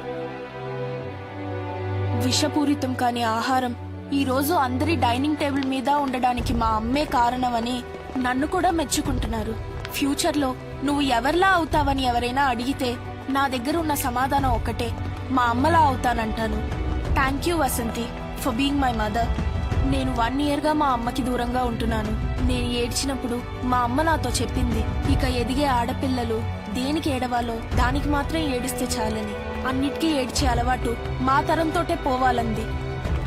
విషపూరితం కాని ఆహారం ఈ రోజు అందరి డైనింగ్ టేబుల్ మీద ఉండడానికి మా అమ్మే కారణమని నన్ను కూడా మెచ్చుకుంటున్నారు. ఫ్యూచర్ లో నువ్వు ఎవరిలా అవుతావని ఎవరైనా అడిగితే నా దగ్గర ఉన్న సమాధానం ఒక్కటే, మా అమ్మలా అవుతానంటాను. Thank you Vasanthi for being my mother. నేను 1 year గా మా అమ్మకి దూరంగా ఉంటున్నాను. నేను ఏడ్చినప్పుడు మా అమ్మ నాతో చెప్పింది, ఇక ఎదిగే ఆడపిల్లలు దేనికి ఏడవాలో దానికి మాత్రం ఏడిస్తే చాలని. అన్నిటికీ ఏడ్చే అలవాటు మా తరంతోటే పోవాలంది.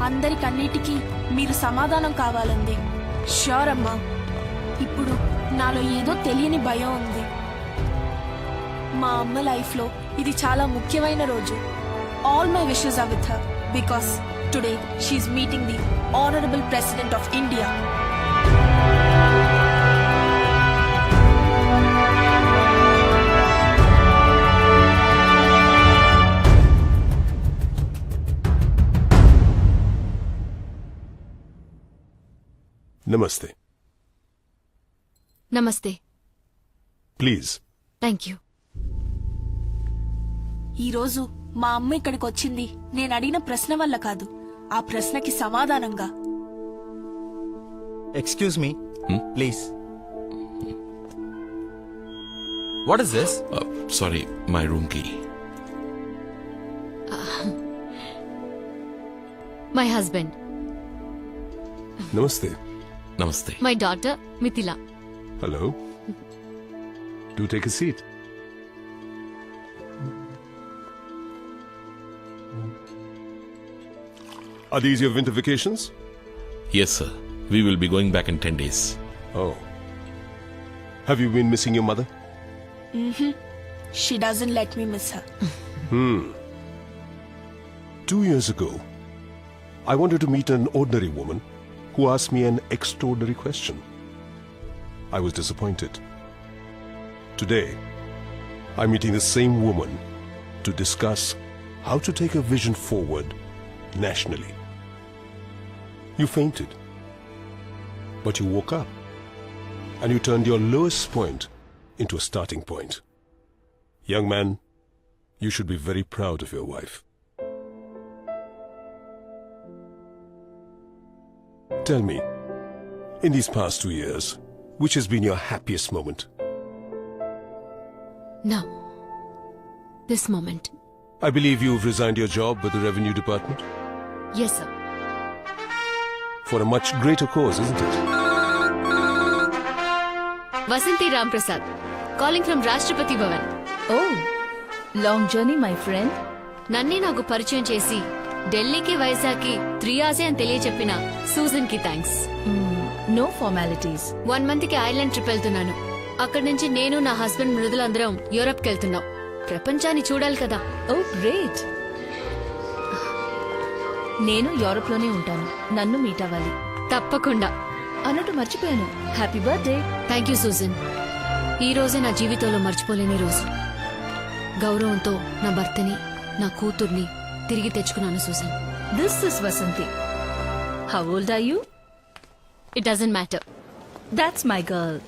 అందరికన్నిటికీ మీరు సమాధానం కావాలంది. ష్యూర్ అమ్మా. ఇప్పుడు నాలో ఏదో తెలియని భయం ఉంది. మా అమ్మ లైఫ్ లో ఇది చాలా ముఖ్యమైన రోజు. All my wishes are with her because today she is meeting the honourable president of India. Namaste. Namaste. Please. Thank you. ఈ రోజు మా అమ్మ ఇక్కడికి వచ్చింది నేను అడిగిన ప్రశ్న వల్ల కాదు, ఆ ప్రశ్నకి సమాధానంగా. Excuse me please. What is this? Sorry, my room key. My husband. Namaste. Namaste. My daughter Mithila. Hello. Do take a seat. Are these your winter vacations? Yes, sir. We will be going back in 10 days. Oh. Have you been missing your mother? She doesn't let me miss her. 2 years ago, I wanted to meet an ordinary woman who asked me an extraordinary question. I was disappointed. Today, I'm meeting the same woman to discuss how to take a vision forward nationally. You fainted, but you woke up and you turned your lowest point into a starting point. Young man, you should be very proud of your wife. Tell me, in these past 2 years, which has been your happiest moment? Now, this moment. I believe you've resigned your job with the Revenue Department Yes, sir. for a much greater cause, isn't it? Vasanti Ramprasad, calling from Rashtrapati Bhavan. Oh long journey my friend. నన్నే నాకు పరిచయం చేసి ఢిల్లీకి వైజాగ్కి 3 hours అని తెలియచెప్పిన Susan కి thanks. No formalities. 1 month కి ఐర్లాండ్ ట్రిప్ వెళ్తున్నాను. అక్కడి నుంచి నేను నా హస్బెండ్ మృదులందరం యూరప్ కి వెళ్తున్నాం. ప్రపంచాన్ని చూడాలి కదా. ఓ గ్రేట్. నేను యూరోప్ లోనే ఉంటాను. నన్ను మీట్ అవ్వాలి. తప్పకుండా. అన్నట్టు మర్చిపోయాను. Happy birthday. Thank you Susan. ఈ రోజే నా జీవితంలో మర్చిపోలేని రోజు. గౌరవంతో నా భర్తని నా కూతుర్ని తిరిగి తెచ్చుకున్నాను Susan. This is Vasanthi. How old are you? It doesn't matter. That's my girl.